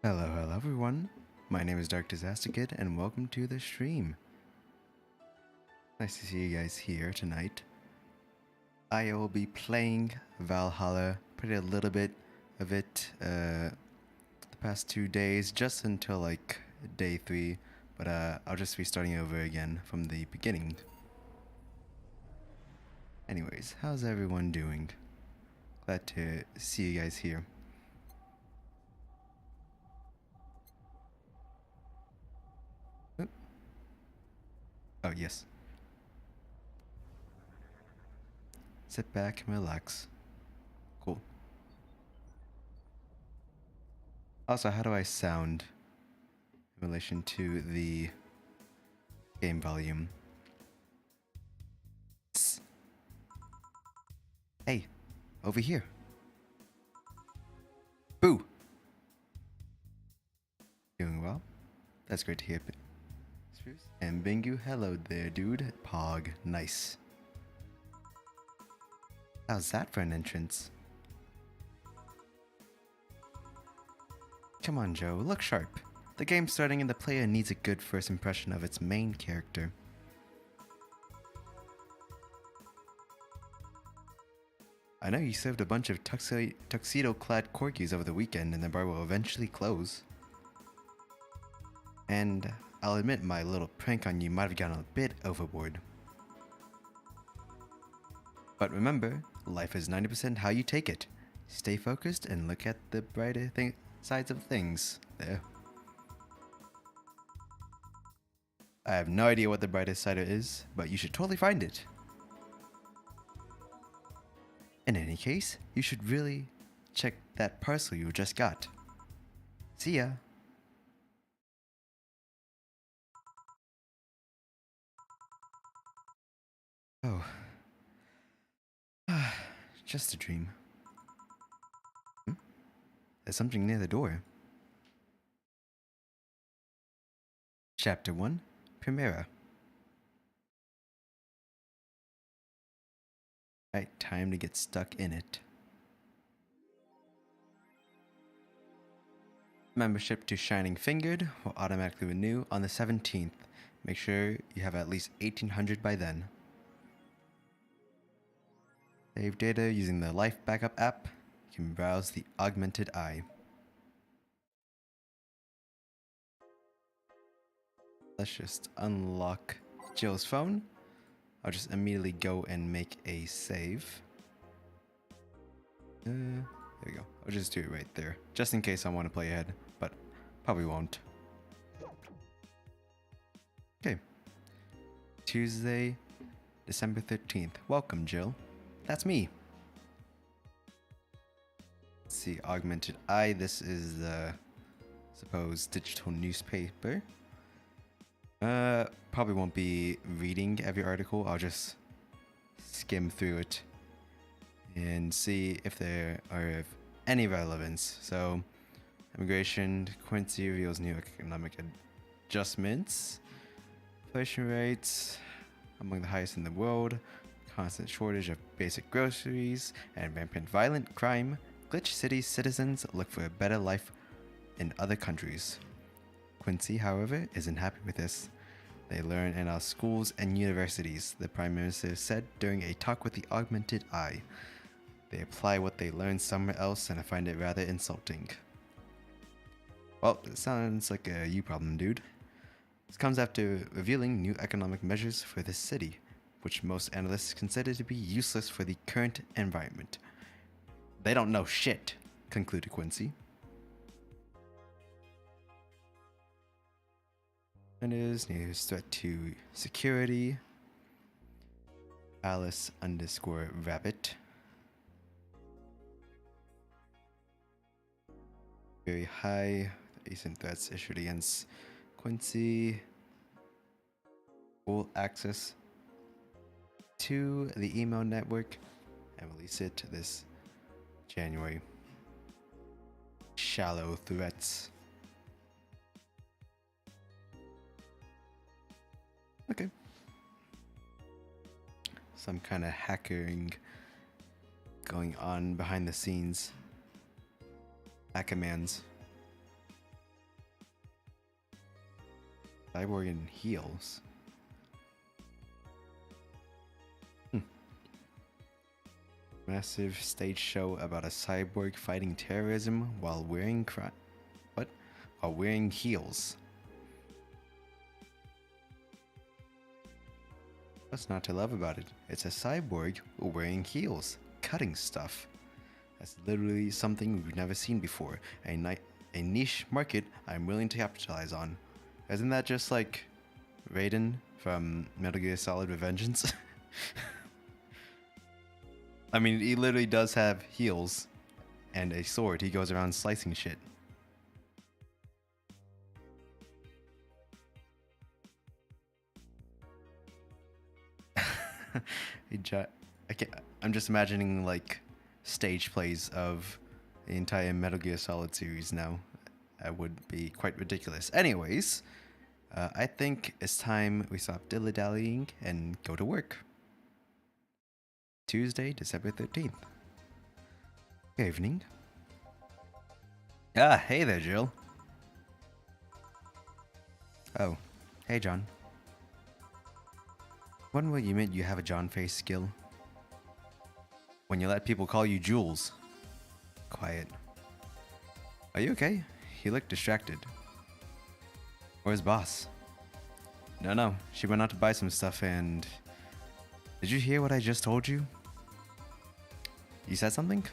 Hello everyone. My name is Dark Disaster Kid and welcome to the stream. Nice to see you guys here tonight. I will be playing Valhalla, pretty a little bit of it the past 2 days, just until like day 3, but I'll just be starting over again from the beginning. Anyways, how's everyone doing? Glad to see you guys here. Oh yes. Sit back and relax. Cool. Also, how do I sound in relation to the game volume? Hey, over here. Boo! Doing well? That's great to hear. And Bingu, hello there, dude. Pog, nice. How's that for an entrance? Come on, Joe, look sharp. The game's starting and the player needs a good first impression of its main character. I know you served a bunch of tuxedo-clad corgis over the weekend and the bar will eventually close. And I'll admit my little prank on you might have gone a bit overboard. But remember, life is 90% how you take it. Stay focused and look at the brighter sides of things. There. I have no idea what the brightest side is, but you should totally find it. In any case, you should really check that parcel you just got. See ya. Oh. Just a dream. There's something near the door. Chapter 1, Primera. Right, time to get stuck in it. Membership to Shining Fingered will automatically renew on the 17th. Make sure you have at least 1800 by then. Save data using the Life Backup app. You can browse the Augmented Eye. Let's just unlock Jill's phone. I'll just immediately go and make a save. There we go. I'll just do it right there, just in case I want to play ahead, but probably won't. Okay. Tuesday, December 13th. Welcome, Jill. That's me. Let's see, Augmented Eye. This is the supposed digital newspaper. Probably won't be reading every article. I'll just skim through it and see if there are of any relevance. So, immigration, Quincy reveals new economic adjustments, inflation rates among the highest in the world, constant shortage of basic groceries, and rampant violent crime. Glitch City's citizens look for a better life in other countries. Quincy, however, isn't happy with this. They learn in our schools and universities, the Prime Minister said during a talk with the Augmented Eye. They apply what they learn somewhere else and I find it rather insulting. Well, it sounds like a you problem, dude. This comes after revealing new economic measures for this city, which most analysts consider to be useless for the current environment. They don't know shit, concluded Quincy. And is news threat to security. Alice_Rabbit. Very high recent threats issued against Quincy. Full access to the email network and release it this January. Shallow threats. Okay. Some kind of hackering going on behind the scenes. Hackermans. Cyborg in heels. Massive stage show about a cyborg fighting terrorism while wearing While wearing heels. What's not to love about it? It's a cyborg wearing heels, cutting stuff. That's literally something we've never seen before. A niche market I'm willing to capitalize on. Isn't that just like Raiden from Metal Gear Solid Revengeance? I mean, he literally does have heels and a sword. He goes around slicing shit. I'm just imagining like stage plays of the entire Metal Gear Solid series now. That would be quite ridiculous. Anyways, I think it's time we stop dilly-dallying and go to work. Tuesday, December 13th. Good evening. Ah, hey there, Jill. Oh, hey, John. When will you admit you have a John face skill? When you let people call you Jules. Quiet. Are you okay? You look distracted. Where's boss? No, she went out to buy some stuff and... Did you hear what I just told you? You said something?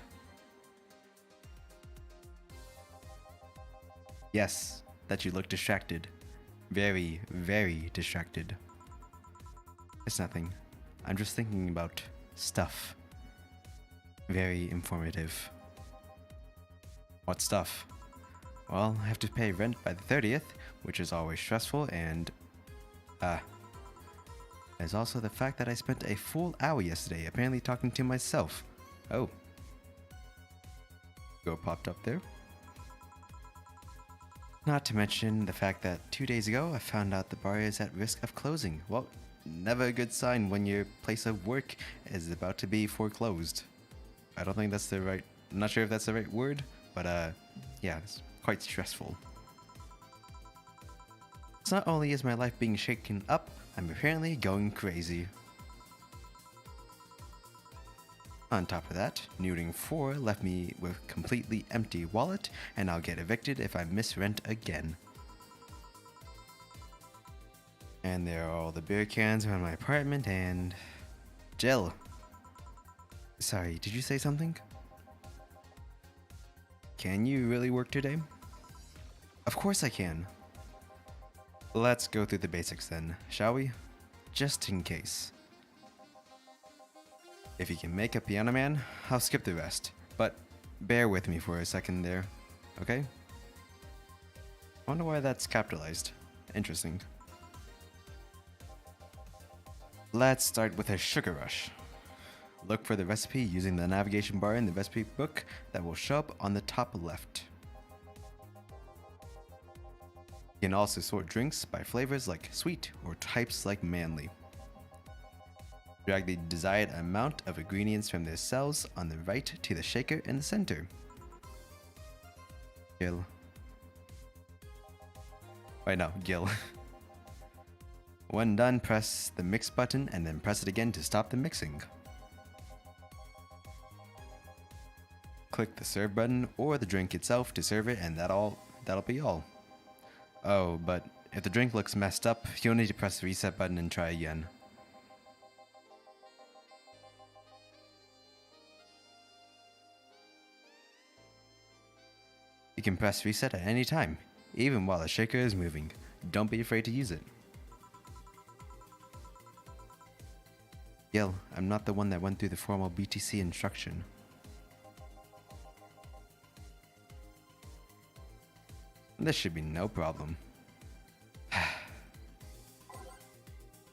Yes, that you look distracted. Very, very distracted. It's nothing. I'm just thinking about stuff. Very informative. What stuff? Well, I have to pay rent by the 30th, which is always stressful, and... there's also the fact that I spent a full hour yesterday apparently talking to myself. Oh. Go popped up there. Not to mention the fact that 2 days ago I found out the bar is at risk of closing. Well, never a good sign when your place of work is about to be foreclosed. I don't think that's the right... I'm not sure if that's the right word, but yeah, it's quite stressful. So not only is my life being shaken up, I'm apparently going crazy. On top of that, Newting 4 left me with completely empty wallet, and I'll get evicted if I miss rent again. And there are all the beer cans around my apartment, and... Jill! Sorry, did you say something? Can you really work today? Of course I can. Let's go through the basics then, shall we? Just in case. If you can make a Piano Man, I'll skip the rest, but bear with me for a second there, okay? Wonder why that's capitalized. Interesting. Let's start with a sugar rush. Look for the recipe using the navigation bar in the recipe book that will show up on the top left. You can also sort drinks by flavors like sweet or types like manly. Drag the desired amount of ingredients from the cells on the right to the shaker in the center. Gil. Wait, no, Gil. When done, press the mix button and then press it again to stop the mixing. Click the serve button or the drink itself to serve it, and that'll be all. Oh, but if the drink looks messed up, you'll need to press the reset button and try again. You can press reset at any time, even while the shaker is moving. Don't be afraid to use it. Gil, I'm not the one that went through the formal BTC instruction. This should be no problem.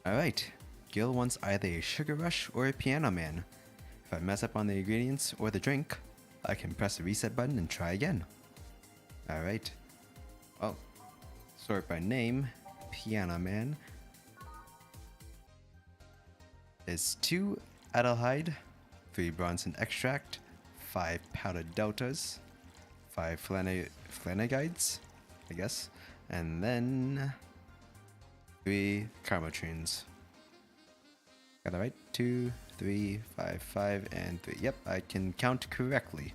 Alright, Gil wants either a sugar rush or a Piano Man. If I mess up on the ingredients or the drink, I can press the reset button and try again. Alright. Well, sort by name, Piano Man is 2 Adelhyde, 3 Bronson Extract, 5 Powdered Deltas, 5 Flanagides, I guess, and then 3 karma tunes. Got that right? 2, 3, 5, 5, and 3. Yep, I can count correctly.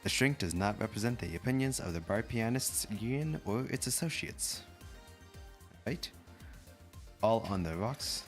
The shrink does not represent the opinions of the Bar Pianists Union or its associates. Right? All on the rocks.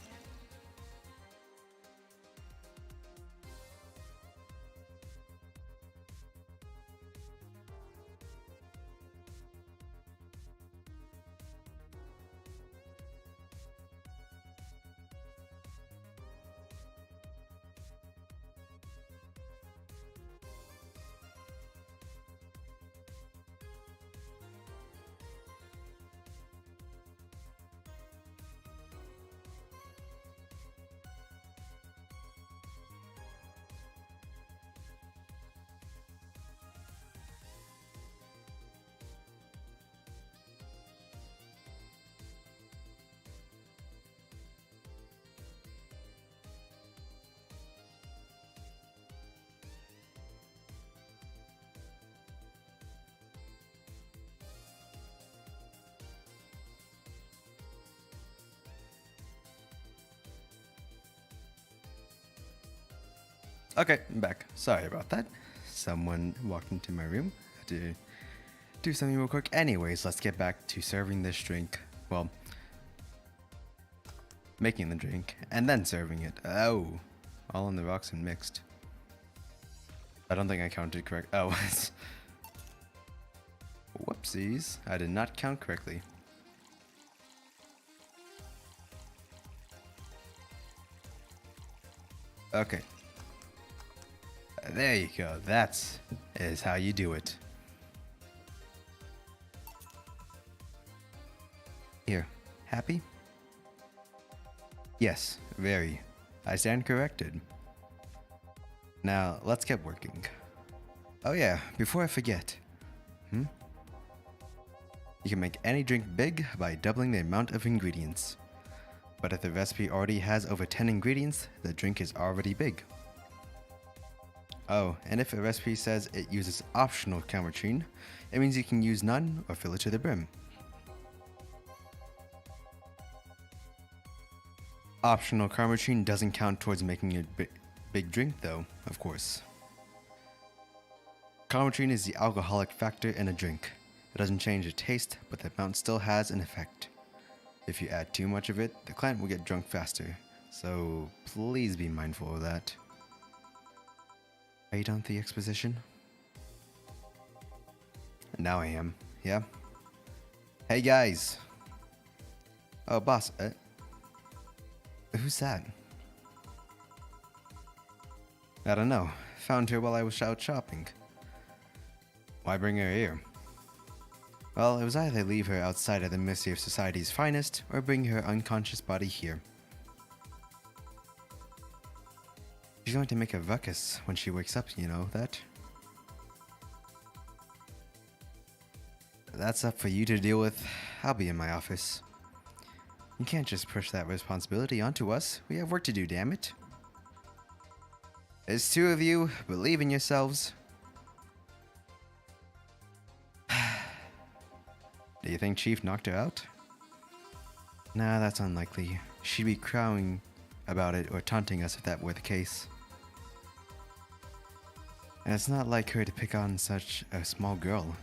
Okay, I'm back. Sorry about that. Someone walked into my room. Had to do something real quick. Anyways, let's get back to serving this drink. Well, making the drink and then serving it. Oh, all on the rocks and mixed. I don't think I counted correct. Oh, whoopsies. I did not count correctly. Okay. There you go. That is how you do it. Here. Happy? Yes, very. I stand corrected. Now, let's get working. Oh yeah, before I forget. You can make any drink big by doubling the amount of ingredients. But if the recipe already has over 10 ingredients, the drink is already big. Oh, and if a recipe says it uses optional calmerine, it means you can use none or fill it to the brim. Optional calmerine doesn't count towards making a big drink though, of course. Calmerine is the alcoholic factor in a drink. It doesn't change the taste, but the amount still has an effect. If you add too much of it, the client will get drunk faster, so please be mindful of that. Are you done with the exposition? Now I am, yeah? Hey guys! Oh, boss, who's that? I don't know. Found her while I was out shopping. Why bring her here? Well, it was either leave her outside at the mercy of society's finest, or bring her unconscious body here. She's going to make a ruckus when she wakes up, you know that? That's up for you to deal with. I'll be in my office. You can't just push that responsibility onto us. We have work to do, damn it. There's two of you. Believe in yourselves. Do you think Chief knocked her out? Nah, that's unlikely. She'd be crowing about it or taunting us if that were the case. And it's not like her to pick on such a small girl.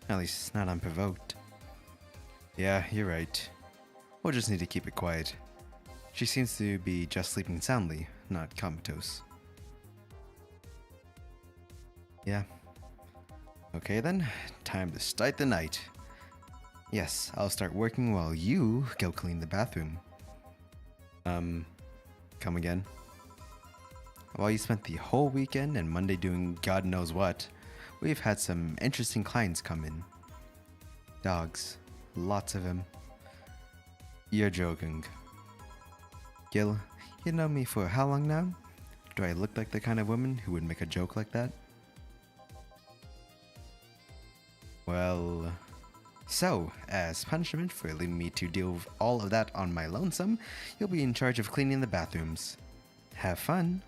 At least not unprovoked. Yeah, you're right. We'll just need to keep it quiet. She seems to be just sleeping soundly, not comatose. Yeah. Okay then, time to start the night. Yes, I'll start working while you go clean the bathroom. Come again? While you spent the whole weekend and Monday doing God knows what, we've had some interesting clients come in. Dogs. Lots of them. You're joking. Gil, you know me for how long now? Do I look like the kind of woman who would make a joke like that? Well... So, as punishment for leaving me to deal with all of that on my lonesome, you'll be in charge of cleaning the bathrooms. Have fun.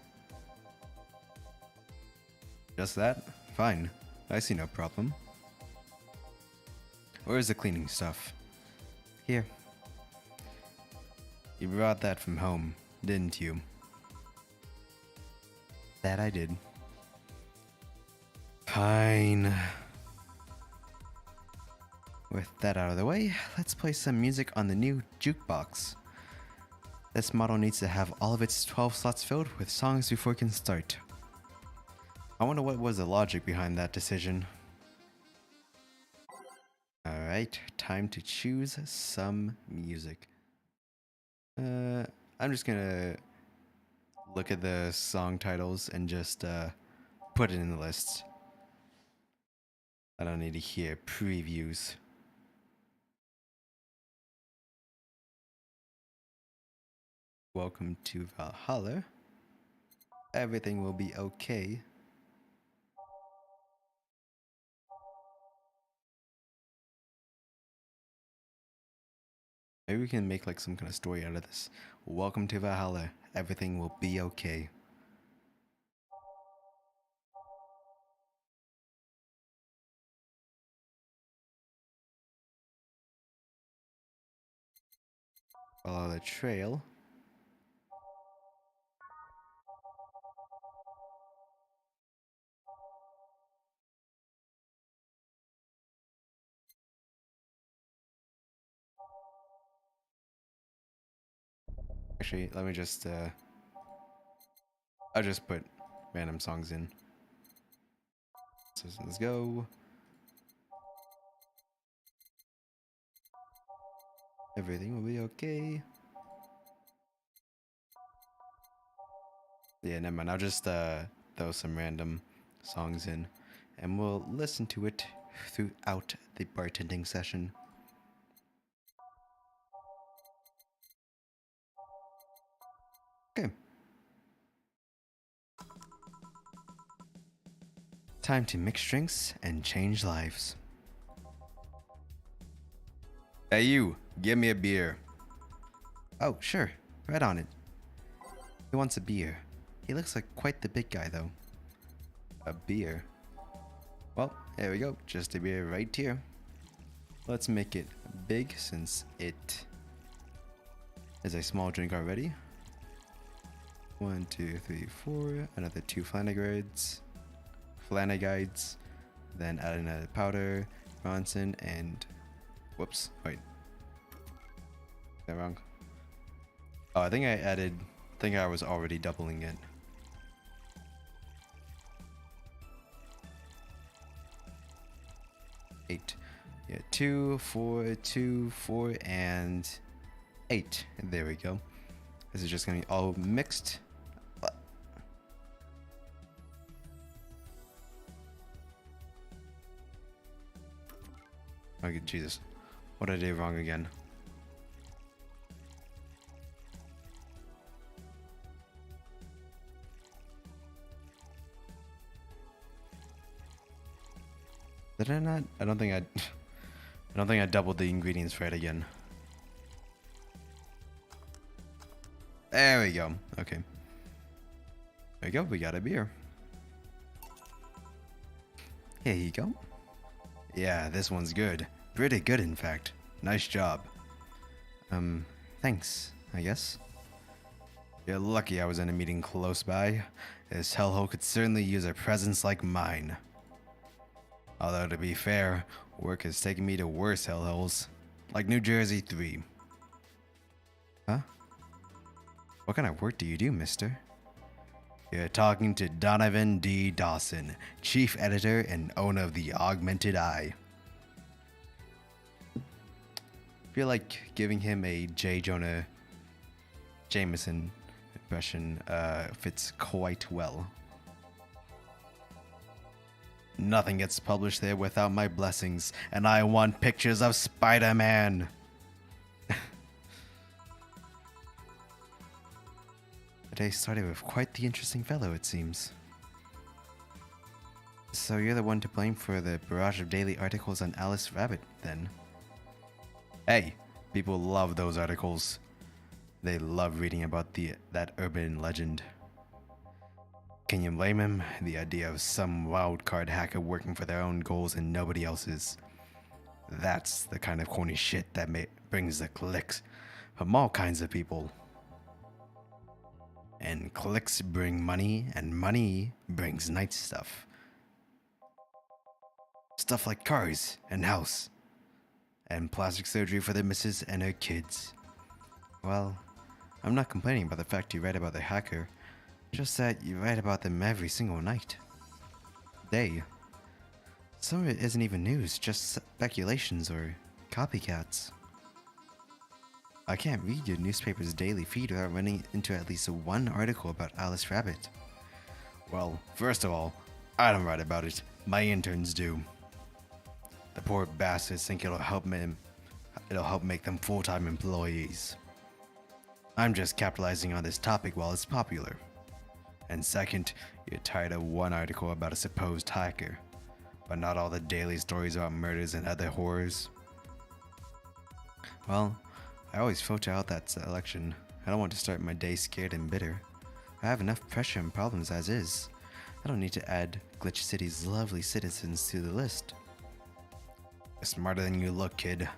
Just that? Fine. I see no problem. Where's the cleaning stuff? Here. You brought that from home, didn't you? That I did. Fine. With that out of the way, let's play some music on the new Jukebox. This model needs to have all of its 12 slots filled with songs before it can start. I wonder what was the logic behind that decision. Alright, time to choose some music. I'm just gonna look at the song titles and just put it in the list. I don't need to hear previews. Welcome to Valhalla. Everything will be okay. Maybe we can make like some kind of story out of this. Welcome to Valhalla. Everything will be okay. Follow the trail. Actually, let me just I'll just put random songs in. So let's go. Everything will be okay. Yeah, never mind. I'll just throw some random songs in and we'll listen to it throughout the bartending session. Okay. Time to mix drinks and change lives. Hey you, give me a beer. Oh, sure. Right on it. He wants a beer. He looks like quite the big guy though. A beer? Well, there we go. Just a beer right here. Let's make it big since it is a small drink already. 1, 2, 3, 4. Another 2 Flanaguides. Then add another powder, Bronson, and whoops, wait. Is that wrong? Oh, I think I was already doubling it. Eight. Yeah, 2, 4, 2, 4, and 8. There we go. This is just gonna be all mixed. Okay, Jesus. What did I do wrong again? Did I not? I don't think I doubled the ingredients right again. There we go. Okay. There we go. We got a beer. Here you go. Yeah, this one's good. Pretty good, in fact. Nice job. Thanks, I guess. You're lucky I was in a meeting close by. This hellhole could certainly use a presence like mine. Although, to be fair, work has taken me to worse hellholes. Like New Jersey 3. Huh? What kind of work do you do, mister? You're talking to Donovan D. Dawson, Chief Editor and owner of the Augmented Eye. I feel like giving him a J. Jonah Jameson impression fits quite well. Nothing gets published there without my blessings, and I want pictures of Spider-Man. The day started with quite the interesting fellow, it seems. So you're the one to blame for the barrage of daily articles on Alice Rabbit, then? Hey, people love those articles. They love reading about that urban legend. Can you blame him? The idea of some wildcard hacker working for their own goals and nobody else's. That's the kind of corny shit that brings the clicks. from all kinds of people. And clicks bring money, and money brings nice stuff. Stuff like cars and house, and plastic surgery for the missus and her kids. Well, I'm not complaining about the fact you write about the hacker, just that you write about them every single night. Day. Some of it isn't even news, just speculations or copycats. I can't read your newspaper's daily feed without running into at least one article about Alice Rabbit. Well, first of all, I don't write about it. My interns do. The poor bastards think it'll help make them full-time employees. I'm just capitalizing on this topic while it's popular. And second, you're tired of one article about a supposed hacker, but not all the daily stories about murders and other horrors. Well, I always filter out that selection. I don't want to start my day scared and bitter. I have enough pressure and problems as is. I don't need to add Glitch City's lovely citizens to the list. You're smarter than you look, kid.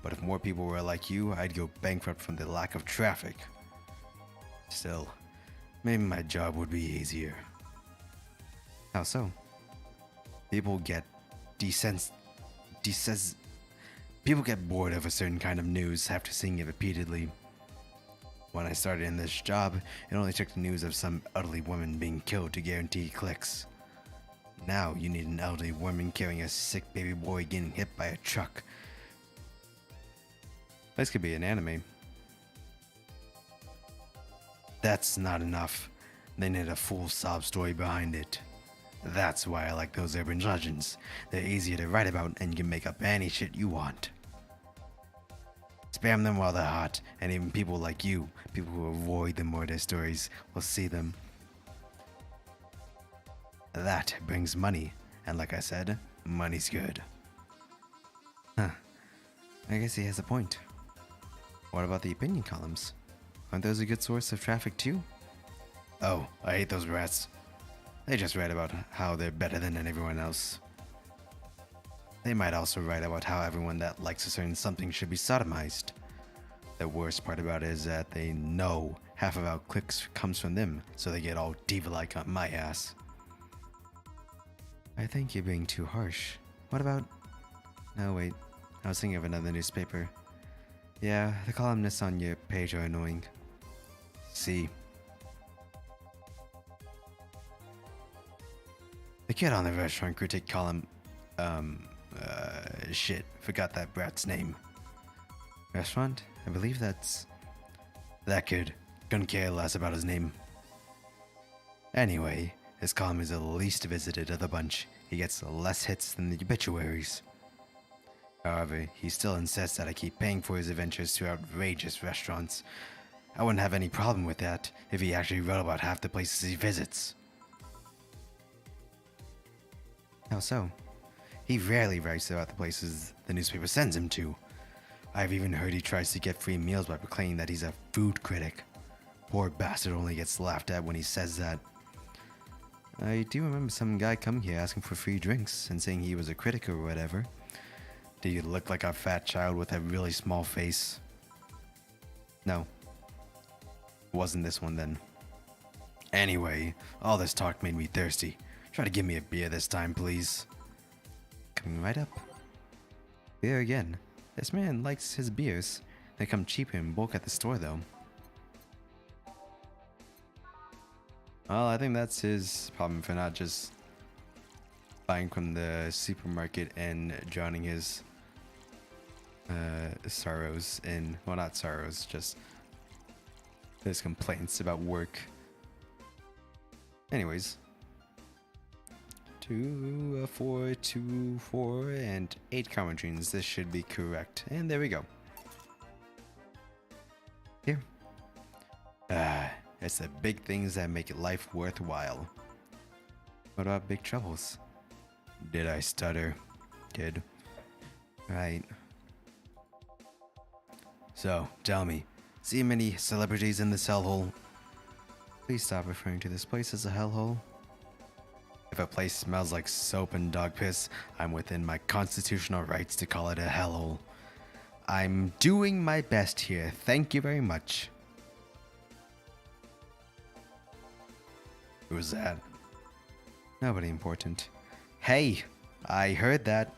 But if more people were like you, I'd go bankrupt from the lack of traffic. Still, maybe my job would be easier. How so? People get People get bored of a certain kind of news after seeing it repeatedly. When I started in this job, it only took the news of some elderly woman being killed to guarantee clicks. Now you need an elderly woman carrying a sick baby boy getting hit by a truck. This could be an anime. That's not enough. They need a full sob story behind it. That's why I like those urban legends. They're easier to write about and you can make up any shit you want. Spam them while they're hot, and even people like you, people who avoid the murder stories, will see them. That brings money, and like I said, money's good. Huh. I guess he has a point. What about the opinion columns? Aren't those a good source of traffic too? Oh, I hate those rats. They just write about how they're better than everyone else. They might also write about how everyone that likes a certain something should be sodomized. The worst part about it is that they know half of our clicks comes from them, so they get all diva-like on my ass. I think you're being too harsh. What about... No, wait. I was thinking of another newspaper. Yeah, the columnists on your page are annoying. See. The kid on the restaurant critic column... shit. Forgot that brat's name. Restaurant? I believe that's... That kid. Couldn't care less about his name. Anyway, his column is the least visited of the bunch. He gets less hits than the obituaries. However, he still insists that I keep paying for his adventures to outrageous restaurants. I wouldn't have any problem with that if he actually wrote about half the places he visits. How so? He rarely writes about the places the newspaper sends him to. I've even heard he tries to get free meals by proclaiming that he's a food critic. Poor bastard only gets laughed at when he says that. I do remember some guy coming here asking for free drinks and saying he was a critic or whatever. Did he look like a fat child with a really small face? No. Wasn't this one then. Anyway, all this talk made me thirsty. Try to give me a beer this time, please. Coming right up. Beer again. This man likes his beers. They come cheaper in bulk at the store, though. Well, I think that's his problem for not just buying from the supermarket and drowning his sorrows in... Well, not sorrows, just his complaints about work. Anyways. 2, 4, 2, 4, and 8 common dreams. This should be correct. And there we go. Here. It's the big things that make life worthwhile. What about big troubles? Did I stutter? Kid. Right. So, tell me, see many celebrities in this hellhole? Please stop referring to this place as a hellhole. If a place smells like soap and dog piss, I'm within my constitutional rights to call it a hellhole. I'm doing my best here. Thank you very much. Who's that? Nobody important. Hey, I heard that.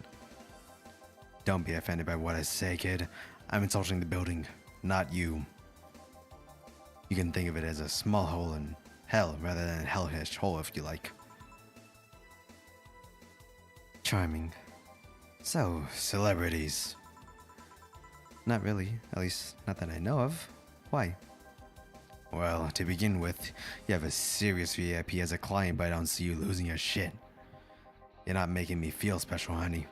Don't be offended by what I say, kid. I'm insulting the building, not you. You can think of it as a small hole in hell rather than a hellish hole if you like. Charming. So, celebrities. Not really, at least not that I know of. Why? Well, to begin with, you have a serious VIP as a client, but I don't see you losing your shit. You're not making me feel special, honey.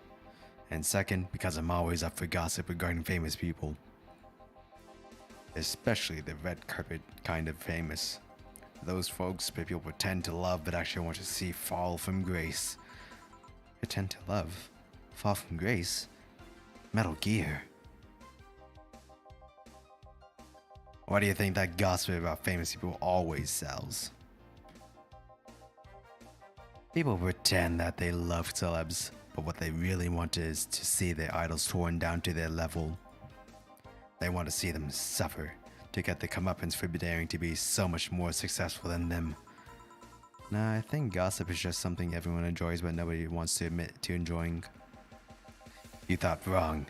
And second, because I'm always up for gossip regarding famous people. Especially the red carpet kind of famous. Those folks that people pretend to love but actually want to see fall from grace. Pretend to love? Fall from grace? Metal Gear. Why do you think that gossip about famous people always sells? People pretend that they love celebs, but what they really want is to see their idols torn down to their level. They want to see them suffer, to get the comeuppance for daring to be so much more successful than them. Nah, I think gossip is just something everyone enjoys but nobody wants to admit to enjoying. You thought wrong,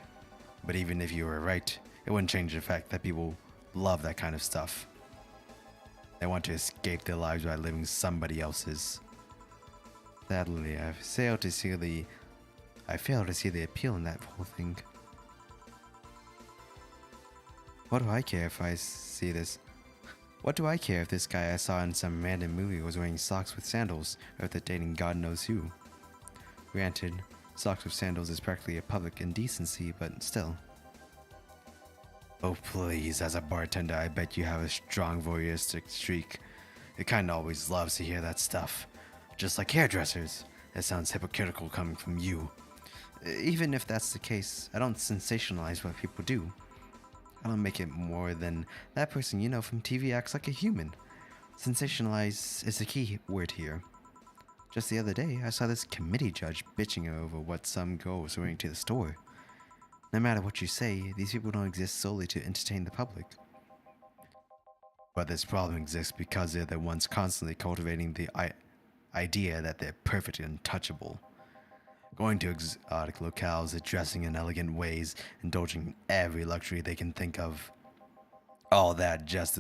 but even if you were right, it wouldn't change the fact that people love that kind of stuff. They want to escape their lives by living somebody else's. Sadly, I fail to see the appeal in that whole thing. What do I care if I see this? What do I care if this guy I saw in some random movie was wearing socks with sandals, or if they're dating God knows who? Granted, socks with sandals is practically a public indecency, but still. Oh please, as a bartender, I bet you have a strong voyeuristic streak. It kinda always loves to hear that stuff. Just like hairdressers. That sounds hypocritical coming from you. Even if that's the case, I don't sensationalize what people do. I don't make it more than that person you know from TV acts like a human. Sensationalize is the key word here. Just the other day, I saw this committee judge bitching over what some girl was wearing to the store. No matter what you say, these people don't exist solely to entertain the public. But this problem exists because they're the ones constantly cultivating the idea that they're perfect and untouchable. Going to exotic locales, dressing in elegant ways, indulging in every luxury they can think of. All that just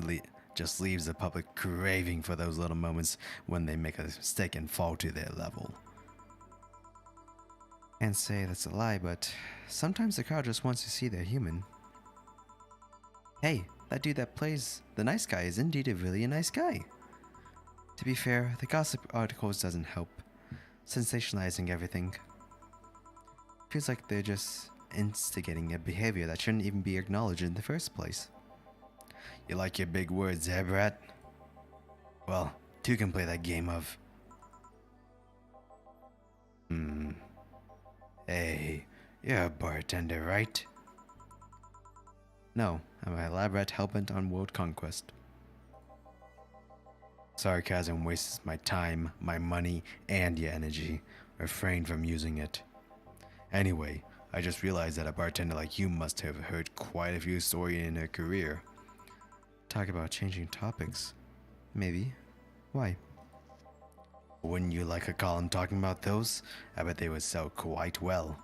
leaves the public craving for those little moments when they make a mistake and fall to their level. Can't say that's a lie, but sometimes the crowd just wants to see they're human. Hey, that dude that plays the nice guy is indeed really a nice guy. To be fair, the gossip articles doesn't help, sensationalizing everything. Feels like they're just instigating a behavior that shouldn't even be acknowledged in the first place. You like your big words, eh, brat? Well, two can play that game of... Hey, you're a bartender, right? No, I'm a lab rat hellbent on world conquest. Sarcasm wastes my time, my money, and your energy. Refrain from using it. Anyway, I just realized that a bartender like you must have heard quite a few stories in her career. Talk about changing topics. Maybe. Why? Wouldn't you like a column talking about those? I bet they would sell quite well.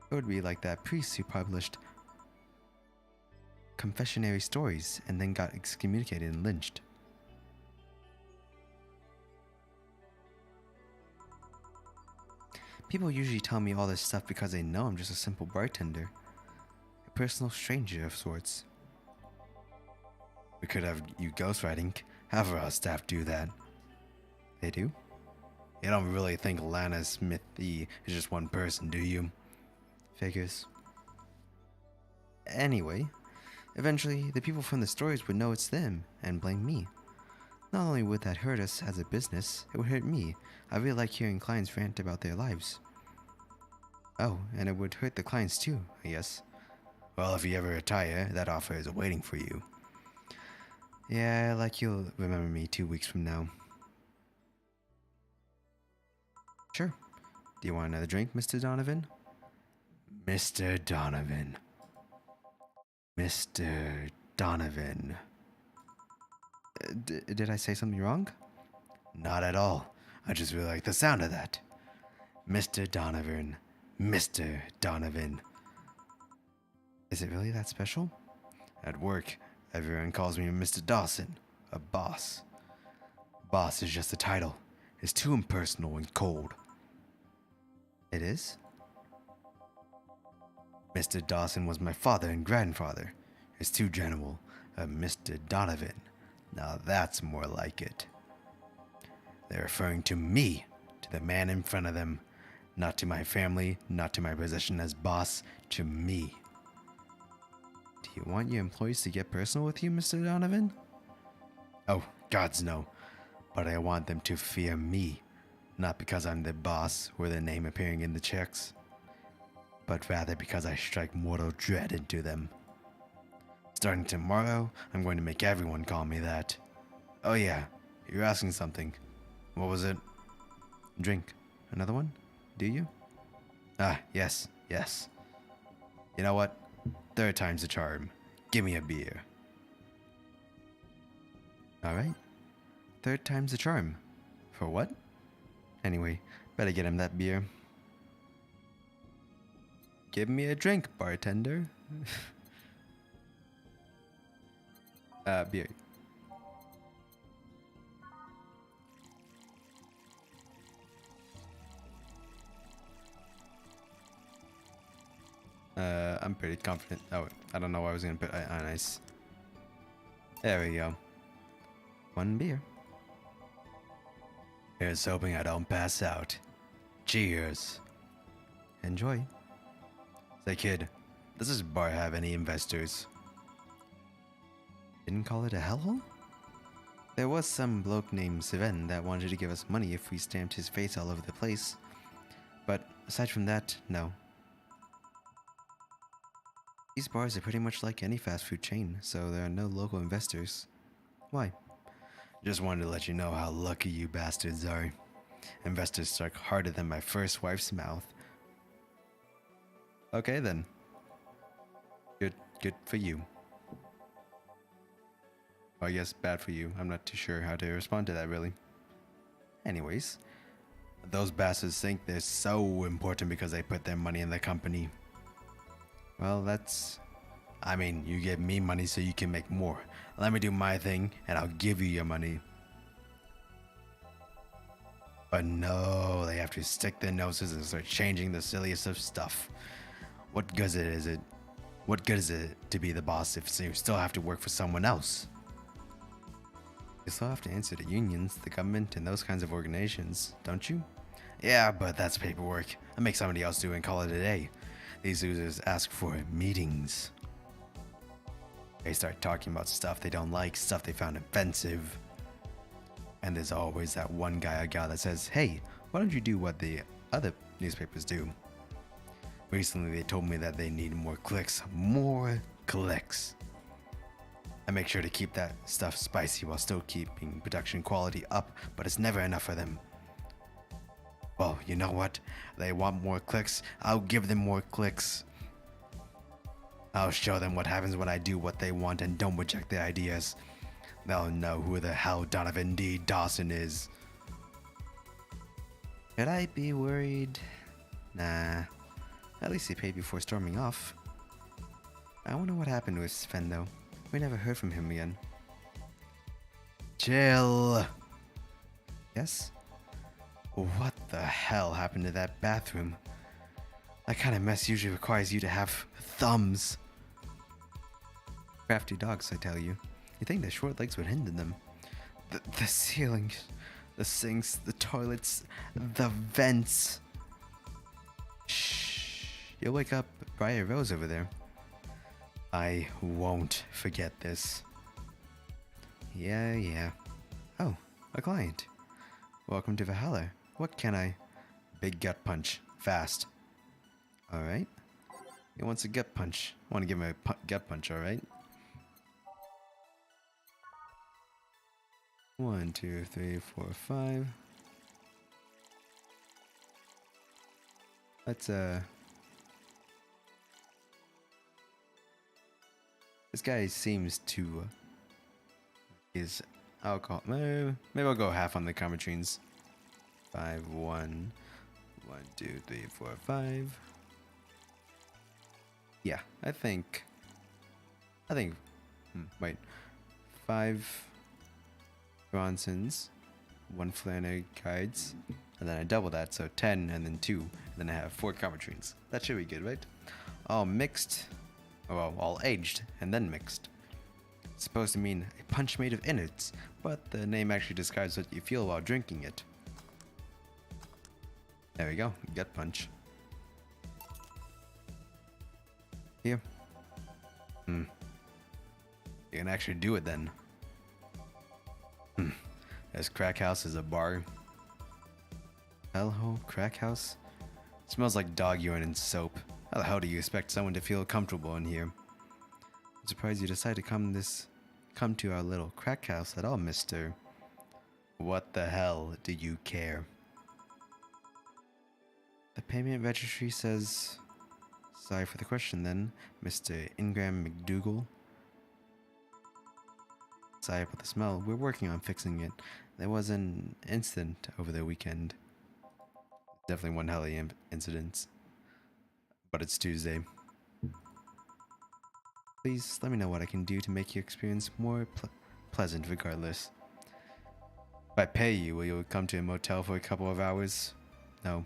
It would be like that priest who published confessionary stories and then got excommunicated and lynched. People usually tell me all this stuff because they know I'm just a simple bartender. A personal stranger of sorts. We could have you ghostwriting. Have our staff do that. They do? You don't really think Lana Smithy is just one person, do you? Figures. Anyway, eventually the people from the stories would know it's them and blame me. Not only would that hurt us as a business, it would hurt me. I really like hearing clients rant about their lives. Oh, and it would hurt the clients too, I guess. Well, if you ever retire, that offer is waiting for you. Yeah, like you'll remember me 2 weeks from now. Sure. Do you want another drink, Mr. Donovan? Mr. Donovan. Mr. Donovan. Did I say something wrong? Not at all. I just really like the sound of that. Mr. Donovan. Mr. Donovan. Is it really that special? At work, everyone calls me Mr. Dawson, a boss. Boss is just a title. It's too impersonal and cold. It is? Mr. Dawson was my father and grandfather. It's too general. Mr. Donovan. Now that's more like it. They're referring to me, to the man in front of them. Not to my family, not to my position as boss, to me. Do you want your employees to get personal with you, Mr. Donovan? Oh, gods no. But I want them to fear me. Not because I'm the boss or the name appearing in the checks, but rather because I strike mortal dread into them. Starting tomorrow, I'm going to make everyone call me that. Oh yeah, you're asking something. What was it? Drink. Another one? Do you? Ah, yes. You know what? Third time's the charm. Give me a beer. Alright. Third time's the charm. For what? Anyway, better get him that beer. Give me a drink, bartender. Beer. I'm pretty confident. Oh, I don't know what I was gonna put on ice. There we go. One beer. Here's hoping I don't pass out. Cheers. Enjoy. Say, kid, does this bar have any investors? Didn't call it a hellhole? There was some bloke named Sven that wanted to give us money if we stamped his face all over the place. But aside from that, no. These bars are pretty much like any fast food chain, so there are no local investors. Why? Just wanted to let you know how lucky you bastards are. Investors struck harder than my first wife's mouth. Okay then. Good for you. Or I guess bad for you. I'm not too sure how to respond to that really. Anyways, those bastards think they're so important because they put their money in the company. Well, I mean, you give me money so you can make more. Let me do my thing and I'll give you your money. But no, they have to stick their noses and start changing the silliest of stuff. What good is it? What good is it to be the boss if you still have to work for someone else? You still have to answer to unions, the government, and those kinds of organizations, don't you? Yeah, but that's paperwork. I make somebody else do it and call it a day. These losers ask for meetings. They start talking about stuff they don't like, stuff they found offensive. And there's always that one guy or gal that says, hey, why don't you do what the other newspapers do? Recently they told me that they need more clicks. More clicks. I make sure to keep that stuff spicy while still keeping production quality up, but it's never enough for them. Well, you know what? They want more clicks. I'll give them more clicks. I'll show them what happens when I do what they want and don't reject their ideas. They'll know who the hell Donovan D. Dawson is. Should I be worried? Nah. At least he paid before storming off. I wonder what happened with Sven though. We never heard from him again. Chill. Yes? What the hell happened to that bathroom? That kind of mess usually requires you to have thumbs. Crafty dogs, I tell you. You think their short legs would hinder them. The ceilings, the sinks, the toilets, the vents. Shh. You'll wake up Briar Rose over there. I won't forget this. Yeah. Oh, a client. Welcome to Valhalla. What can I... Big gut punch. Fast. Alright. He wants a gut punch. I want to give him a gut punch, alright? 1, 2, 3, 4, 5. Let's, This guy seems to is alcohol. Maybe I'll go half on the Cometrines. 5, 1, 1, 2, 3, 4, 5. Yeah, I think. Wait, 5 Bronsons, 1 Flannery guides, and then I double that, so 10, and then 2, and then I have 4 Cometrines. That should be good, right? All mixed, well, all aged, and then mixed. It's supposed to mean a punch made of innards, but the name actually describes what you feel while drinking it. There we go, gut punch. Here. You can actually do it then. This crack house is a bar. Hellhole crack house? Smells like dog urine and soap. How the hell do you expect someone to feel comfortable in here? I'm surprised you decided to come to our little crack house at all, mister. What the hell do you care? The payment registry says... Sorry for the question then, Mr. Ingram McDougal. Sorry about the smell. We're working on fixing it. There was an incident over the weekend. Definitely one hell of an incident. But it's Tuesday. Please let me know what I can do to make your experience more pleasant regardless. If I pay you, will you come to a motel for a couple of hours? No.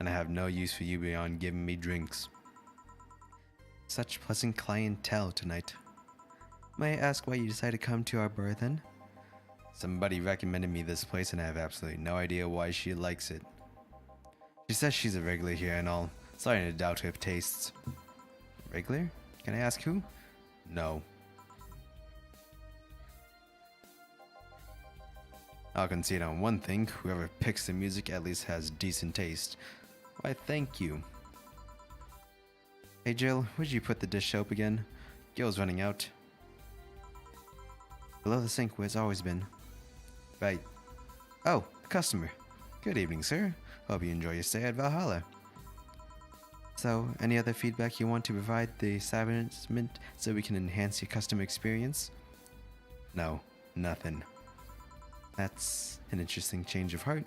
And I have no use for you beyond giving me drinks. Such pleasant clientele tonight. May I ask why you decided to come to our bar then? Somebody recommended me this place and I have absolutely no idea why she likes it. She says she's a regular here and all. Starting to doubt her tastes. Regular? Can I ask who? No. I'll concede on one thing. Whoever picks the music at least has decent taste. Why, thank you. Hey Jill, would you put the dish soap again? Gil's running out. Below the sink where it's always been. Right. Oh, a customer. Good evening, sir. Hope you enjoy your stay at Valhalla. So, any other feedback you want to provide the establishment so we can enhance your customer experience? No, nothing. That's an interesting change of heart.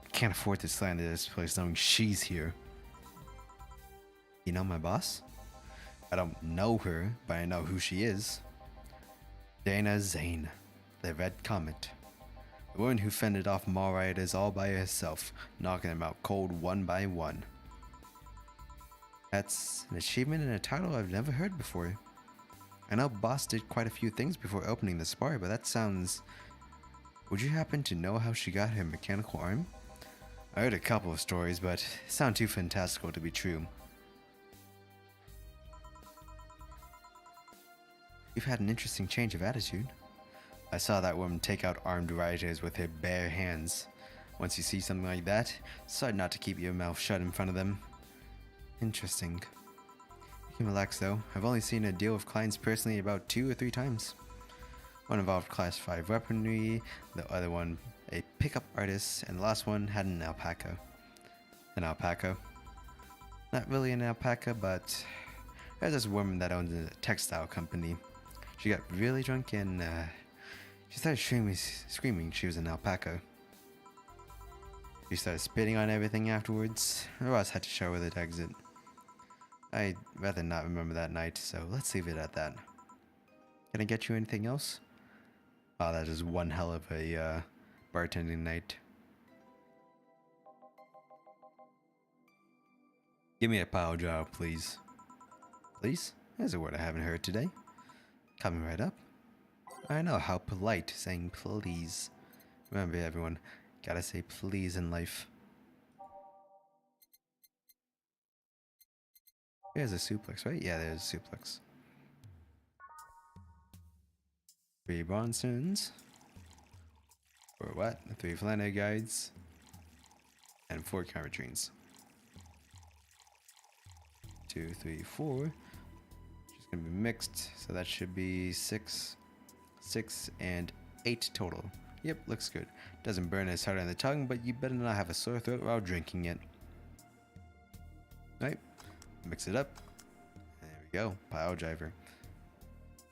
I can't afford to slander this place knowing she's here. You know my boss? I don't know her, but I know who she is. Dana Zane, the Red Comet. The woman who fended off mall rioters all by herself, knocking them out cold one by one. That's an achievement and a title I've never heard before. I know Boss did quite a few things before opening this bar, but that sounds... Would you happen to know how she got her mechanical arm? I heard a couple of stories, but sound too fantastical to be true. You've had an interesting change of attitude. I saw that woman take out armed rioters with her bare hands. Once you see something like that, decide not to keep your mouth shut in front of them. Interesting. You can relax though. I've only seen her deal with clients personally about 2 or 3 times. One involved class 5 weaponry, the other one a pickup artist, and the last one had an alpaca. An alpaca? Not really an alpaca, but there's this woman that owns a textile company. She got really drunk and she started screaming she was an alpaca. She started spitting on everything afterwards. The boss had to show her the exit. I'd rather not remember that night, so let's leave it at that. Can I get you anything else? Oh, that is one hell of a bartending night. Give me a pile job, please. Please? There's a word I haven't heard today. Coming right up. I know how polite saying please. Remember everyone, gotta say please in life. There's a suplex, right? Yeah, there's a suplex. 3 Bronsons. Or what? 3 Flannery guides. And 4 Cometrines. 2, 3, 4. Just gonna be mixed, so that should be 6, and 8 total. Yep, looks good. Doesn't burn as hard on the tongue, but you better not have a sore throat while drinking it. Right, mix it up. There Go, Piledriver.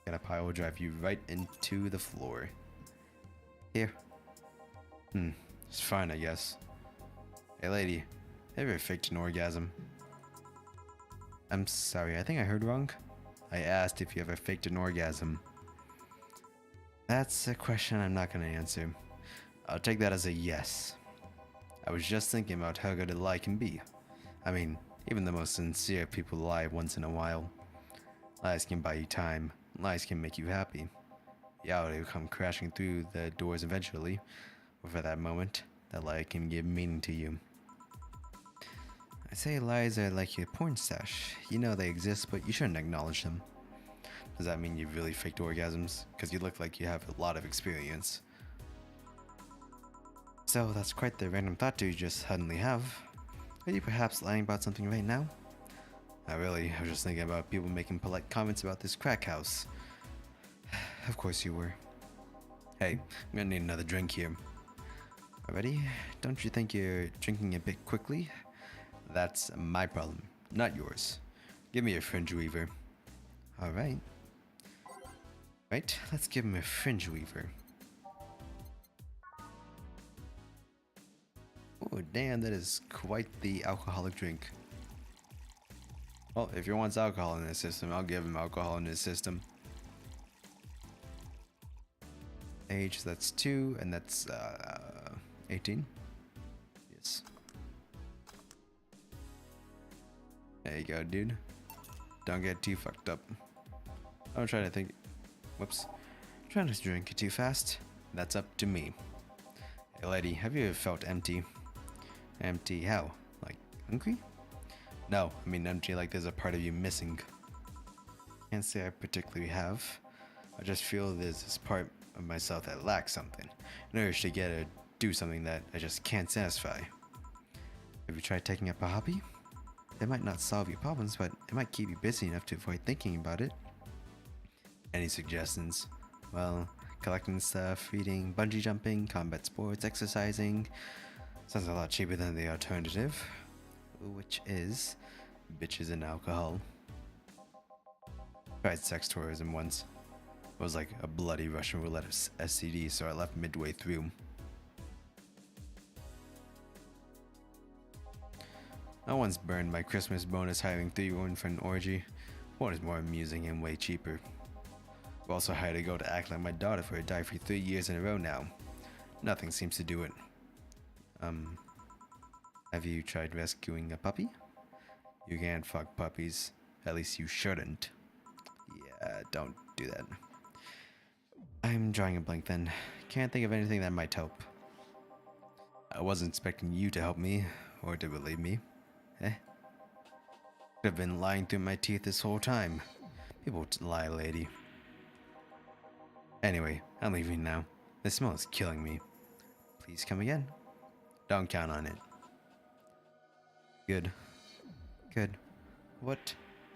Gonna pile drive you right into the floor. Here. It's fine, I guess. Hey, lady. Have you ever faked an orgasm? I'm sorry, I think I heard wrong. I asked if you ever faked an orgasm. That's a question I'm not gonna answer. I'll take that as a yes. I was just thinking about how good a lie can be. I mean, even the most sincere people lie once in a while. Lies can buy you time. Lies can make you happy. Reality will come crashing through the doors eventually. But for that moment, that lie can give meaning to you. I say lies are like your porn stash. You know they exist, but you shouldn't acknowledge them. Does that mean you've really faked orgasms? Because you look like you have a lot of experience. So that's quite the random thought you just suddenly have. Are you perhaps lying about something right now? Not really, I was just thinking about people making polite comments about this crack house. Of course you were. Hey, I'm gonna need another drink here. Already? Don't you think you're drinking a bit quickly? That's my problem, not yours. Give me a Fringe Weaver. Alright. Right, let's give him a Fringe Weaver. Oh damn, that is quite the alcoholic drink. Well, if he wants alcohol in his system, I'll give him alcohol in his system. Age, that's 2, and that's 18. Yes. There you go, dude. Don't get too fucked up. I'm trying to think. Whoops. Trying to drink too fast. That's up to me. Hey, lady, have you ever felt empty? Empty how? Like hungry? No, I mean empty like there's a part of you missing. Can't say I particularly have. I just feel there's this part of myself that lacks something. An urge to get or do something that I just can't satisfy. Have you tried taking up a hobby? It might not solve your problems, but it might keep you busy enough to avoid thinking about it. Any suggestions? Well, collecting stuff, reading, bungee jumping, combat sports, exercising. Sounds a lot cheaper than the alternative, which is bitches and alcohol. Tried sex tourism once. It was like a bloody Russian roulette of STDs, so I left midway through. I once burned my Christmas bonus hiring 3 women for an orgy. One is more amusing and way cheaper. I've also hired a girl to act like my daughter for a dive for 3 years in a row now. Nothing seems to do it. Have you tried rescuing a puppy? You can't fuck puppies. At least you shouldn't. Yeah, don't do that. I'm drawing a blank then. Can't think of anything that might help. I wasn't expecting you to help me, or to believe me. Could have been lying through my teeth this whole time. People lie, lady. Anyway, I'm leaving now. The smell is killing me. Please come again. Don't count on it. Good. Good. What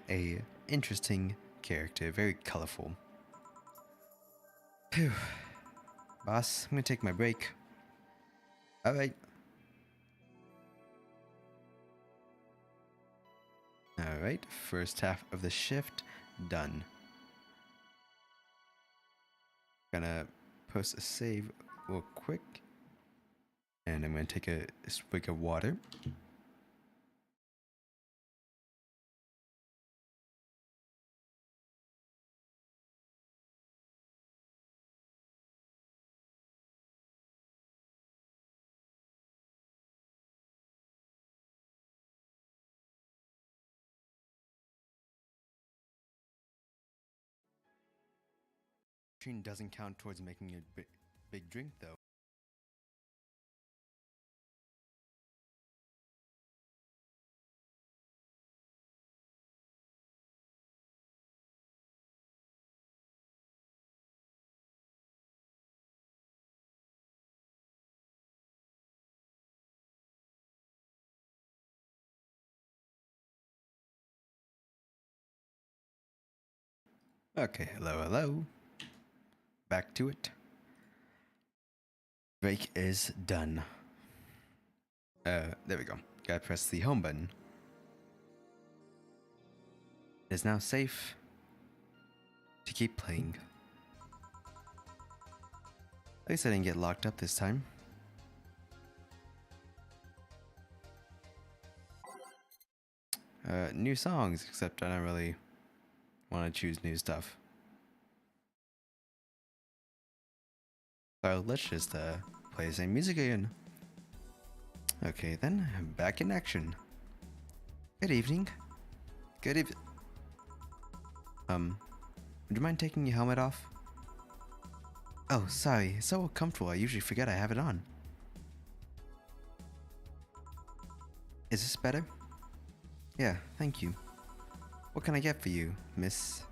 a interesting character. Very colorful. Phew. Boss, I'm gonna take my break. Alright. Alright, first half of the shift done. Gonna post a save real quick. And I'm gonna take a swig of water. Doesn't count towards making a big drink though. Okay, hello. Back to it. Break is done. There we go. Gotta press the home button. It is now safe to keep playing. At least I didn't get locked up this time. New songs, except I don't really want to choose new stuff. So let's just play the same music again. Okay then, I'm back in action. Good evening. Good evening. Would you mind taking your helmet off? Oh, sorry, it's so comfortable I usually forget I have it on. Is this better? Yeah, thank you. What can I get for you, Miss?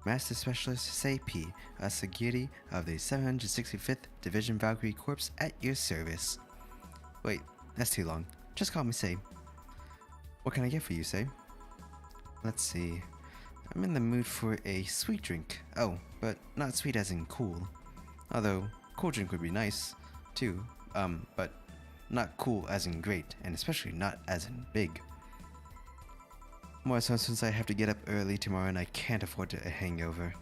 Master Specialist Say-P, a security of the 765th Division Valkyrie Corps at your service. Wait, that's too long. Just call me Say. What can I get for you, Say? Let's see. I'm in the mood for a sweet drink. Oh, but not sweet as in cool. Although, cool drink would be nice, too. But not cool as in great, and especially not as in big. More so since I have to get up early tomorrow and I can't afford a hangover.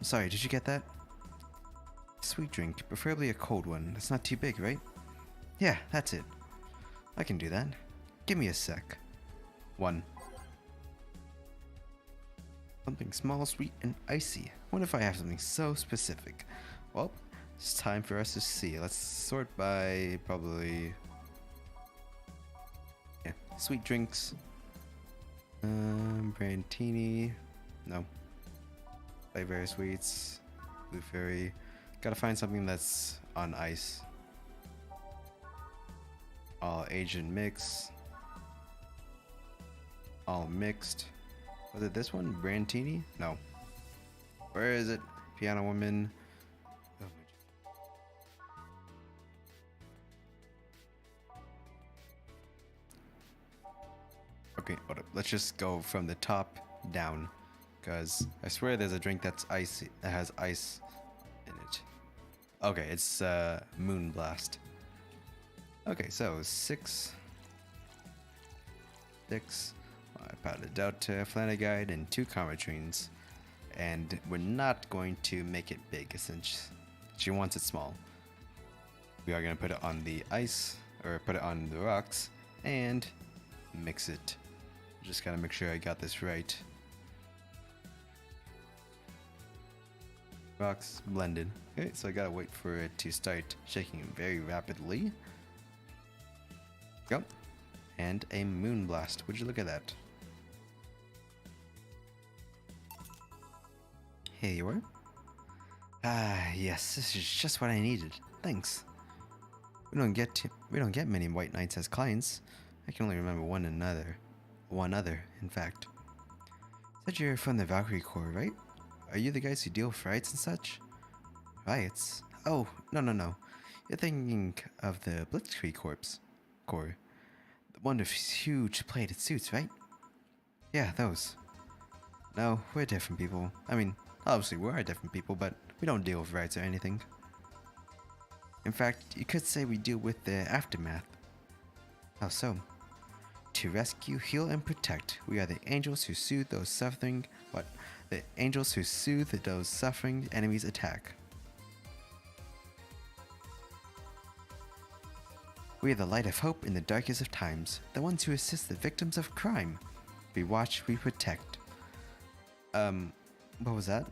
Sorry, did you get that? Sweet drink, preferably a cold one. That's not too big, right? Yeah, that's it. I can do that. Give me a sec. 1. Something small, sweet, and icy. What if I have something so specific? Well, it's time for us to see. Let's sort by probably... yeah, sweet drinks. Brandtini. No. Flavor sweets. Blueberry. Gotta find something that's on ice. All Asian mix. All mixed. Was it this one? Brandtini? No. Where is it? Piano Woman. Okay, hold up. Let's just go from the top down. Because I swear there's a drink that's icy, that has ice in it. Okay, it's Moon Blast. Okay, so 6. Powdered Delta, Flanagide, and 2 Comatrines. And we're not going to make it big since she wants it small. We are going to put it on the ice, or put it on the rocks, and mix it. Just gotta make sure I got this right. Rocks blended. Okay, so I gotta wait for it to start shaking very rapidly. Go. And a Moon Blast. Would you look at that? Here you are. Ah, yes, this is just what I needed. Thanks. We don't get many White Knights as clients. I can only remember one other, in fact. Said you're from the Valkyrie Corps, right? Are you the guys who deal with riots and such? Riots? Oh, no. You're thinking of the Blitzkrieg Corps. The one with huge plated suits, right? Yeah, those. No, we're different people. I mean, obviously we are different people, but we don't deal with riots or anything. In fact, you could say we deal with the aftermath. How so? To rescue, heal, and protect, we are the angels who soothe those suffering. What? The angels who soothe those suffering enemies' attack. We are the light of hope in the darkest of times, the ones who assist the victims of crime. We watch, we protect. What was that?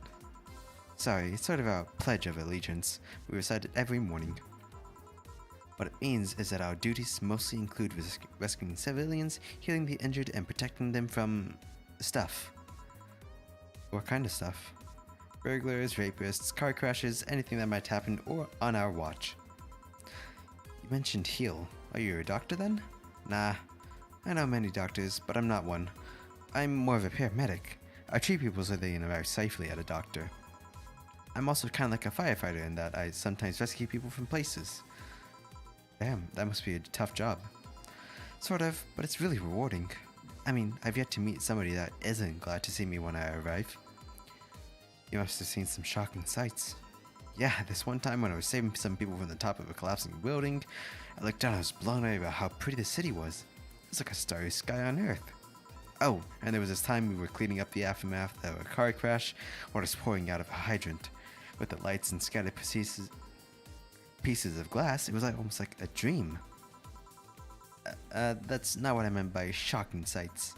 Sorry, it's sort of our pledge of allegiance. We recite it every morning. What it means is that our duties mostly include rescuing civilians, healing the injured, and protecting them from stuff. What kind of stuff? Burglars, rapists, car crashes, anything that might happen or on our watch. You mentioned heal. Are you a doctor then? Nah. I know many doctors, but I'm not one. I'm more of a paramedic. I treat people so they can arrive safely at a doctor. I'm also kind of like a firefighter in that I sometimes rescue people from places. Damn, that must be a tough job. Sort of, but it's really rewarding. I mean, I've yet to meet somebody that isn't glad to see me when I arrive. You must have seen some shocking sights. Yeah, this one time when I was saving some people from the top of a collapsing building, I looked down and I was blown away about how pretty the city was. It was like a starry sky on Earth. Oh, and there was this time we were cleaning up the aftermath of a car crash, water pouring out of a hydrant. With the lights and scattered pieces of glass, it was like almost like a dream. That's not what I meant by shocking sights.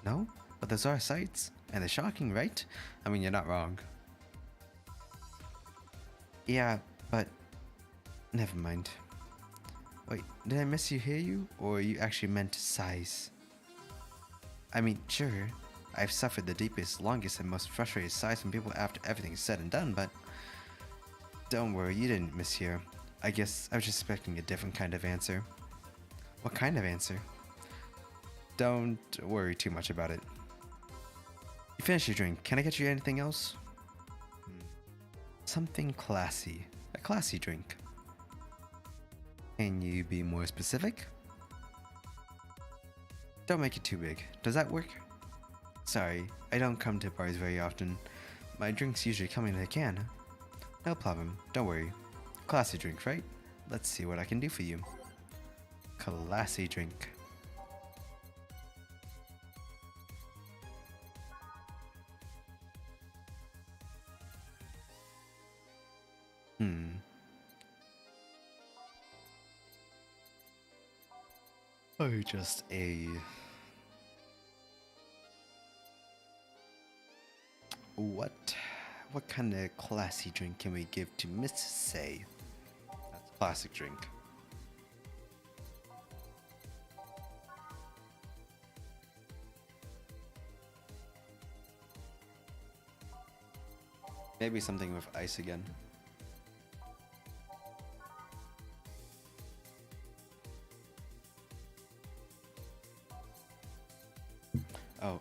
No? But those are sights, and they're shocking, right? I mean, you're not wrong. Yeah, but never mind. Wait, did I miss you hear you? Or you actually meant sighs? I mean, sure, I've suffered the deepest, longest, and most frustrated sighs from people after everything's said and done, but don't worry, you didn't mishear. I guess I was just expecting a different kind of answer. What kind of answer? Don't worry too much about it. You finished your drink. Can I get you anything else? Something classy. A classy drink. Can you be more specific? Don't make it too big. Does that work? Sorry, I don't come to bars very often. My drinks usually come in a can. No problem. Don't worry. Classy drink, right? Let's see what I can do for you. Classy drink. Oh, just a... What kind of classy drink can we give to Miss Say? That's a classic drink. Maybe something with ice again. Oh,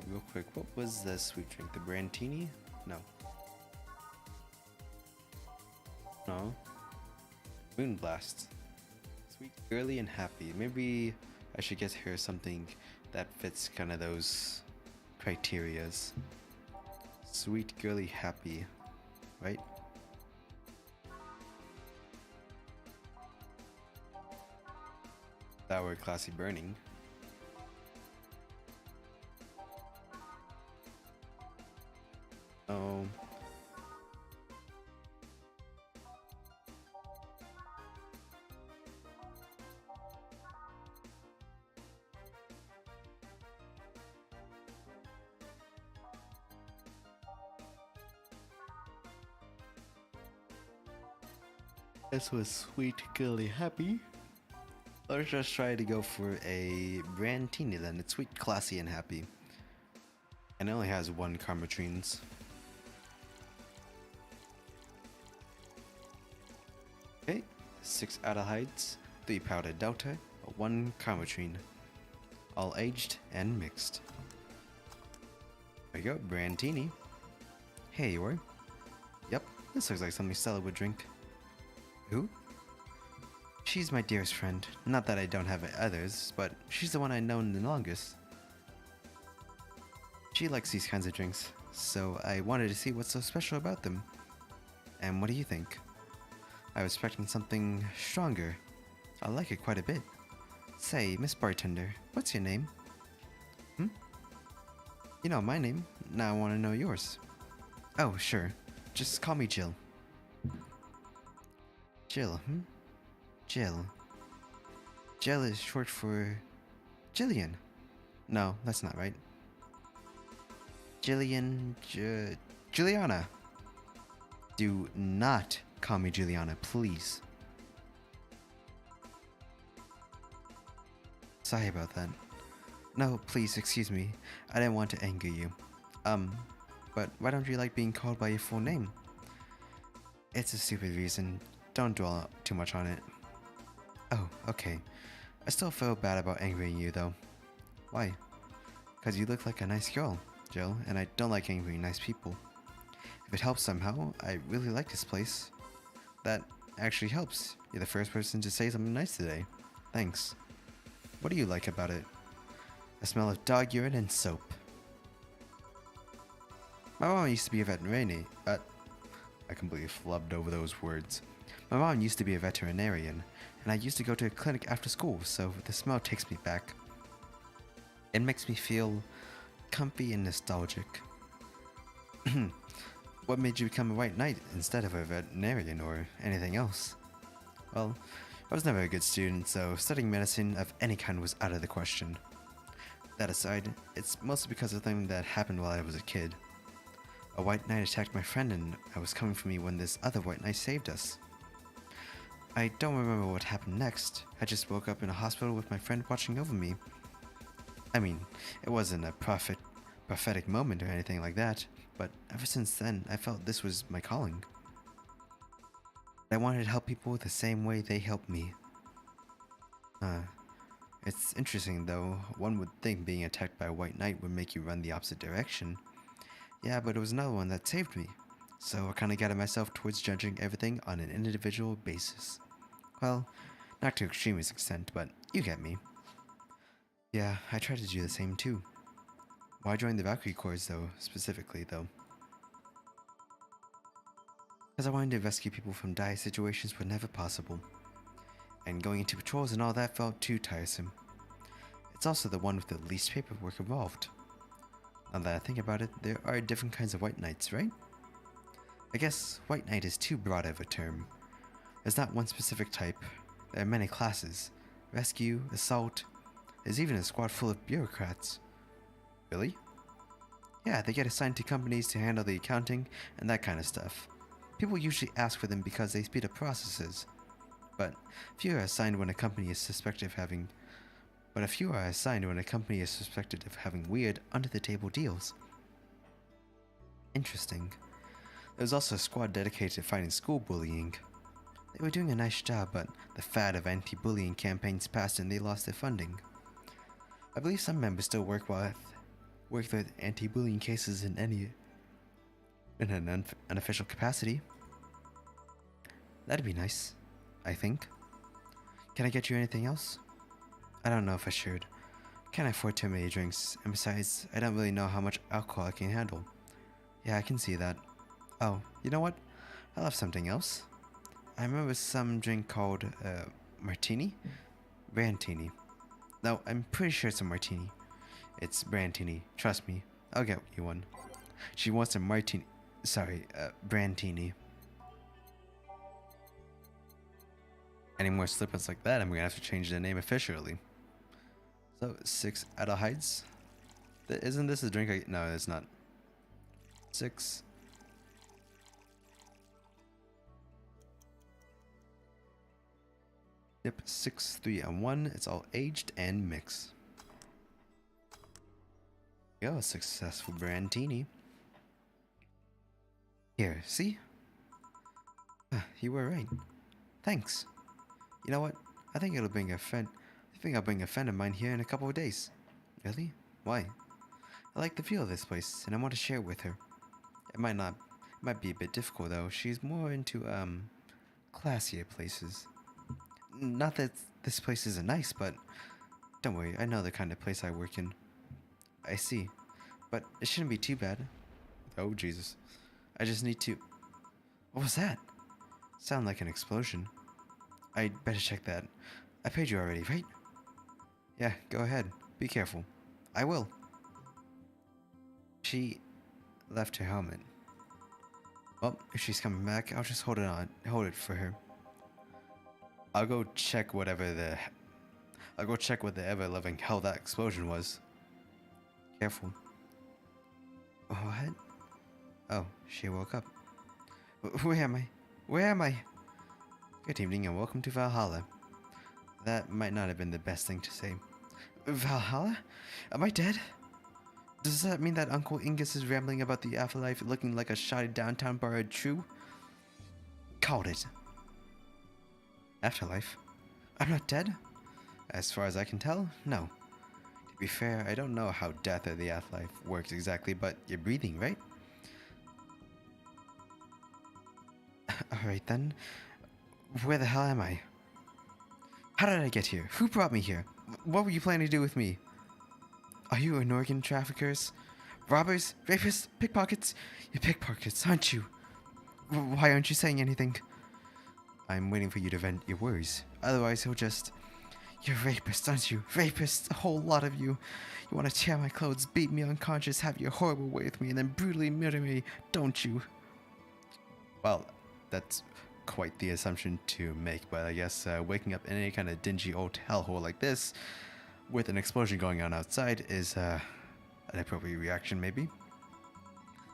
real quick, what was the sweet drink? The Brantini? No. No. Moonblast. Sweet, girly, and happy. Maybe I should get her something that fits kind of those criterias. Sweet, girly, happy. Right? That were classy burning. Oh. This was sweet, girly, happy. Let's just try to go for a Brantini then. It's sweet, classy, and happy. And it only has one Carmatrines. Okay, 6 aldehydes, 3 powdered delta, 1 Carmatrine. All aged and mixed. There you go, Brantini. Hey, you are? Yep, this looks like something Stella would drink. Who? She's my dearest friend. Not that I don't have others, but she's the one I've known the longest. She likes these kinds of drinks, so I wanted to see what's so special about them. And what do you think? I was expecting something stronger. I like it quite a bit. Say, Miss Bartender, what's your name? You know my name. Now I want to know yours. Oh, sure. Just call me Jill. Jill, Jill. Jill is short for... Jillian. No, that's not right. Juliana. Do not call me Juliana, please. Sorry about that. No, please, excuse me. I didn't want to anger you. But why don't you like being called by your full name? It's a stupid reason. Don't dwell too much on it. Oh, okay. I still feel bad about angering you, though. Why? Because you look like a nice girl, Jill, and I don't like angering nice people. If it helps somehow, I really like this place. That actually helps. You're the first person to say something nice today. Thanks. What do you like about it? The smell of dog urine and soap. My mom used to be a veterinarian. I completely flubbed over those words. My mom used to be a veterinarian, and I used to go to a clinic after school, so the smell takes me back. It makes me feel comfy and nostalgic. What made you become a white knight instead of a veterinarian or anything else? Well, I was never a good student, so studying medicine of any kind was out of the question. That aside, it's mostly because of something that happened while I was a kid. A white knight attacked my friend and I was coming for me when this other white knight saved us. I don't remember what happened next. I just woke up in a hospital with my friend watching over me. I mean, it wasn't a prophetic moment or anything like that, but ever since then, I felt this was my calling. I wanted to help people the same way they helped me. It's interesting though. One would think being attacked by a white knight would make you run the opposite direction. Yeah, but it was another one that saved me. So I kinda guided myself towards judging everything on an individual basis. Well, not to extremist extent, but you get me. Yeah, I tried to do the same too. Why join the Valkyrie Corps though, specifically though? Because I wanted to rescue people from dire situations whenever possible. And going into patrols and all that felt too tiresome. It's also the one with the least paperwork involved. Now that I think about it, there are different kinds of white knights, right? I guess white knight is too broad of a term. There's not one specific type. There are many classes. Rescue, assault. There's even a squad full of bureaucrats. Really? Yeah, they get assigned to companies to handle the accounting and that kind of stuff. People usually ask for them because they speed up processes. But few are assigned when a company is suspected of having weird, under-the-table deals. Interesting. There was also a squad dedicated to fighting school bullying. They were doing a nice job, but the fad of anti-bullying campaigns passed and they lost their funding. I believe some members still work with anti-bullying cases in an unofficial capacity. That'd be nice, I think. Can I get you anything else? I don't know if I should. Can't afford too many drinks, and besides, I don't really know how much alcohol I can handle. Yeah, I can see that. Oh, you know what? I'll have something else. I remember some drink called, martini? Brandtini. No, I'm pretty sure it's a martini. It's Brandtini. Trust me. I'll get you one. She wants a martini. Sorry, Brandtini. Any more slip-ups like that, I'm gonna have to change the name officially. So, 6 Adelheids. Isn't this a drink? No, it's not. 6. Yep, 6, 3, and 1. It's all aged and mixed. Yo, a successful Brandtini. Here, see? You were right. Thanks. You know what? I think I'll bring a friend of mine here in a couple of days. Really? Why? I like the feel of this place, and I want to share it with her. It might be a bit difficult though. She's more into classier places. Not that this place isn't nice, but don't worry, I know the kind of place I work in. I see. But it shouldn't be too bad. Oh, Jesus. I just need to... What was that? Sounded like an explosion. I'd better check that. I paid you already, right? Yeah, go ahead. Be careful. I will. She left her helmet. Well, if she's coming back, I'll just hold it for her. I'll go check what the ever-loving hell that explosion was. Careful. What? Oh, she woke up. Where am I? Where am I? Good evening and welcome to Valhalla. That might not have been the best thing to say. Valhalla? Am I dead? Does that mean that Uncle Ingus is rambling about the afterlife looking like a shoddy downtown bar true? Called it. Afterlife? I'm not dead? As far as I can tell, no. To be fair, I don't know how death or the afterlife works exactly, but you're breathing, right? Alright then. Where the hell am I? How did I get here? Who brought me here? What were you planning to do with me? Are you an organ traffickers? Robbers? Rapists? Pickpockets? You're pickpockets, aren't you? Why aren't you saying anything? I'm waiting for you to vent your worries. Otherwise, You're rapists, aren't you? Rapists, a whole lot of you. You want to tear my clothes, beat me unconscious, have your horrible way with me, and then brutally murder me, don't you? Well, that's quite the assumption to make, but I guess waking up in any kind of dingy old hellhole like this, with an explosion going on outside, is an appropriate reaction, maybe.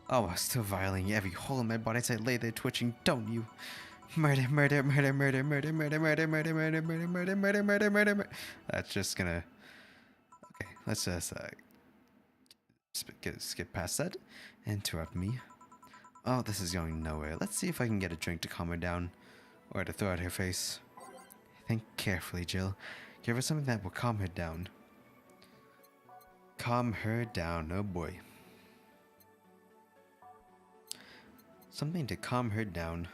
Oh, I'm still violating every hole in my body as I lay there twitching, don't you? Murder, murder, murder, murder, murder, murder, murder, murder, murder, murder, murder, murder, murder, murder. That's just gonna. Okay, let's just skip past that. Interrupt me. Oh, this is going nowhere. Let's see if I can get a drink to calm her down, or to throw at her face. Think carefully, Jill. Give her something that will calm her down. Calm her down. Oh boy. Something to calm her down.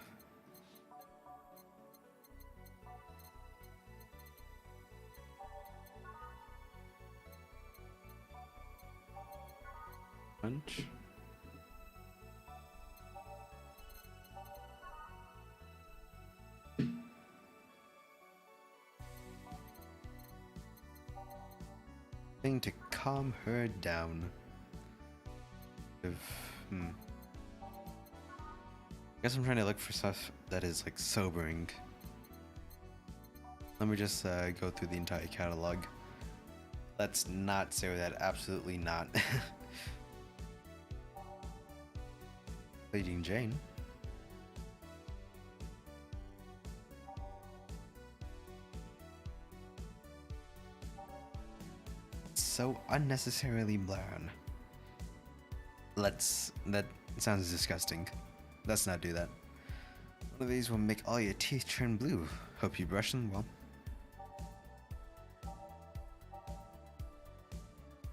Punch. Thing to calm her down. I guess I'm trying to look for stuff that is like sobering. Let me just go through the entire catalog. Let's not say that. Absolutely not. Lady Jane. So unnecessarily brown. That sounds disgusting. Let's not do that. One of these will make all your teeth turn blue. Hope you brush them well.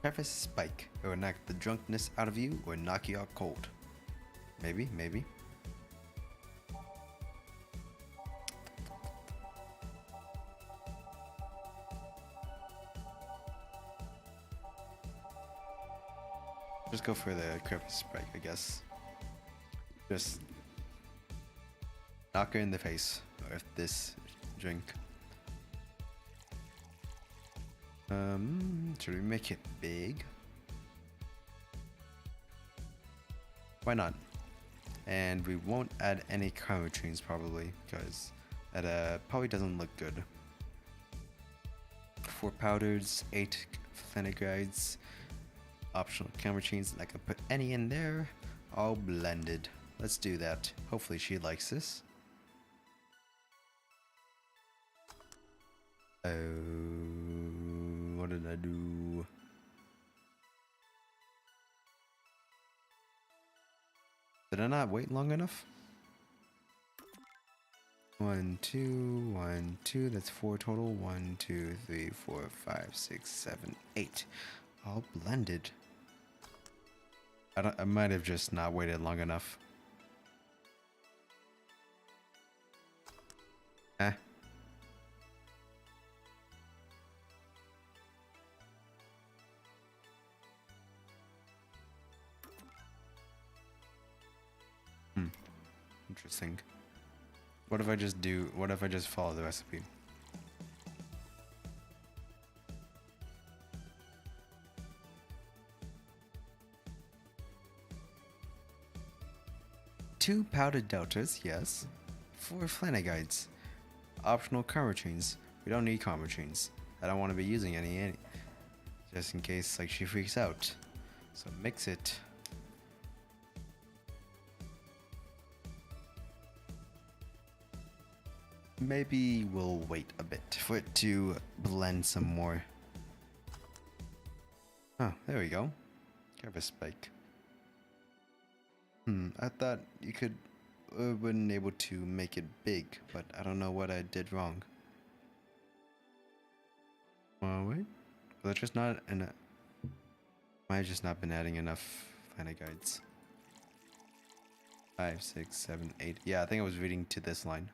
Preface spike. It will knock the drunkenness out of you or knock you out cold. Maybe, maybe. Just go for the crevice spike, I guess. Just knock her in the face with this drink. Should we make it big? Why not? And we won't add any chromatrines probably, because that probably doesn't look good. 4 powders, 8 phenogrides, optional chromatrines, and I can put any in there, all blended. Let's do that. Hopefully she likes this. Oh, what did I do? Did I not wait long enough? 1, 2, 1, 2. That's 4 total. 1, 2, 3, 4, 5, 6, 7, 8. All blended. I might have just not waited long enough. Eh. Interesting. What if I just follow the recipe? Two powdered deltas, yes. 4 phenogrides. Optional chromatrines. We don't need chromatrines. I don't want to be using any just in case like she freaks out. So mix it. Maybe we'll wait a bit for it to blend some more. Oh, there we go. Have a spike. I thought you could been able to make it big, but I don't know what I did wrong. Wait. Was I just not in might have just not been adding enough phenogrides. 5, 6, 7, 8. Yeah, I think I was reading to this line.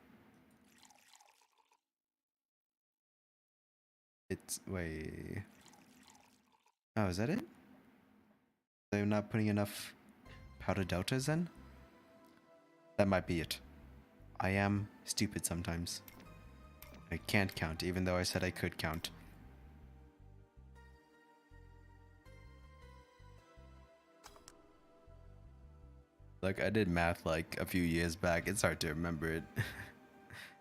It's wait. Oh, is that it? They're not putting enough powder deltas in? That might be it. I am stupid sometimes. I can't count, even though I said I could count. Like, I did math like a few years back. It's hard to remember it.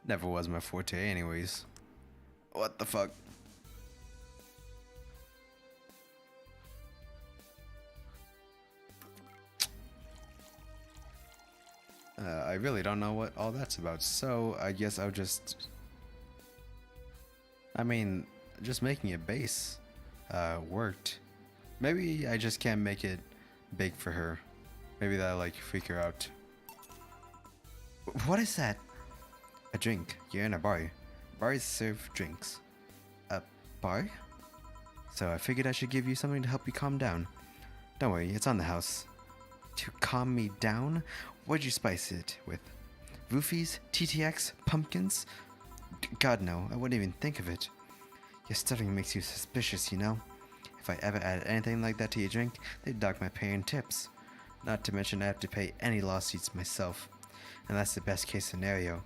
Never was my forte anyways. What the fuck? I really don't know what all that's about, so I guess I'll just... I mean, just making a base worked. Maybe I just can't make it big for her. Maybe that'll like freak her out. What is that? A drink. You're in a bar. Bars serve drinks. A bar? So I figured I should give you something to help you calm down. Don't worry, it's on the house. To calm me down? What'd you spice it with? Roofies? TTX? Pumpkins? God no, I wouldn't even think of it. Your stuttering makes you suspicious, you know? If I ever added anything like that to your drink, they'd dock my pay and tips. Not to mention I have to pay any lawsuits myself. And that's the best case scenario.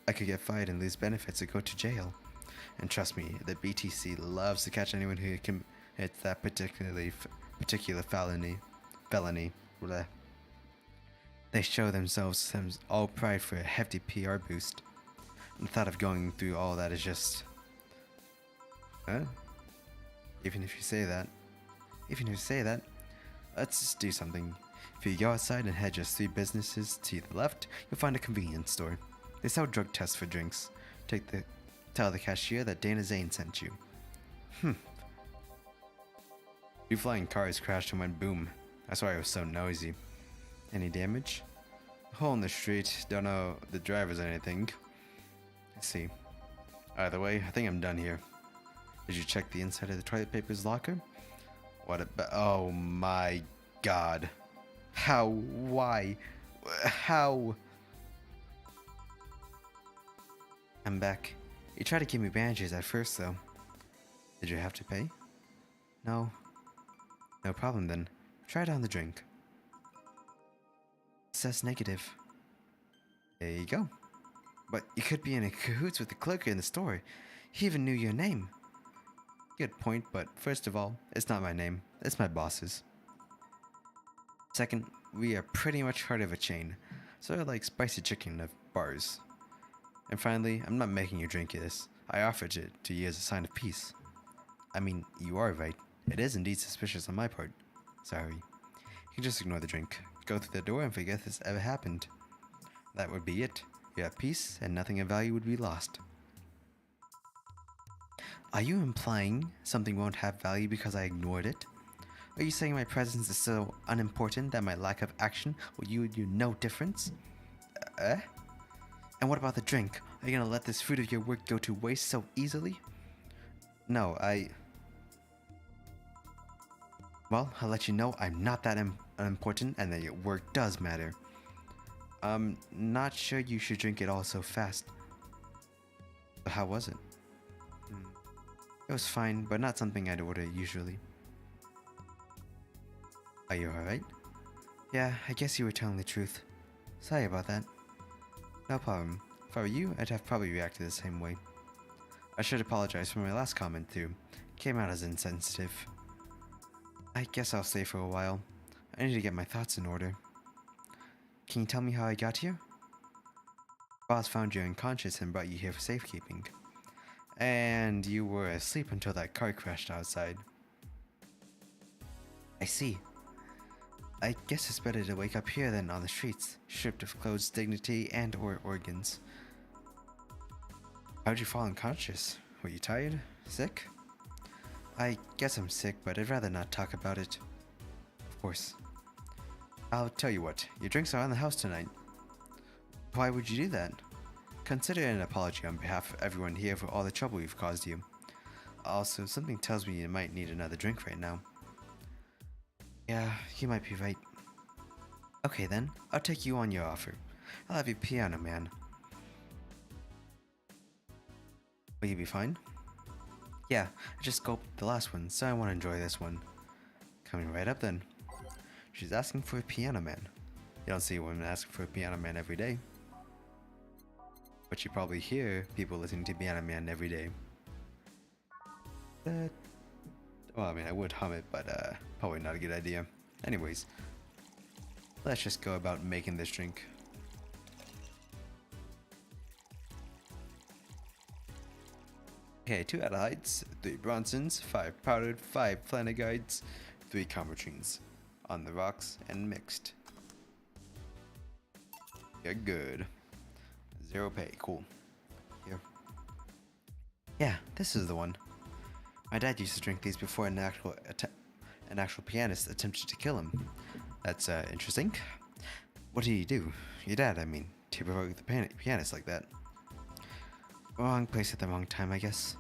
I could get fired and lose benefits or go to jail. And trust me, the BTC loves to catch anyone who commits that particular felony. Blah. They show themselves all pride for a hefty PR boost. And the thought of going through all that is just... Huh? Even if you say that, let's just do something. If you go outside and head just 3 businesses to the left, you'll find a convenience store. They sell drug tests for drinks. Tell the cashier that Dana Zane sent you. 2 flying cars crashed and went boom. That's why it was so noisy. Any damage? A hole in the street. Don't know the drivers or anything. Let's see. Either way, I think I'm done here. Did you check the inside of the toilet paper's locker? Oh my god. How? Why? How? I'm back. You tried to give me bandages at first though. Did you have to pay? No. No problem then. Try it on the drink. It says negative. There you go. But you could be in a cahoots with the clerk in the store. He even knew your name. Good point, but first of all, it's not my name. It's my boss's. Second, we are pretty much part of a chain, sort of like spicy chicken of bars. And finally, I'm not making you drink this. I offered it to you as a sign of peace. I mean, you are right. It is indeed suspicious on my part. Sorry. You can just ignore the drink, go through the door and forget this ever happened. That would be it. You have peace and nothing of value would be lost. Are you implying something won't have value because I ignored it? Are you saying my presence is so unimportant that my lack of action will yield you no difference? And what about the drink? Are you gonna let this fruit of your work go to waste so easily? No, Well, I'll let you know I'm not that unimportant and that your work does matter. I'm not sure you should drink it all so fast. But how was it? It was fine, but not something I'd order usually. Are you alright? Yeah, I guess you were telling the truth. Sorry about that. No problem. If I were you, I'd have probably reacted the same way. I should apologize for my last comment too. Came out as insensitive. I guess I'll stay for a while. I need to get my thoughts in order. Can you tell me how I got here? Boss found you unconscious and brought you here for safekeeping. And you were asleep until that car crashed outside. I see. I guess it's better to wake up here than on the streets, stripped of clothes, dignity, and or organs. How'd you fall unconscious? Were you tired? Sick? I guess I'm sick, but I'd rather not talk about it. Of course. I'll tell you what, your drinks are on the house tonight. Why would you do that? Consider an apology on behalf of everyone here for all the trouble we've caused you. Also, something tells me you might need another drink right now. Yeah, you might be right. Okay then, I'll take you on your offer. I'll have you piano man. Will you be fine? Yeah, I just gulped the last one, so I want to enjoy this one. Coming right up then. She's asking for a piano man. You don't see a woman asking for a piano man every day. But you probably hear people listening to Piano Man every day. Well, I mean, I would hum it, but probably not a good idea. Anyways. Let's just go about making this drink. Okay, 2 Adelites, 3 Bronsons, 5 powdered, 5 Flanagites, 3 Comertrines. On the rocks and mixed. You're good. 0 pay, cool. Here. Yeah, this is the one. My dad used to drink these before an actual pianist attempted to kill him. That's interesting. What did he do? Your dad, I mean, to provoke the pianist like that. Wrong place at the wrong time, I guess.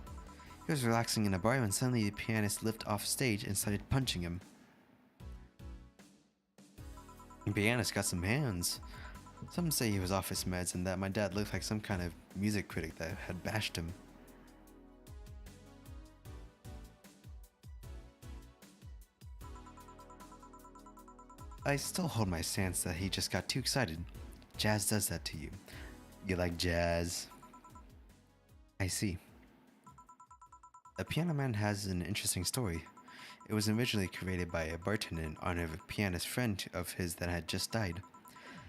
He was relaxing in a bar when suddenly the pianist lifted off stage and started punching him. The pianist got some hands. Some say he was off his meds and that my dad looked like some kind of music critic that had bashed him. I still hold my stance that he just got too excited. Jazz does that to you. You like jazz? I see. The Piano Man has an interesting story. It was originally created by a bartender in honor of a pianist friend of his that had just died.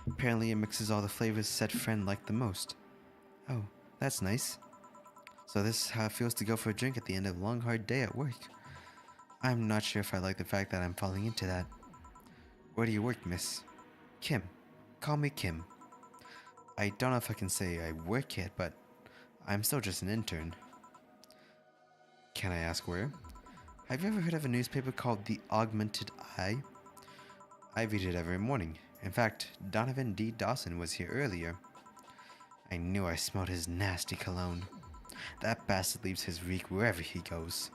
Apparently it mixes all the flavors said friend liked the most. Oh, that's nice. So this is how it feels to go for a drink at the end of a long hard day at work. I'm not sure if I like the fact that I'm falling into that. Where do you work, miss? Kim. Call me Kim. I don't know if I can say I work yet, but I'm still just an intern. Can I ask where? Have you ever heard of a newspaper called the Augmented Eye? I read it every morning. In fact, Donovan D. Dawson was here earlier. I knew I smelled his nasty cologne. That bastard leaves his reek wherever he goes.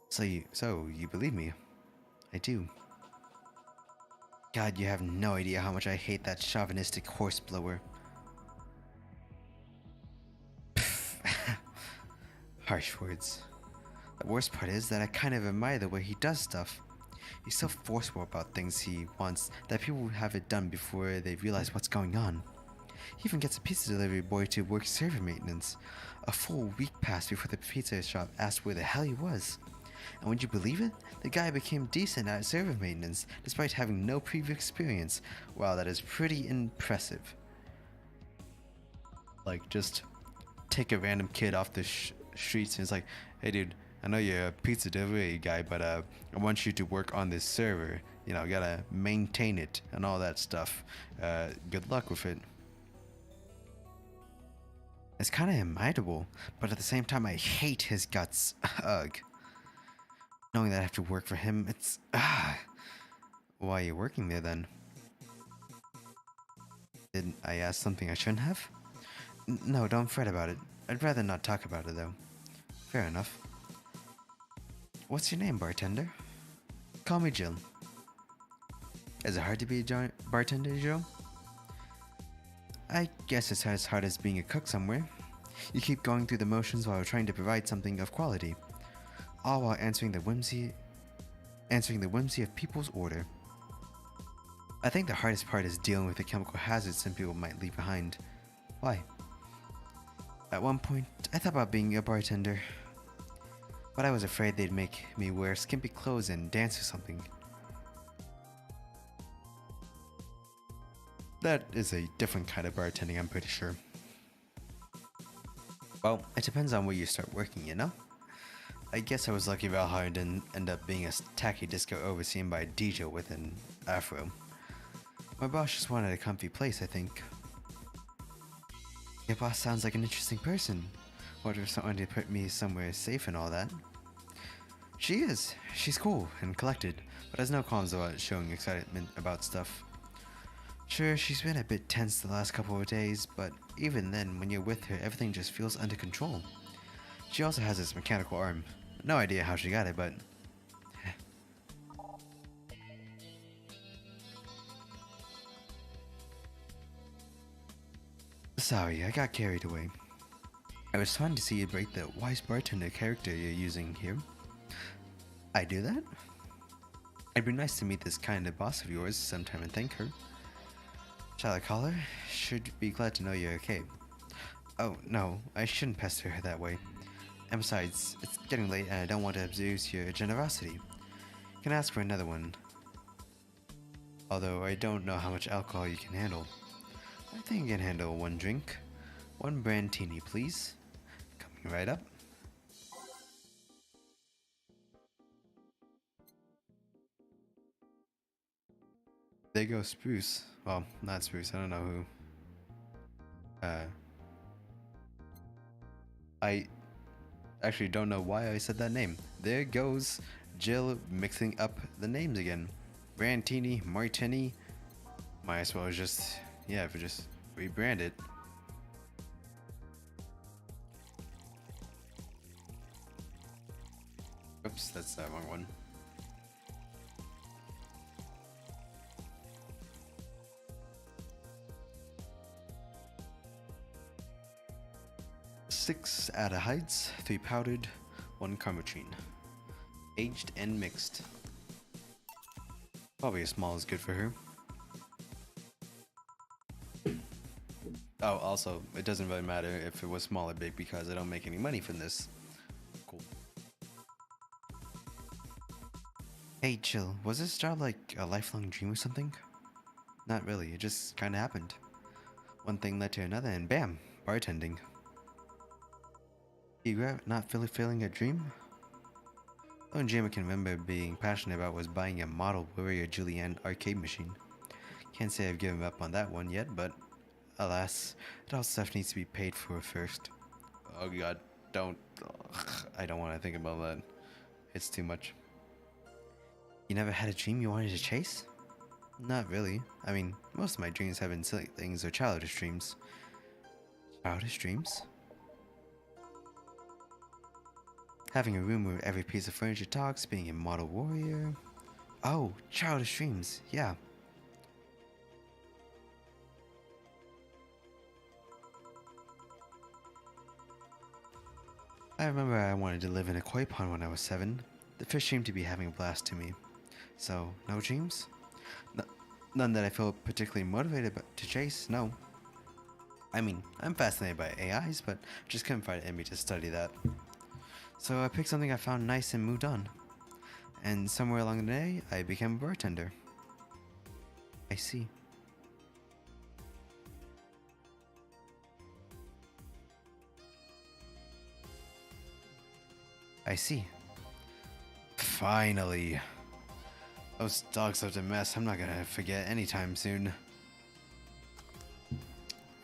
So you believe me? I do. God, you have no idea how much I hate that chauvinistic horseblower. Harsh words. The worst part is that I kind of admire the way he does stuff. He's so forceful about things he wants that people have it done before they realize what's going on. He even gets a pizza delivery boy to work server maintenance. A full week passed before the pizza shop asked where the hell he was. And would you believe it? The guy became decent at server maintenance despite having no previous experience. Wow, that is pretty impressive. Like, just take a random kid off the streets and it's like, hey dude, I know you're a pizza delivery guy, but I want you to work on this server. You know, gotta maintain it and all that stuff. Good luck with it. It's kind of admirable, but at the same time I hate his guts. Ugh. Knowing that I have to work for him, it's... Why are you working there then? Did I ask something I shouldn't have? No, don't fret about it. I'd rather not talk about it though. Fair enough. What's your name, bartender? Call me Jill. Is it hard to be a bartender, Joe? I guess it's as hard as being a cook somewhere. You keep going through the motions while trying to provide something of quality. All while answering the whimsy of people's order. I think the hardest part is dealing with the chemical hazards some people might leave behind. Why? At one point, I thought about being a bartender, but I was afraid they'd make me wear skimpy clothes and dance or something. That is a different kind of bartending, I'm pretty sure. Well, it depends on where you start working, you know? I guess I was lucky Valhalla didn't end up being a tacky disco overseen by a DJ with an afro. My boss just wanted a comfy place, I think. Your boss sounds like an interesting person. Wonder if someone to put me somewhere safe and all that. She is. She's cool and collected, but has no qualms about showing excitement about stuff. Sure, she's been a bit tense the last couple of days, but even then, when you're with her, everything just feels under control. She also has this mechanical arm. No idea how she got it, but... Sorry, I got carried away. I was fun to see you break the wise bartender character you're using here. I do that? It'd be nice to meet this kind of boss of yours sometime and thank her. Shall I call her? Should be glad to know you're okay. Oh, no, I shouldn't pester her that way. And besides, it's getting late and I don't want to abuse your generosity. Can I ask for another one? Although I don't know how much alcohol you can handle. I think I can handle one drink. One brandtini, please. Coming right up. There goes Spruce. Well, not Spruce. I don't know who. I actually don't know why I said that name. There goes Jill mixing up the names again. Brandtini, Martini. Might as well just, yeah, if we just rebrand it. Oops, that's the wrong one. Six Ada Heights, 3 powdered, 1 carmotrine. Aged and mixed. Probably a small is good for her. Oh, also, it doesn't really matter if it was small or big because I don't make any money from this. Cool. Hey, chill. Was this job like a lifelong dream or something? Not really, it just kinda happened. One thing led to another and bam, bartending. You regret not really feeling a dream? The only dream I can remember being passionate about was buying a model Warrior Julianne arcade machine. Can't say I've given up on that one yet, but alas, it all stuff needs to be paid for first. Oh god, don't. Ugh, I don't want to think about that. It's too much. You never had a dream you wanted to chase? Not really. I mean, most of my dreams have been silly things or childish dreams. Childish dreams? Having a room where every piece of furniture talks, being a model warrior. Oh, childish dreams, yeah. I remember I wanted to live in a koi pond when I was 7. The fish seemed to be having a blast to me. So, no dreams? None that I feel particularly motivated to chase, no. I mean, I'm fascinated by AIs, but just couldn't find it in me to study that. So I picked something I found nice and moved on. And somewhere along the way, I became a bartender. I see. I see. Finally. Those dogs left a mess I'm not gonna forget anytime soon.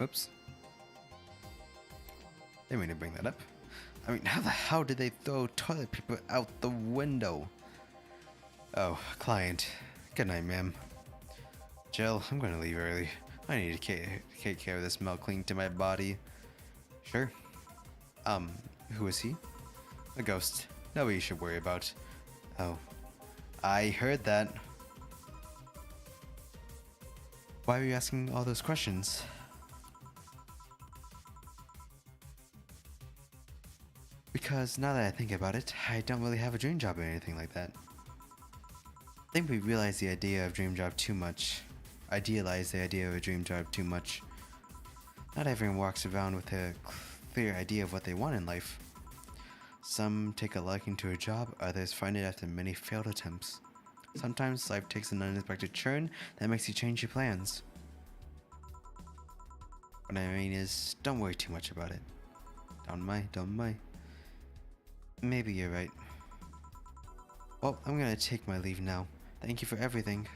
Oops. Didn't mean to bring that up. I mean, how the hell did they throw toilet paper out the window? Oh, client. Good night, ma'am. Jill, I'm gonna leave early. I need to take care of this milk clean to my body. Sure. Who is he? A ghost. Nobody you should worry about. Oh. I heard that. Why are you asking all those questions? Because now that I think about it, I don't really have a dream job or anything like that. I think we realize the idea of dream job too much. Idealize the idea of a dream job too much. Not everyone walks around with a clear idea of what they want in life. Some take a liking to a job, others find it after many failed attempts. Sometimes life takes an unexpected turn that makes you change your plans. What I mean is, don't worry too much about it. Don't mind. Maybe you're right. Well, I'm gonna take my leave now. Thank you for everything.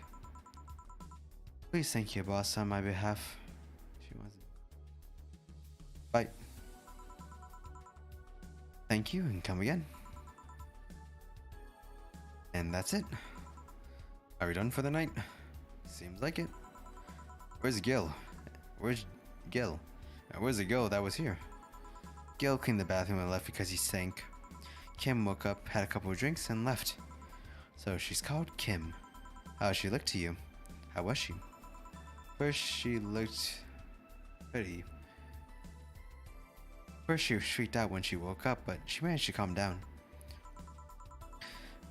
Please thank your boss on my behalf. She wants it. Bye. Thank you and come again. And that's it. Are we done for the night? Seems like it. Where's Gil? Where's Gil? Where's the girl that was here? Gil cleaned the bathroom and left because he stank. Kim woke up, had a couple of drinks, and left. So she's called Kim. How she looked to you? How was she? First she looked pretty. First she was freaked out when she woke up, but she managed to calm down.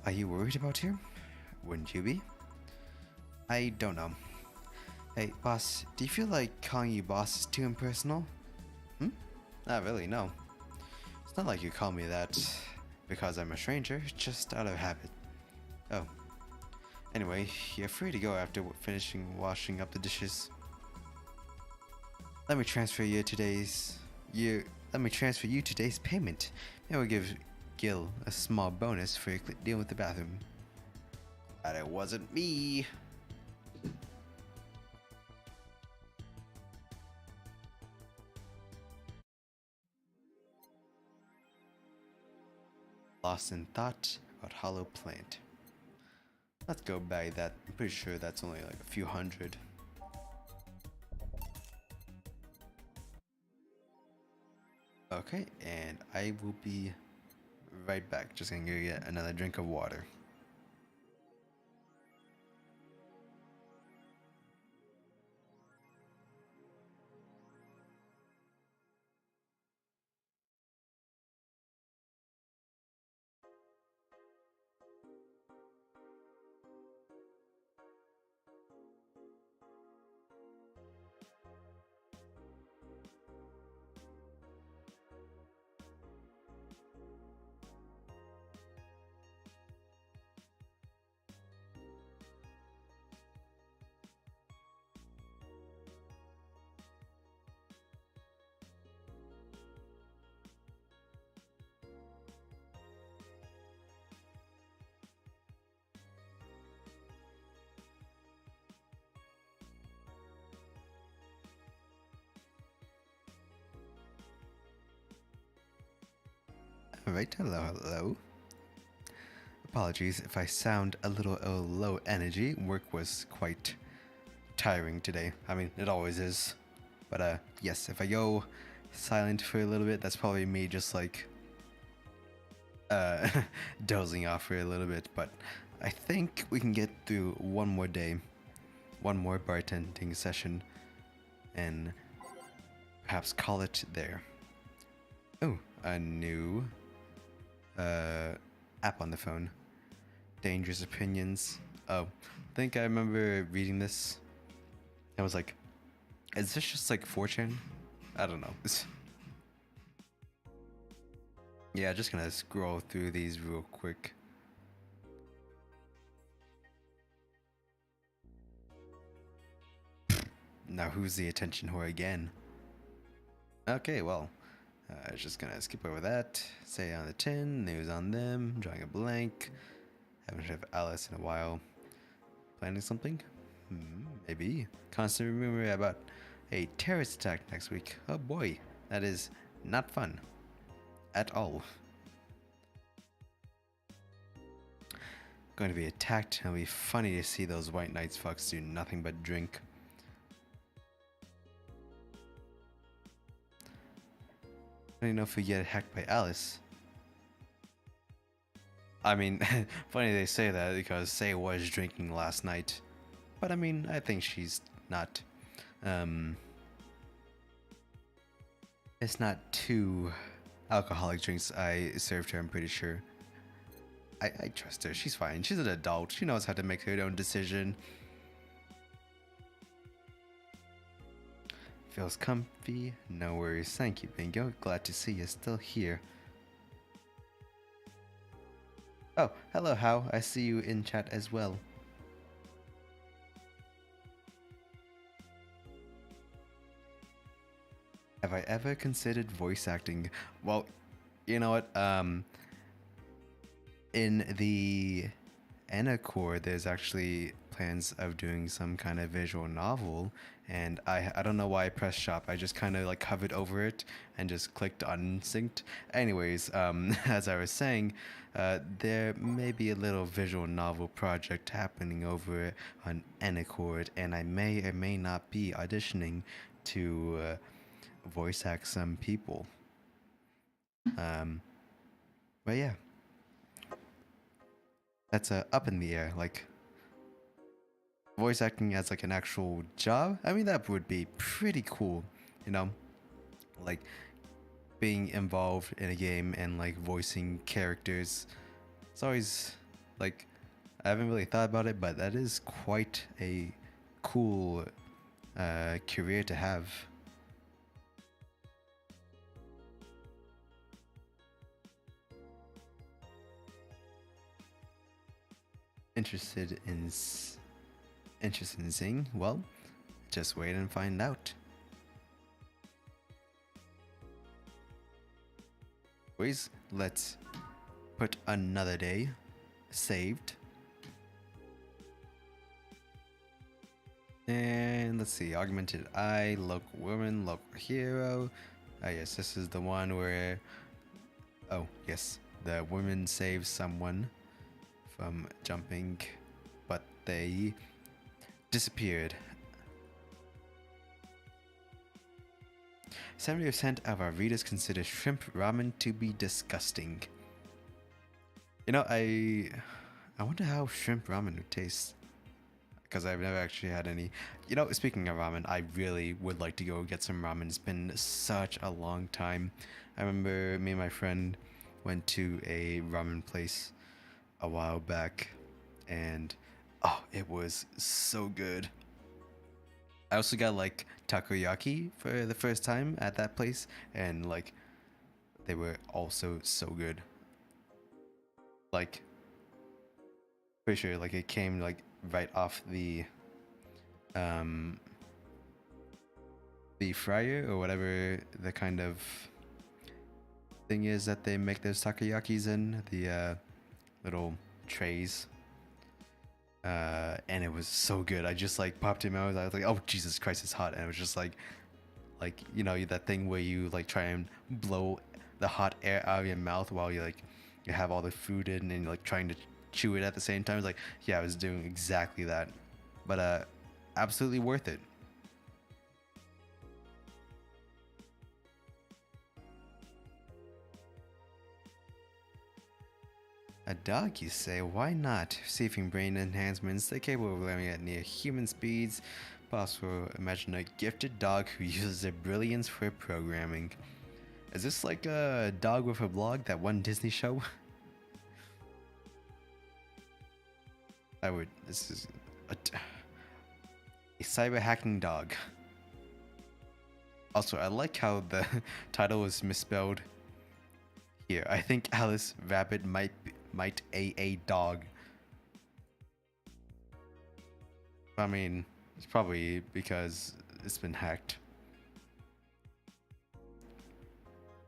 Are you worried about her? Wouldn't you be? I don't know. Hey, boss, do you feel like calling you boss is too impersonal? Not really, no. It's not like you call me that because I'm a stranger, it's just out of habit. Oh. Anyway, you're free to go after finishing washing up the dishes. Let me transfer you today's payment. And we'll give Gil a small bonus for your deal with the bathroom. Glad it wasn't me. Lost in thought about hollow plant. Let's go buy that. I'm pretty sure that's only like a few hundred. Okay, and I will be right back. Just gonna get another drink of water. Alright, hello. Apologies if I sound a little low energy. Work was quite tiring today. I mean, it always is. But yes, if I go silent for a little bit, that's probably me just like dozing off for a little bit. But I think we can get through one more day, one more bartending session, and perhaps call it there. Oh, a new app on the phone. Dangerous Opinions. Oh, I think I remember reading this. I was like, is this just like 4chan? I don't know. Yeah, just gonna scroll through these real quick. Now who's the attention whore again? Okay, well, just gonna skip over that. Say on the tin, news on them, drawing a blank. Haven't heard of Alice in a while. Planning something? Maybe. Constant rumor about a terrorist attack next week. Oh boy, that is not fun. At all. Going to be attacked. It'll be funny to see those white knights fucks do nothing but drink. I don't know if we get hacked by Alice. I mean, funny they say that because Say was drinking last night. But I mean, I think she's not, it's not two alcoholic drinks I served her, I'm pretty sure. I trust her, she's fine, she's an adult, she knows how to make her own decision. Feels comfy, no worries, thank you Bingo, glad to see you still here. Oh, hello How, I see you in chat as well. Have I ever considered voice acting? Well, you know what, in the Anacore, there's actually plans of doing some kind of visual novel, and I don't know why I pressed shop. I just kind of like hovered over it and just clicked unsynced. Anyways, as I was saying, there may be a little visual novel project happening over on Anacore, and I may or may not be auditioning to voice act some people. But yeah. That's up in the air, like voice acting as like an actual job. I mean, that would be pretty cool, you know, like being involved in a game and like voicing characters. It's always like, I haven't really thought about it, but that is quite a cool career to have. interested in seeing? Well, just wait and find out. Anyways, let's put another day saved. And let's see, Augmented Eye, local woman, local hero. Ah yes, this is the one where, oh yes, the woman saves someone from jumping, but they disappeared. 70% of our readers consider shrimp ramen to be disgusting. You know, I wonder how shrimp ramen would taste, because I've never actually had any. You know, speaking of ramen, I really would like to go get some ramen. It's been such a long time. I remember me and my friend went to a ramen place a while back, and oh, it was so good. I also got like takoyaki for the first time at that place, and like they were also so good. Like, pretty sure like it came like right off the fryer or whatever the kind of thing is that they make those takoyakis in, the little trays. And it was so good. I just like popped in my mouth. I was like, oh Jesus Christ, it's hot. And it was just like you know, that thing where you like try and blow the hot air out of your mouth while you have all the food in, and you're like trying to chew it at the same time. It's like, yeah, I was doing exactly that. But absolutely worth it. A dog, you say? Why not? Receiving brain enhancements, they're capable of learning at near human speeds. Possible. Imagine a gifted dog who uses their brilliance for programming. Is this like a dog with a blog, that one Disney show? This is a cyber hacking dog. Also, I like how the title was misspelled here. I think Alice Rabbit might a dog. I mean, it's probably because it's been hacked.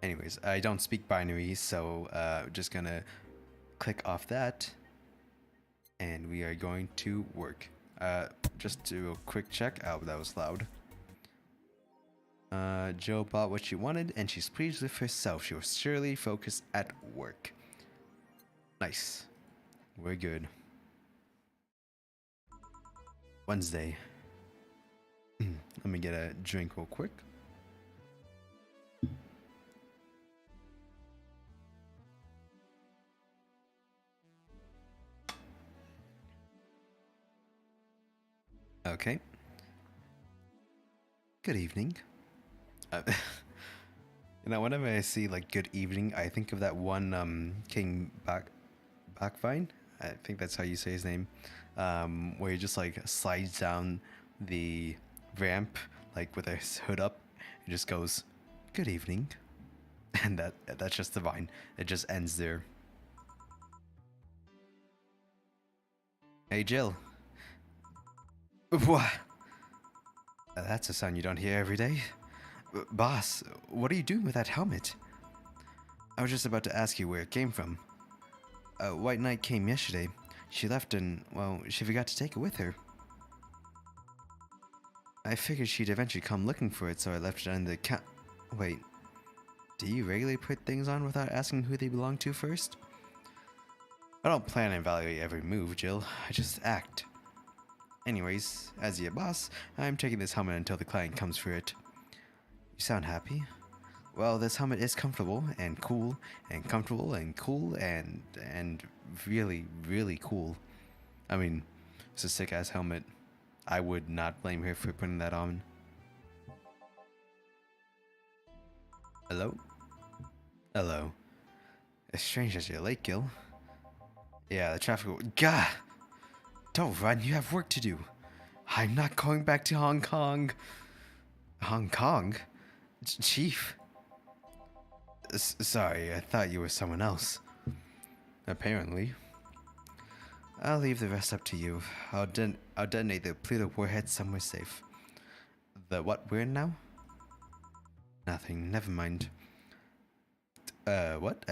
Anyways, I don't speak binary, so just gonna click off that, and we are going to work. Just do a quick check. Oh, that was loud. Jill bought what she wanted, and she's pleased with herself. She was surely focused at work. Nice. We're good. Wednesday. Let me get a drink real quick. Okay. Good evening. You know, whenever I see like good evening, I think of that one King Backvine. I think that's how you say his name. Where he just like slides down the ramp like with his hood up. He just goes, "Good evening," and that's just the vine. It just ends there. Hey Jill. What? That's a sound you don't hear every day. Boss, what are you doing with that helmet? I was just about to ask you where it came from. White Knight came yesterday. She left and, well, she forgot to take it with her. I figured she'd eventually come looking for it, so I left it under the Wait, do you regularly put things on without asking who they belong to first? I don't plan on evaluating every move, Jill. I just act. Anyways, as your boss, I'm taking this helmet until the client comes for it. You sound happy? Well, this helmet is comfortable and cool and comfortable and cool and really, really cool. I mean, it's a sick ass helmet. I would not blame her for putting that on. Hello? Hello. It's strange that you're late, Gil. Yeah, the traffic. Gah! Don't run, you have work to do. I'm not going back to Hong Kong. Hong Kong? Chief? Sorry, I thought you were someone else. Apparently. I'll leave the rest up to you. I'll detonate the Pluto warhead somewhere safe. The what we're in now? Nothing. Never mind. What?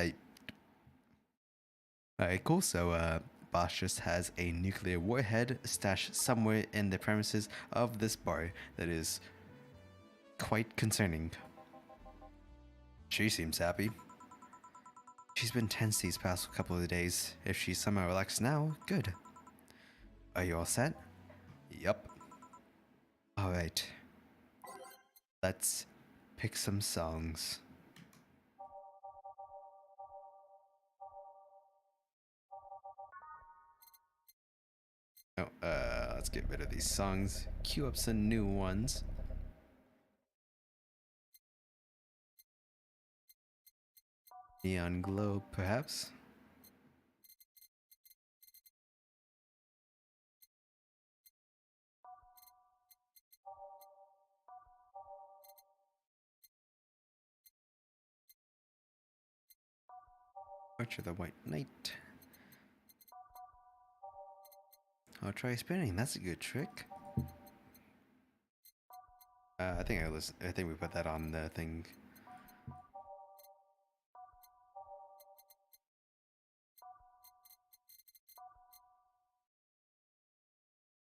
Alright, cool. So, Boss just has a nuclear warhead stashed somewhere in the premises of this bar that is quite concerning. She seems happy. She's been tense these past couple of days. If she's somehow relaxed now, good. Are you all set? Yup. Alright. Let's pick some songs. Oh, let's get rid of these songs. Queue up some new ones. Neon Glow, perhaps? Torch of the White Knight. I'll try spinning. That's a good trick. I think we put that on the thing.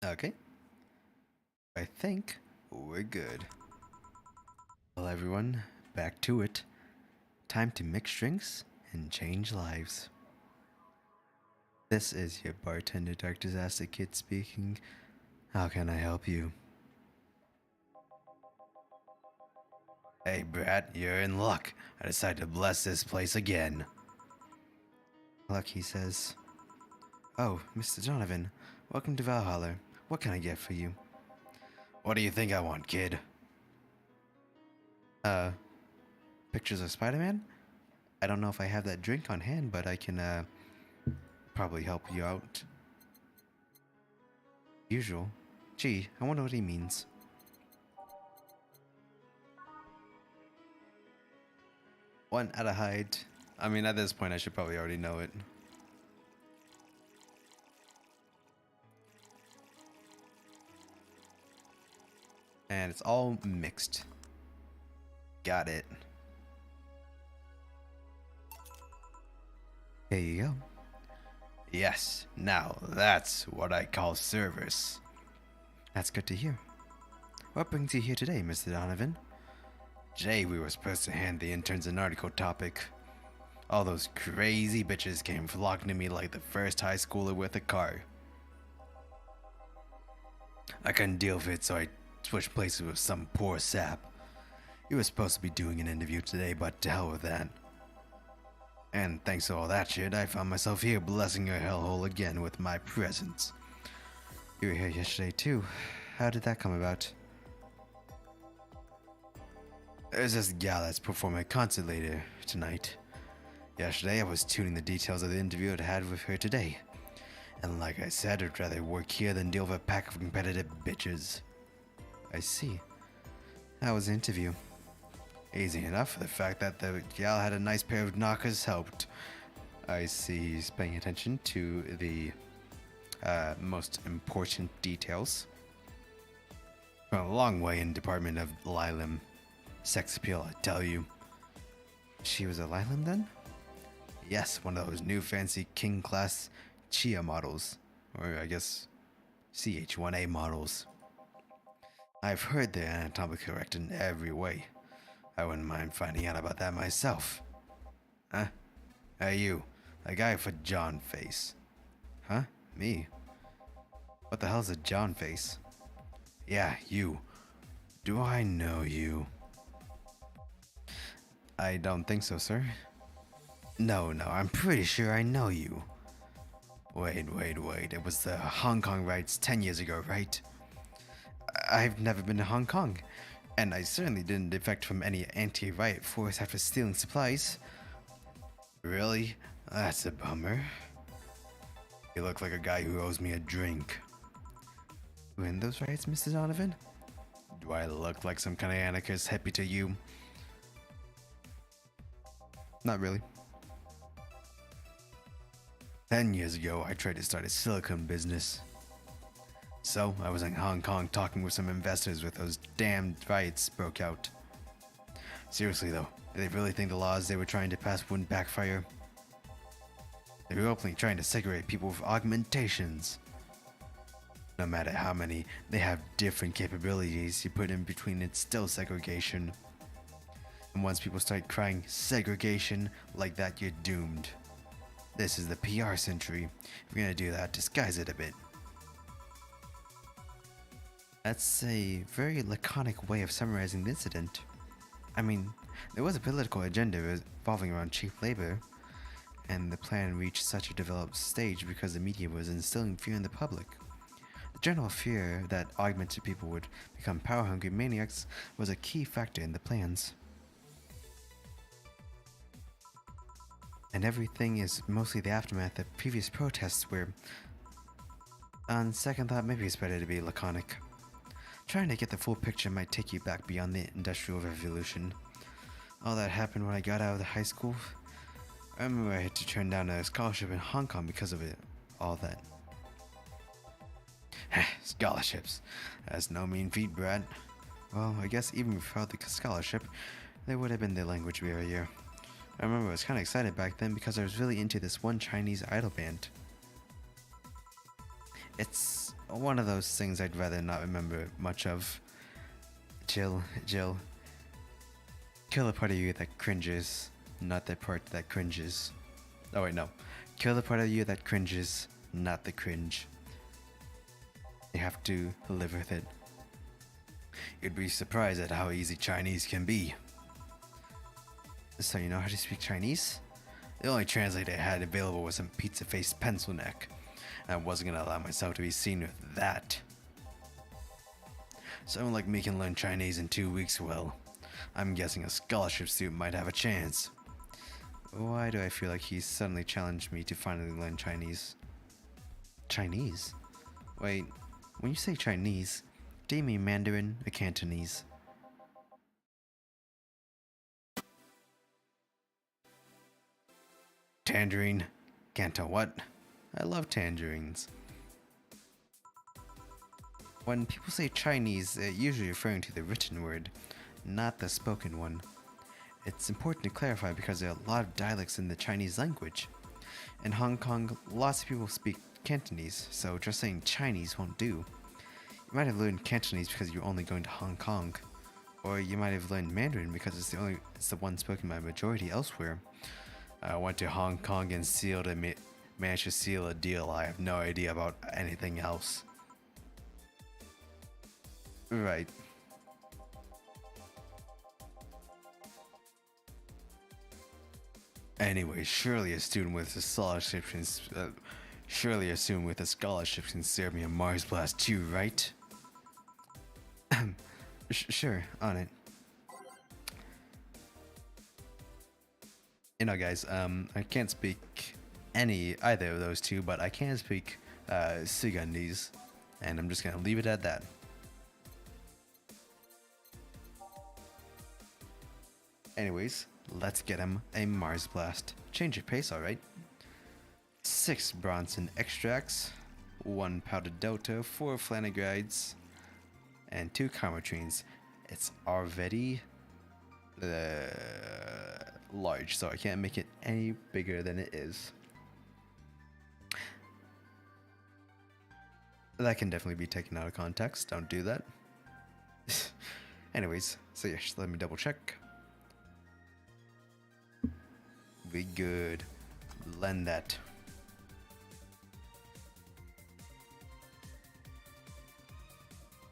Okay. I think we're good. Well, everyone, back to it. Time to mix drinks and change lives. This is your bartender, Dark Disaster Kid speaking. How can I help you? Hey, Brat, you're in luck. I decided to bless this place again. Luck, he says. Oh, Mr. Donovan, welcome to Valhalla. What can I get for you? What do you think I want, kid? Pictures of Spider-Man? I don't know if I have that drink on hand, but I can, probably help you out. Usual. Gee, I wonder what he means. One out of hide. I mean, at this point, I should probably already know it. And it's all mixed. Got it. Here you go. Yes, now that's what I call service. That's good to hear. What brings you here today, Mr. Donovan? Today we were supposed to hand the interns an article topic. All those crazy bitches came flocking to me like the first high schooler with a car. I couldn't deal with it, so I switched places with some poor sap. He was supposed to be doing an interview today, but to hell with that. And thanks to all that shit, I found myself here blessing your hellhole again with my presence. You were here yesterday too. How did that come about? There's this gal that's performing a concert later tonight. Yesterday I was tuning the details of the interview I'd had with her today. And like I said, I'd rather work here than deal with a pack of competitive bitches. I see. How was the interview? Easy enough. The fact that the gal had a nice pair of knockers helped. I see he's paying attention to the most important details. From a long way in Department of Lilim. Sex appeal, I tell you. She was a Lilim then? Yes, one of those new fancy king class Chia models. Or I guess CH1A models. I've heard they're anatomically correct in every way. I wouldn't mind finding out about that myself. Huh? Hey you, a guy with a John face. Huh? Me? What the hell's a John face? Yeah, you. Do I know you? I don't think so, sir. No, I'm pretty sure I know you. Wait. It was the Hong Kong riots 10 years ago, right? I've never been to Hong Kong. And I certainly didn't defect from any anti-riot force after stealing supplies. Really? That's a bummer. You look like a guy who owes me a drink. Who in those riots, Mr. Donovan? Do I look like some kind of anarchist hippie to you? Not really. 10 years ago, I tried to start a silicone business. So, I was in Hong Kong talking with some investors with those damned riots broke out. Seriously though, do they really think the laws they were trying to pass wouldn't backfire? They were openly trying to segregate people with augmentations. No matter how many, they have different capabilities you put in between, it's still segregation. And once people start crying segregation like that, you're doomed. This is the PR century. If you're gonna do that, disguise it a bit. That's a very laconic way of summarizing the incident. I mean, there was a political agenda revolving around cheap labor, and the plan reached such a developed stage because the media was instilling fear in the public. The general fear that augmented people would become power-hungry maniacs was a key factor in the plans. And everything is mostly the aftermath of previous protests where, on second thought, maybe it's better to be laconic. Trying to get the full picture might take you back beyond the Industrial Revolution. All that happened when I got out of the high school. I remember I had to turn down a scholarship in Hong Kong because of it. All that. Scholarships. That's no mean feat, Brad. Well, I guess even without the scholarship, there would have been the language barrier. I remember I was kind of excited back then because I was really into this one Chinese idol band. It's one of those things I'd rather not remember much of. Jill. Kill the part of you that cringes, not the part that cringes. Oh wait, no. Kill the part of you that cringes, not the cringe. You have to live with it. You'd be surprised at how easy Chinese can be. So you know how to speak Chinese? The only translator I had available was some pizza-faced pencil neck. I wasn't gonna allow myself to be seen with that. Someone like me can learn Chinese in 2 weeks. Well, I'm guessing a scholarship student might have a chance. Why do I feel like he's suddenly challenged me to finally learn Chinese? Chinese? Wait, when you say Chinese, do you mean Mandarin or Cantonese? Tangerine? Canto what? I love tangerines. When people say Chinese, they're usually referring to the written word, not the spoken one. It's important to clarify because there are a lot of dialects in the Chinese language. In Hong Kong, lots of people speak Cantonese, so just saying Chinese won't do. You might have learned Cantonese because you're only going to Hong Kong, or you might have learned Mandarin because it's the one spoken by a majority elsewhere. I went to Hong Kong and managed to seal a deal. I have no idea about anything else. Right. Anyway, surely a student with a scholarship can serve me a Mars Blast too, right? Sure, on it. You know, guys, I can't speak either of those two, but I can speak Sigandese, and I'm just gonna leave it at that. Anyways, let's get him a Mars Blast. Change of pace, alright. 6 Bronson extracts, 1 powdered Delta, 4 Flanagrides, and 2 Karmatrines. It's already large, so I can't make it any bigger than it is. That can definitely be taken out of context. Don't do that. Anyways, so yeah, just let me double check. We good. Lend that.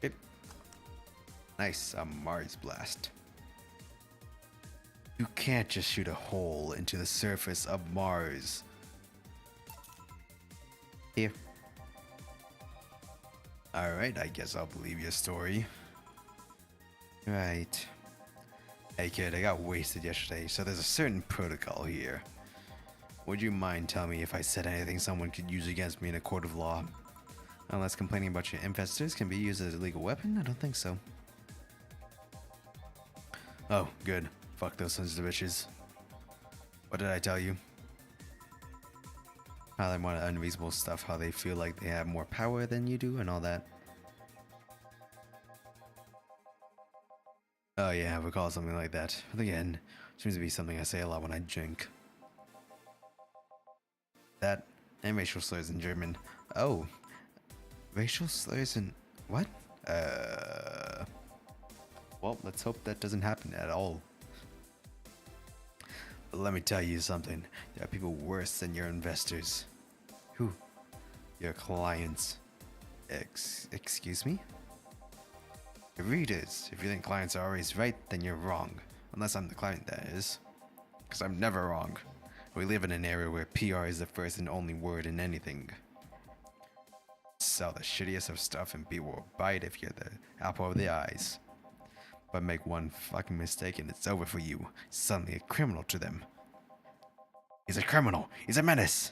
Okay. Nice, a Mars Blast. You can't just shoot a hole into the surface of Mars. Here. Alright, I guess I'll believe your story. Right. Hey kid, I got wasted yesterday, so there's a certain protocol here. Would you mind telling me if I said anything someone could use against me in a court of law? Unless complaining about your infestors can be used as a legal weapon? I don't think so. Oh, good. Fuck those sons of bitches. What did I tell you? How they want unreasonable stuff, how they feel like they have more power than you do and all that. Oh yeah, I recall something like that. But again, seems to be something I say a lot when I drink. That and racial slurs in German. Oh, racial slurs in what? Well, let's hope that doesn't happen at all. But let me tell you something. There are people worse than your investors. Who? Your clients. Excuse me? Your readers. If you think clients are always right, then you're wrong. Unless I'm the client, that is. Because I'm never wrong. We live in an era where PR is the first and only word in anything. Sell the shittiest of stuff and people will buy it if you're the apple of their eyes. But make one fucking mistake and it's over for you. Suddenly a criminal to them. He's a criminal. He's a menace.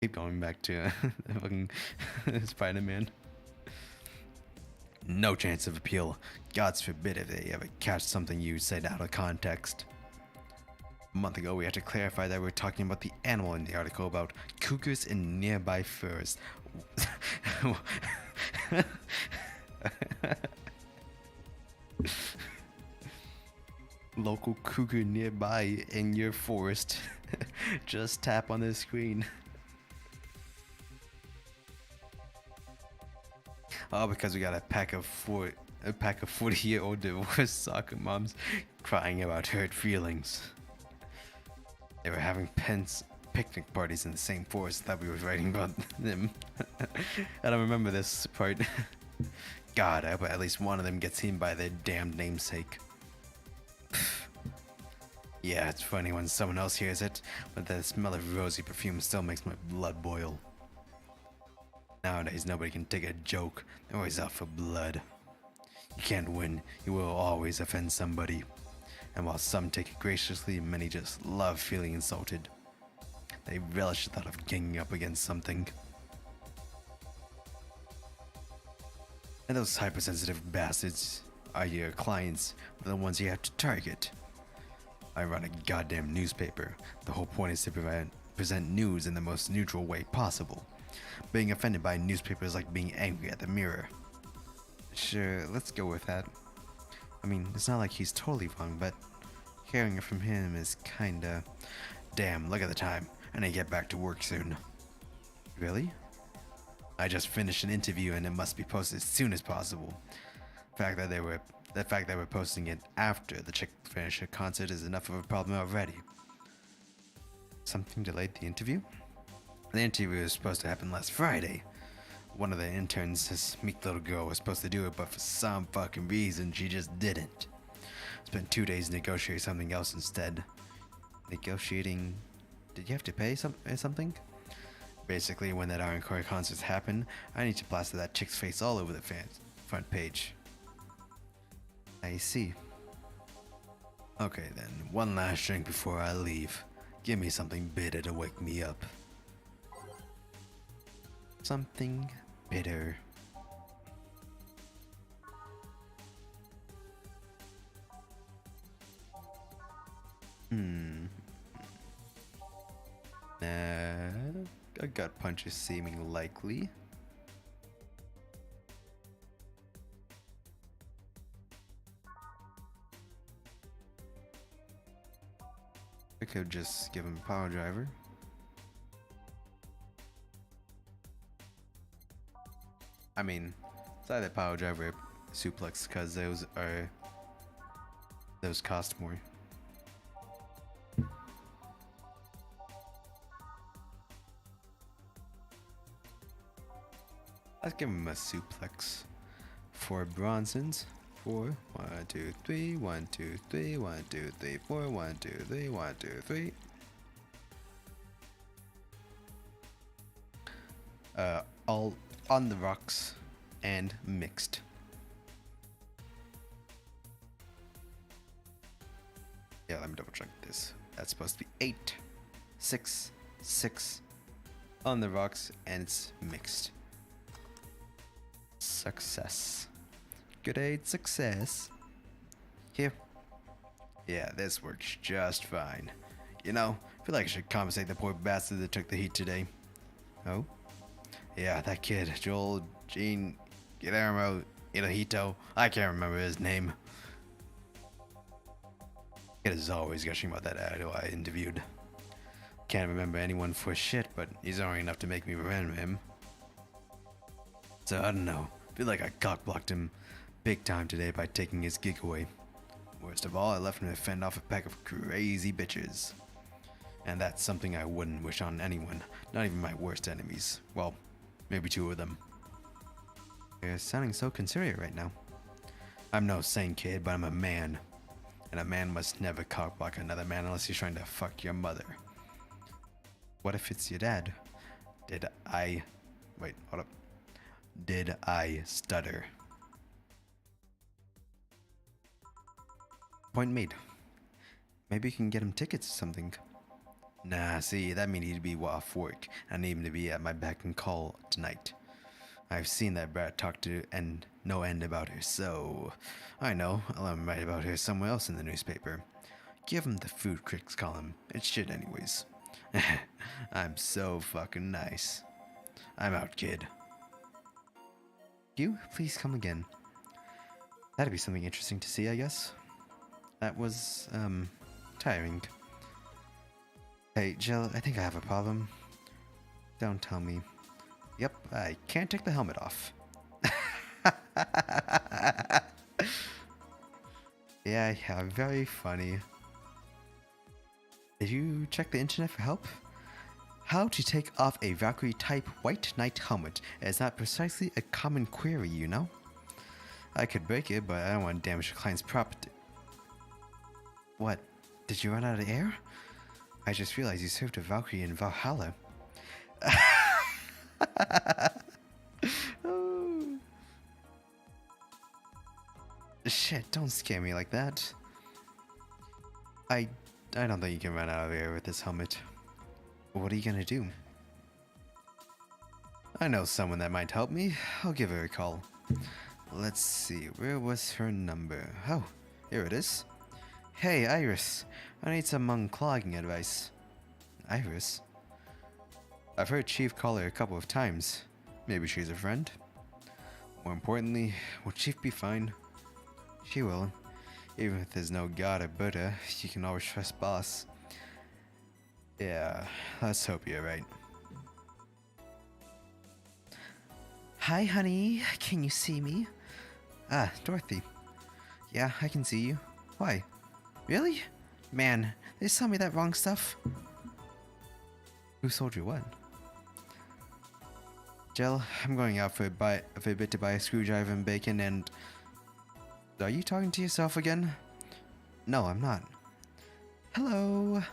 Keep going back to the fucking Spider-Man. No chance of appeal. Gods forbid if they ever catch something you said out of context. A month ago, we had to clarify that we're talking about the animal in the article about cougars in nearby forests. Local cougar nearby in your forest. Just tap on the screen. Oh, because we got a pack of 40-year-old divorced soccer moms crying about hurt feelings. They were having picnic parties in the same forest that we were writing about them. I don't remember this part. God, I hope at least one of them gets seen by their damned namesake. Yeah, it's funny when someone else hears it, but the smell of rosy perfume still makes my blood boil. Nowadays, nobody can take a joke. They're always out for blood. You can't win. You will always offend somebody. And while some take it graciously, many just love feeling insulted. They relish the thought of ganging up against something. And those hypersensitive bastards are your clients, or the ones you have to target. I run a goddamn newspaper. The whole point is to present news in the most neutral way possible. Being offended by a newspaper is like being angry at the mirror. Sure, let's go with that. I mean, it's not like he's totally wrong, but hearing it from him is kinda... Damn, look at the time. I need to get back to work soon. Really? I just finished an interview and it must be posted as soon as possible. The fact that we're posting it after the chick finished her concert is enough of a problem already. Something delayed the interview? The interview was supposed to happen last Friday. One of the interns, this meek little girl, was supposed to do it, but for some fucking reason, she just didn't. Spent 2 days negotiating something else instead. Negotiating... Did you have to pay something? Basically, when that encore concerts happen, I need to plaster that chick's face all over the front page. I see. Okay then, one last drink before I leave. Give me something bitter to wake me up. Something bitter. A gut punch is seeming likely. I could just give him a Piledriver. I mean, it's either Piledriver or Suplex because those cost more. Let's give him a Suplex. 4 Bronsons. 4. 1, 2, 3. 1, 2, 3. 1, 2, 3. 4. 1, 2, 3. 1, 2, 3. All on the rocks and mixed. Yeah, let me double check this. That's supposed to be 8, 6, 6 on the rocks, and it's mixed. Success. Good aid success. Here. Yeah, this works just fine. You know, Feel like I should compensate the poor bastard that took the heat today. Oh? Yeah, that kid, Joel, Gene, Guillermo, Hirohito. I can't remember his name. Kid is always gushing about that idol I interviewed. Can't remember anyone for shit, but he's already enough to make me remember him. So I don't know. Feel like I cock-blocked him big time today by taking his gig away. Worst of all, I left him to fend off a pack of crazy bitches. And that's something I wouldn't wish on anyone, not even my worst enemies. Well, maybe 2 of them. You're sounding so considerate right now. I'm no saint kid, but I'm a man. And a man must never cock-block another man unless he's trying to fuck your mother. What if it's your dad? Wait, hold up. Did I stutter? Point made. Maybe you can get him tickets or something. Nah, see, that means he'd be off work. I need him to be at my beck and call tonight. I've seen that brat talk to no end about her, so I know I'll have him write about her somewhere else in the newspaper. Give him the food critics column. It's shit anyways. I'm so fucking nice. I'm out, kid. You, please come again. That'd be something interesting to see, I guess. That was, tiring. Hey, Jill, I think I have a problem. Don't tell me. Yep, I can't take the helmet off. Yeah, very funny. Did you check the internet for help? How to take off a Valkyrie type White Knight helmet is not precisely a common query, you know? I could break it, but I don't want to damage the client's property. What? Did you run out of air? I just realized you served a Valkyrie in Valhalla. Oh. Shit, don't scare me like that. I don't think you can run out of air with this helmet. What are you gonna do? I know someone that might help me. I'll give her a call. Let's see, where was her number? Oh, here it is. Hey, Iris. I need some unclogging advice. Iris? I've heard Chief call her a couple of times. Maybe she's a friend? More importantly, will Chief be fine? She will. Even if there's no God or Buddha, you can always trust Boss. Yeah, let's hope you're right. Hi, honey. Can you see me? Ah, Dorothy. Yeah, I can see you. Why? Really? Man, they sold me that wrong stuff. Who sold you what? Jill, I'm going out for a bit to buy a screwdriver and bacon and... Are you talking to yourself again? No, I'm not. Hello.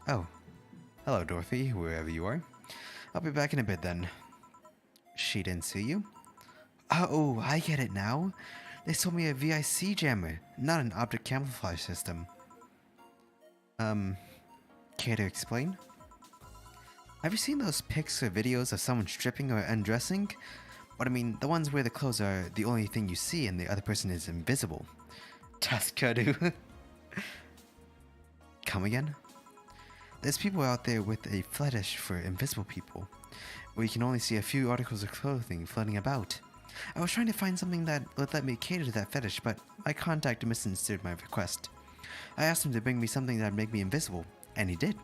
Oh. Hello, Dorothy, wherever you are. I'll be back in a bit then. She didn't see you? Oh, I get it now. They sold me a VIC jammer, not an optic camouflage system. Care to explain? Have you seen those pics or videos of someone stripping or undressing? But I mean, the ones where the clothes are the only thing you see and the other person is invisible. Taskadu. Come again? There's people out there with a fetish for invisible people, where you can only see a few articles of clothing floating about. I was trying to find something that would let me cater to that fetish, but my contact misunderstood my request. I asked him to bring me something that would make me invisible, and he did.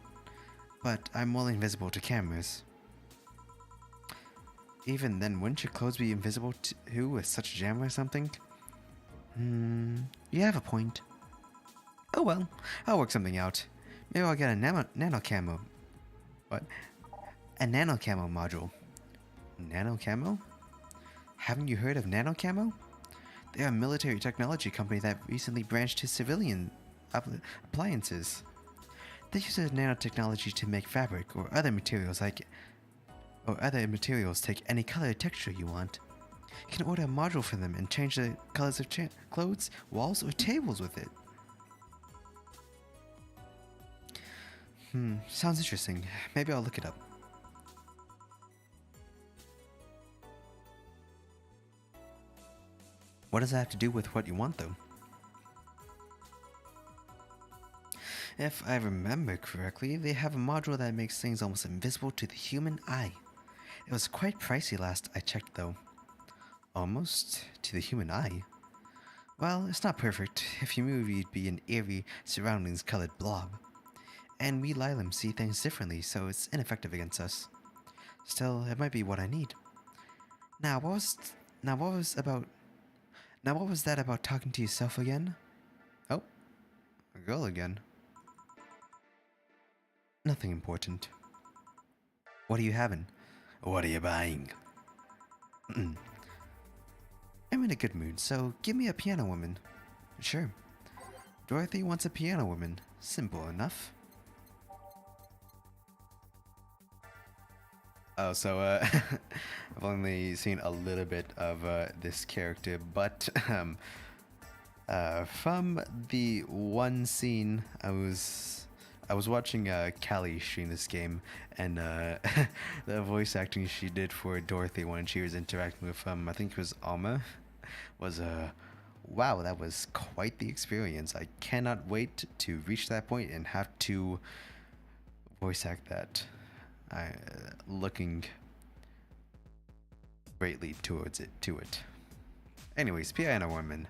But I'm only invisible to cameras. Even then, wouldn't your clothes be invisible too with such a jammer or something? You have a point. Oh well, I'll work something out. Maybe I'll get a nano camo. What? A nano camo module. Nano camo? Haven't you heard of nano camo? They're a military technology company that recently branched to civilian appliances. They use nanotechnology to make fabric or other materials take any color or texture you want. You can order a module for them and change the colors of clothes, walls, or tables with it. Sounds interesting. Maybe I'll look it up. What does that have to do with what you want, though? If I remember correctly, they have a module that makes things almost invisible to the human eye. It was quite pricey last I checked, though. Almost to the human eye? Well, it's not perfect. If you move, you'd be an eerie, surroundings-colored blob. And we Lilum see things differently, so it's ineffective against us. Still, it might be what I need. Now, what was... Now, what was about... Now, what was that about talking to yourself again? Oh, a girl again. Nothing important. What are you having? What are you buying? I'm in a good mood, so give me a piano woman. Sure. Dorothy wants a piano woman. Simple enough. Oh, so, I've only seen a little bit of this character, but from the one scene I was watching Callie stream this game, and the voice acting she did for Dorothy when she was interacting with I think it was Alma, was wow, that was quite the experience. I cannot wait to reach that point and have to voice act that. Looking greatly towards it. Anyways, piano woman.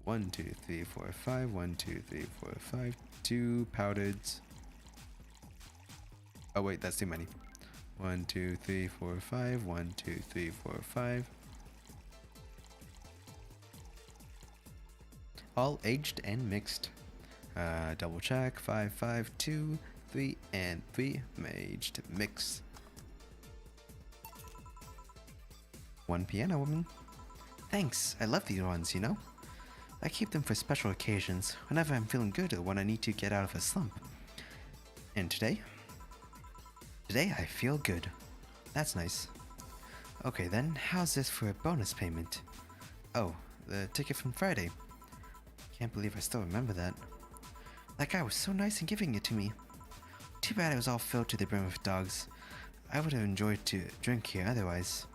1, 2, 3, 4, 5. 1, 2, 3, 4, 5. 2 powdered. Oh wait, that's too many. 1, 2, 3, 4, 5. 1, 2, 3, 4, 5. All aged and mixed. Double check. 5, 5, 2, 3, and 3. Aged mix. 1 piano woman. Thanks. I love these ones, you know. I keep them for special occasions, whenever I'm feeling good or when I need to get out of a slump. And today? Today I feel good. That's nice. Okay then, how's this for a bonus payment? Oh, the ticket from Friday. Can't believe I still remember that. That guy was so nice in giving it to me. Too bad it was all filled to the brim with dogs. I would have enjoyed to drink here otherwise.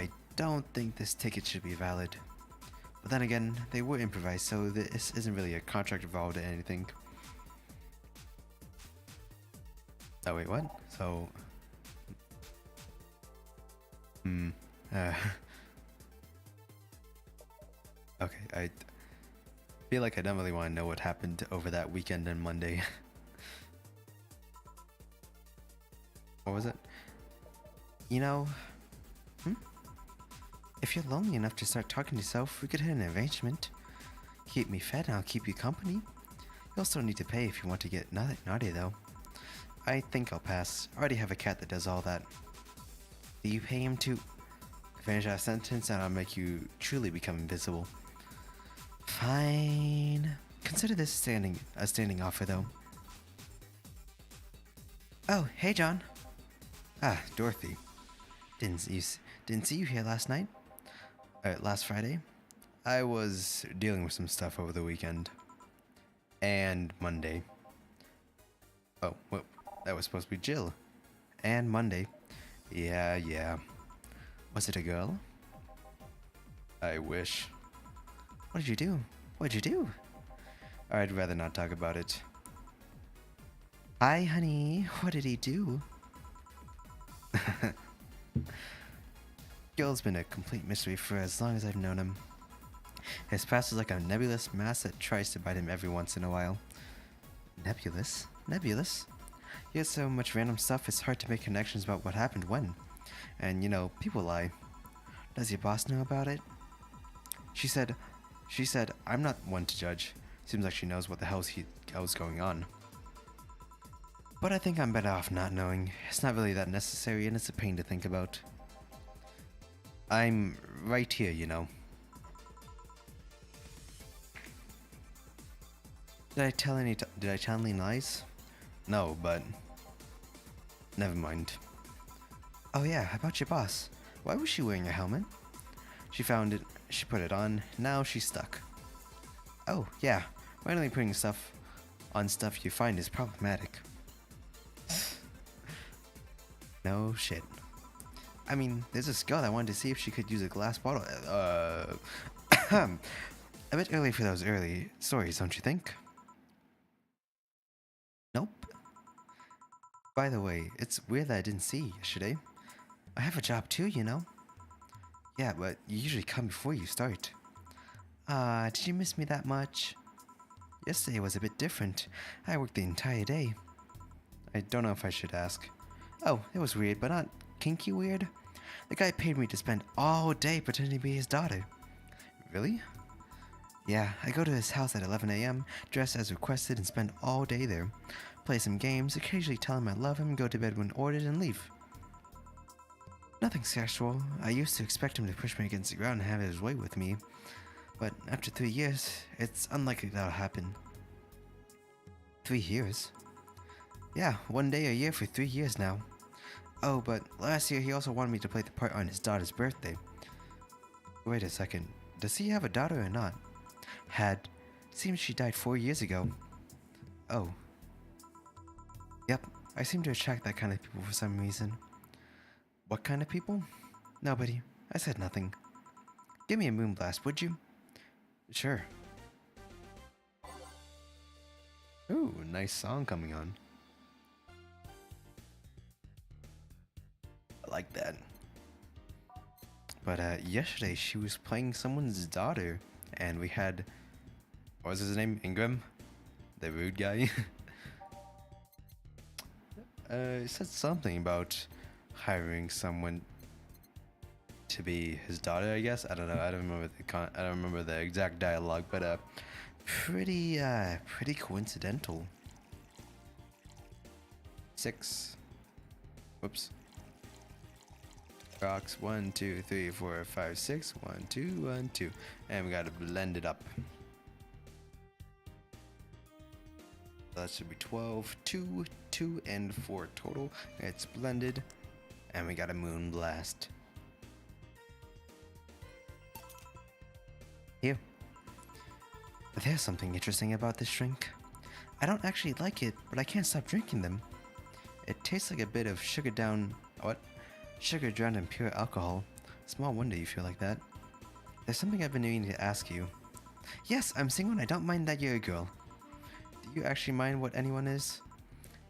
I don't think this ticket should be valid. But then again, they were improvised, so this isn't really a contract involved or anything. Oh wait, what? So... Okay, I feel like I don't really want to know what happened over that weekend and Monday. What was it? You know... If you're lonely enough to start talking to yourself, we could hit an arrangement. Keep me fed and I'll keep you company. You'll still need to pay if you want to get naughty though. I think I'll pass. I already have a cat that does all that. Do you pay him to... Finish that sentence and I'll make you truly become invisible. Fine. Consider this a standing offer though. Oh, hey John. Ah, Dorothy. Didn't see you here last night. Last Friday. I was dealing with some stuff over the weekend. And Monday. Oh, well, that was supposed to be Jill. And Monday. Yeah. Was it a girl? I wish. What did you do? What'd you do? I'd rather not talk about it. Hi, honey. What did he do? Gil's been a complete mystery for as long as I've known him. His past is like a nebulous mass that tries to bite him every once in a while. Nebulous? Nebulous? He has so much random stuff, it's hard to make connections about what happened when. And, you know, people lie. Does your boss know about it? She said, I'm not one to judge. Seems like she knows what the hell's going on. But I think I'm better off not knowing. It's not really that necessary and it's a pain to think about. I'm right here, you know. Did I tell any lies? No, but never mind. Oh yeah, how about your boss? Why was she wearing a helmet? She found it, she put it on, now she's stuck. Oh yeah, randomly putting stuff on stuff you find is problematic. No shit. I mean, there's this girl that wanted to see if she could use a glass bottle. A bit early for those early stories, don't you think? Nope. By the way, it's weird that I didn't see you yesterday. I have a job too, you know. Yeah, but you usually come before you start. Did you miss me that much? Yesterday was a bit different. I worked the entire day. I don't know if I should ask. Oh, it was weird, but not kinky weird. The guy paid me to spend all day pretending to be his daughter. Really? Yeah, I go to his house at 11 a.m., dress as requested, and spend all day there. Play some games, occasionally tell him I love him, go to bed when ordered, and leave. Nothing sexual. I used to expect him to push me against the ground and have his way with me. But after 3 years, it's unlikely that'll happen. 3 years? Yeah, 1 day a year for 3 years now. Oh, but last year he also wanted me to play the part on his daughter's birthday. Wait a second. Does he have a daughter or not? Had. Seems she died 4 years ago. Oh. Yep, I seem to attract that kind of people for some reason. What kind of people? Nobody. I said nothing. Give me a moonblast, would you? Sure. Ooh, nice song coming on. I like that. But yesterday she was playing someone's daughter, and we had, what was his name? Ingram? The rude guy? He said something about hiring someone to be his daughter, I guess. I don't know. I don't remember the exact dialogue, but pretty coincidental. 6. Whoops. Rocks 1, 2, 3, 4, 5, 6. 1, 2, 1, 2, and we gotta blend it up. That should be 12, 2, 2, and 4 total. It's blended, and we got a moon blast. Here. There's something interesting about this drink. I don't actually like it, but I can't stop drinking them. It tastes like a bit of sugar drowned in pure alcohol. Small wonder you feel like that. There's something I've been needing to ask you. Yes, I'm single and I don't mind that you're a girl. Do you actually mind what anyone is?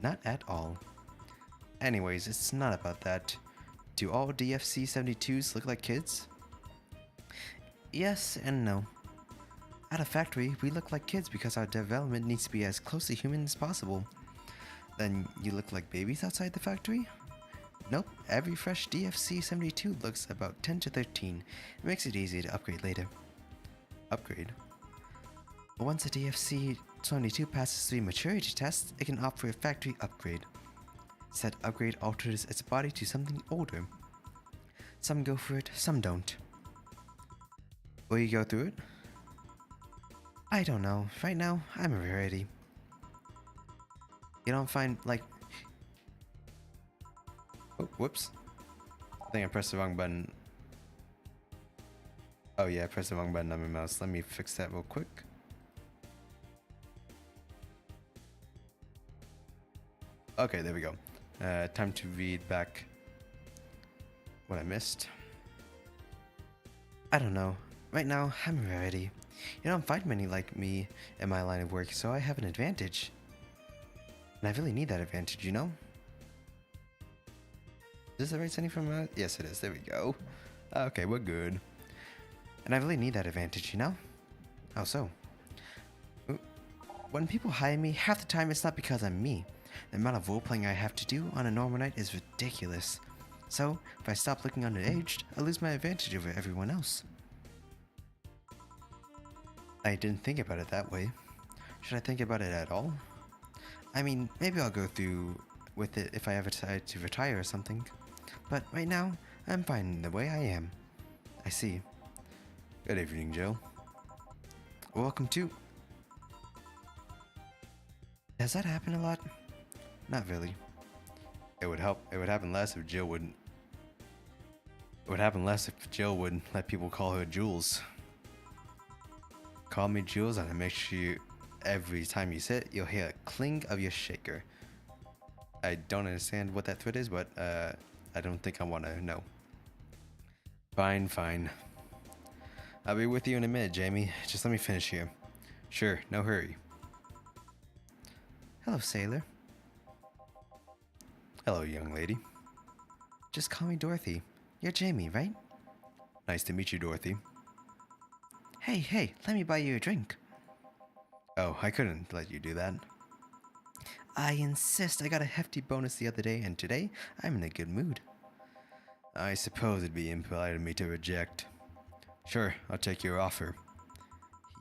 Not at all. Anyways, it's not about that. Do all DFC 72s look like kids? Yes and no. At a factory, we look like kids because our development needs to be as close to human as possible. Then you look like babies outside the factory? Nope, every fresh DFC 72 looks about 10 to 13. It makes it easy to upgrade later. Upgrade? Once a DFC 72 passes 3 maturity tests, it can opt for a factory upgrade. Said upgrade alters its body to something older. Some go for it, some don't. Will you go through it? I don't know. Right now, I'm ready. You don't find, like... Oh, whoops. I think I pressed the wrong button. Oh yeah, I pressed the wrong button on my mouse. Let me fix that real quick. Okay, there we go. Time to read back what I missed. I don't know. Right now, I'm ready. You don't find many like me in my line of work, so I have an advantage. And I really need that advantage, you know? Is this the right setting from yes, it is. There we go. Okay, we're good. And I really need that advantage, you know? How so? When people hire me, half the time it's not because I'm me. The amount of role-playing I have to do on a normal night is ridiculous. So, if I stop looking underaged, I lose my advantage over everyone else. I didn't think about it that way. Should I think about it at all? I mean, maybe I'll go through with it if I ever decide to retire or something. But right now, I'm fine the way I am. I see. Good evening, Jill. Welcome to... Does that happen a lot? Not really. It would help. It would happen less if Jill wouldn't. It would happen less if Jill would let people call her Jules. Call me Jules, and I make sure every time you sit, you'll hear a cling of your shaker. I don't understand what that threat is, but I don't think I want to know. Fine, fine. I'll be with you in a minute, Jamie. Just let me finish here. Sure, no hurry. Hello, sailor. Hello, young lady. Just call me Dorothy. You're Jamie, right? Nice to meet you, Dorothy. Hey, let me buy you a drink. Oh, I couldn't let you do that. I insist. I got a hefty bonus the other day, and today I'm in a good mood. I suppose it'd be impolite of me to reject. Sure, I'll take your offer.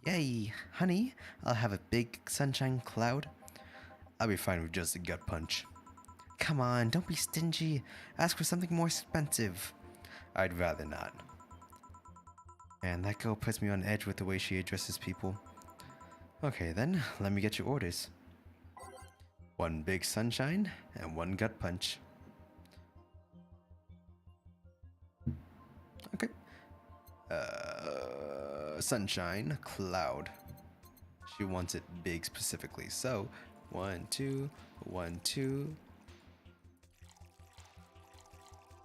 Yay, honey, I'll have a big sunshine cloud. I'll be fine with just a gut punch. Come on, don't be stingy. Ask for something more expensive. I'd rather not. Man, that girl puts me on edge with the way she addresses people. Okay then, let me get your orders. One big sunshine and one gut punch. Okay. Sunshine, cloud. She wants it big specifically, so 1, 2, 1, 2.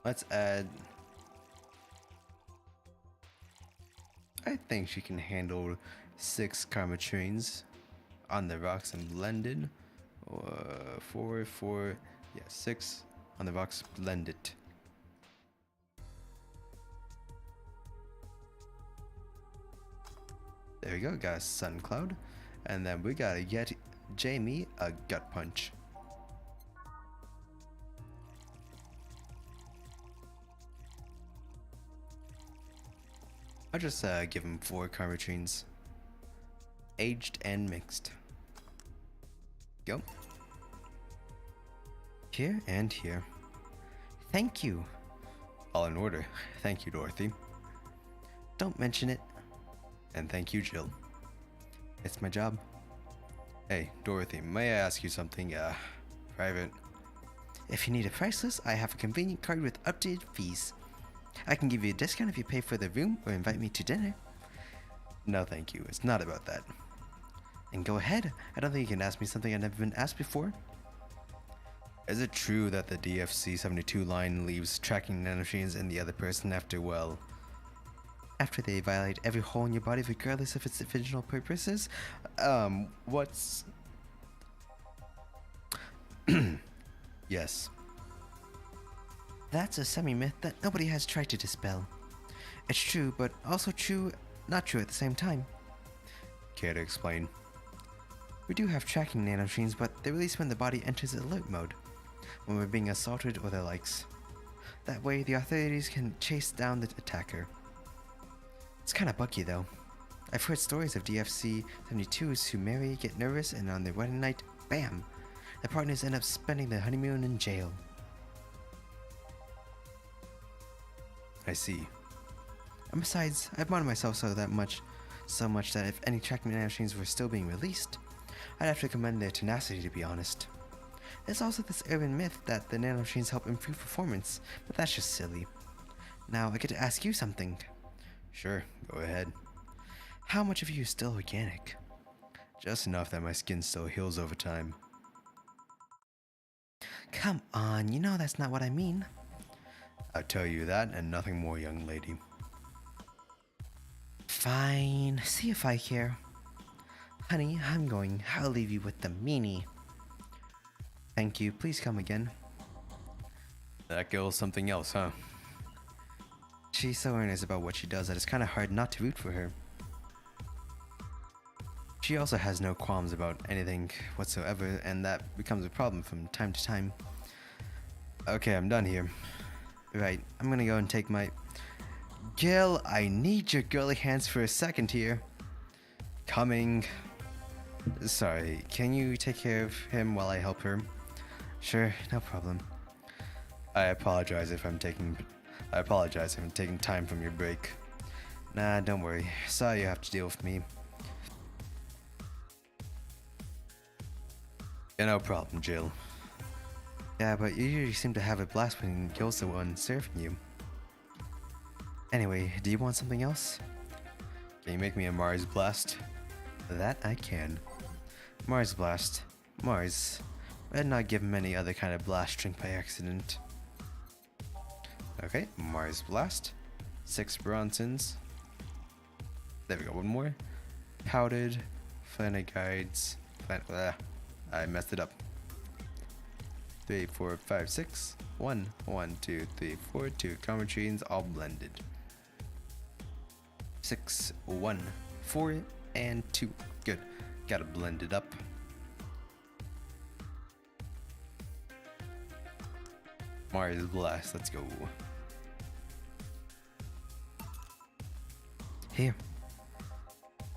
Let's add. I think she can handle 6 karma trains on the rocks and blended. 4, yeah, 6 on the rocks blended. There we go, got a sun cloud. And then we gotta get Jamie a gut punch. I'll just give him 4 karma trains. Aged and mixed. Go. Here and here. Thank you. All in order. Thank you, Dorothy. Don't mention it. And thank you, Jill. It's my job. Hey, Dorothy, may I ask you something, private? If you need a price list, I have a convenient card with updated fees. I can give you a discount if you pay for the room or invite me to dinner. No, thank you. It's not about that. And go ahead. I don't think you can ask me something I've never been asked before. Is it true that the DFC-72 line leaves tracking nanomachines in the other person after, well, after they violate every hole in your body regardless of its original purposes? What's... Yes. That's a semi-myth that nobody has tried to dispel. It's true, but also true, not true at the same time. Care to explain? We do have tracking nanomachines, but they're released when the body enters alert mode, when we're being assaulted or the likes. That way, the authorities can chase down the attacker. It's kinda buggy though. I've heard stories of DFC-72s who marry, get nervous, and on their wedding night, bam! The partners end up spending their honeymoon in jail. I see. And besides, I admire myself so much that if any tracking nanomachines were still being released, I'd have to commend their tenacity, to be honest. There's also this urban myth that the nanomachines help improve performance, but that's just silly. Now, I get to ask you something. Sure, go ahead. How much of you is still organic? Just enough that my skin still heals over time. Come on, you know that's not what I mean. I'll tell you that and nothing more, young lady. Fine, see if I care. Honey, I'm going. I'll leave you with the meanie. Thank you, please come again. That girl's something else, huh? She's so earnest about what she does that it's kinda hard not to root for her. She also has no qualms about anything whatsoever, and that becomes a problem from time to time. Okay, I'm done here. Right, I'm gonna go and take my... Gil, I need your girly hands for a second here. Coming. Sorry, can you take care of him while I help her? Sure, no problem. I apologize if I'm taking time from your break. Nah, don't worry. Sorry you have to deal with me. Yeah, no problem, Jill. Yeah, but you usually seem to have a blast when Gil's the one serving you. Anyway, do you want something else? Can you make me a Mars Blast? That I can. Mars Blast. Mars. I'd not give him any other kind of blast drink by accident. Okay, Mars Blast. 6 Bronsons. There we go, one more. Powdered. Flanner Guides. I messed it up. 3, 4, 5, 6. 1, 1, 2, 3, 4, 2 combinations all blended. 6, 1, 4, and 2. Good. Gotta blend it up. Mars Blast, let's go. Here.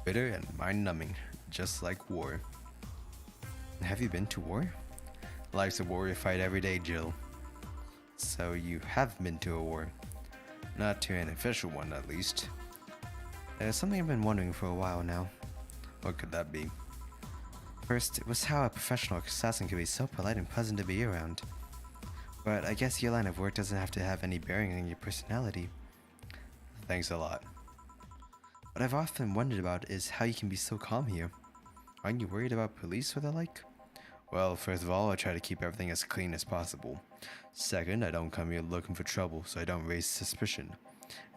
Bitter and mind-numbing, just like war. Have you been to war? Life's a warrior fight every day, Jill. So you have been to a war. Not to an official one, at least. There's something I've been wondering for a while now. What could that be? First, it was how a professional assassin could be so polite and pleasant to be around. But I guess your line of work doesn't have to have any bearing on your personality. Thanks a lot. What I've often wondered about is how you can be so calm here. Aren't you worried about police or the like? Well, first of all, I try to keep everything as clean as possible. Second, I don't come here looking for trouble, so I don't raise suspicion.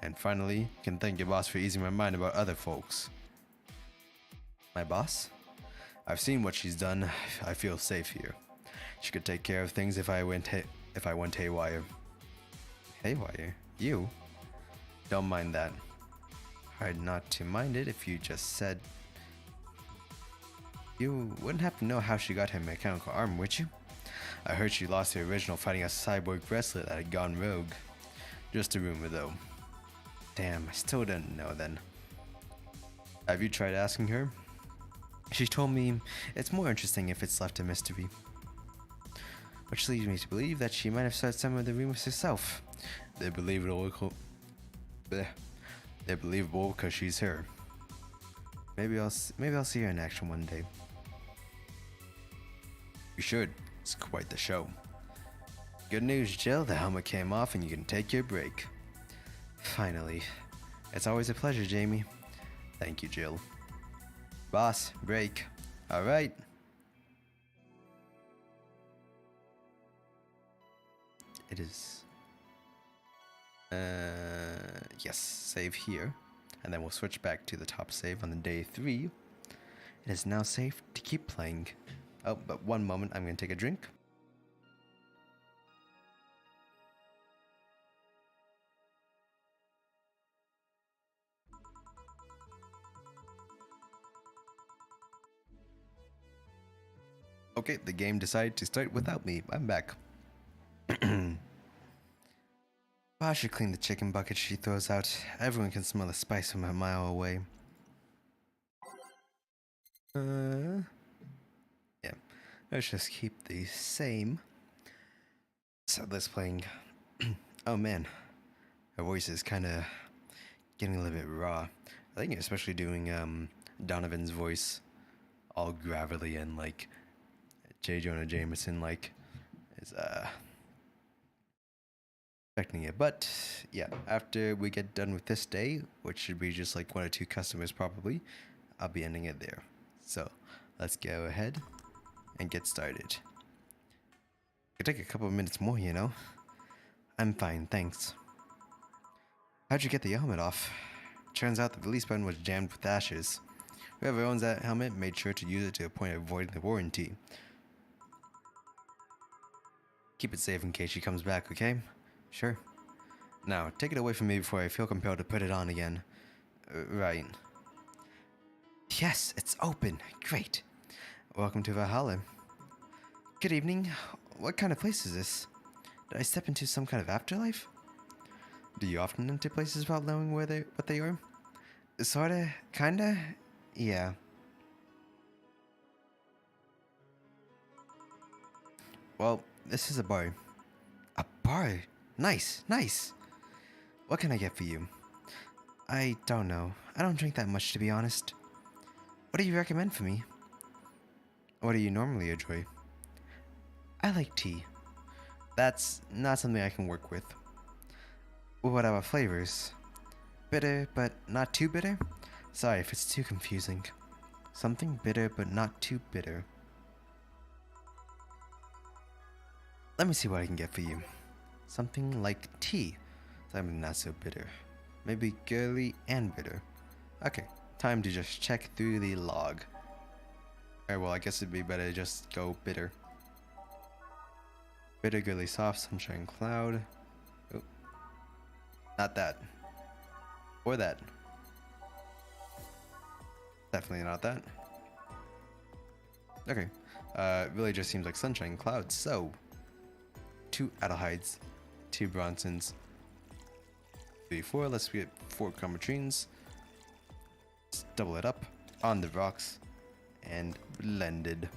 And finally, you can thank your boss for easing my mind about other folks. My boss? I've seen what she's done. I feel safe here. She could take care of things if I went haywire. Haywire? You? Don't mind that. Hard not to mind it if you just said... You wouldn't happen to know how she got her mechanical arm, would you? I heard she lost her original fighting a cyborg wrestler that had gone rogue. Just a rumor though. Damn, I still didn't know then. Have you tried asking her? She told me it's more interesting if it's left a mystery. Which leads me to believe that she might have started some of the rumors herself. They're believable because she's her. Maybe I'll see her in action one day. You should. It's quite the show. Good news, Jill. The helmet came off and you can take your break. Finally. It's always a pleasure, Jamie. Thank you, Jill. Boss, break. Alright. It is... yes, save here. And then we'll switch back to the top save on the day 3. It is now safe to keep playing. Oh, but one moment, I'm going to take a drink. Okay, the game decided to start without me. I'm back. I should clean the chicken bucket she throws out. Everyone can smell the spice from a mile away. Yeah. Let's just keep the same. So let's playing. Oh man. Her voice is kinda getting a little bit raw. I think especially doing Donovan's voice all gravelly and like J. Jonah Jameson like is affecting it. But yeah, after we get done with this day, which should be just like 1 or 2 customers probably, I'll be ending it there. So let's go ahead and get started. It'll take a couple of minutes more, you know. I'm fine, thanks. How'd you get the helmet off? Turns out the release button was jammed with ashes. Whoever owns that helmet made sure to use it to a point of avoiding the warranty. Keep it safe in case she comes back, okay? Sure. Now, take it away from me before I feel compelled to put it on again. Right. Yes, it's open. Great. Welcome to Valhalla. Good evening. What kind of place is this? Did I step into some kind of afterlife? Do you often enter places without knowing what they are? Sorta, kinda, yeah. Well, this is a bar. A bar? Nice, nice. What can I get for you? I don't know. I don't drink that much, to be honest. What do you recommend for me? What do you normally enjoy? I like tea. That's not something I can work with. What about flavors? Bitter, but not too bitter? Sorry if it's too confusing. Something bitter, but not too bitter. Let me see what I can get for you. Something like tea. Something not so bitter. Maybe girly and bitter. Okay, time to just check through the log. Alright, well, I guess it'd be better to just go bitter. Bitter girly soft sunshine cloud. Oh, not that. Or that. Definitely not that. Okay. Really just seems like sunshine cloud. So 2 Adelheids, 2 Bronsons, 3, 4. Let's get 4 Comatrines. Let's double it up on the rocks and blended.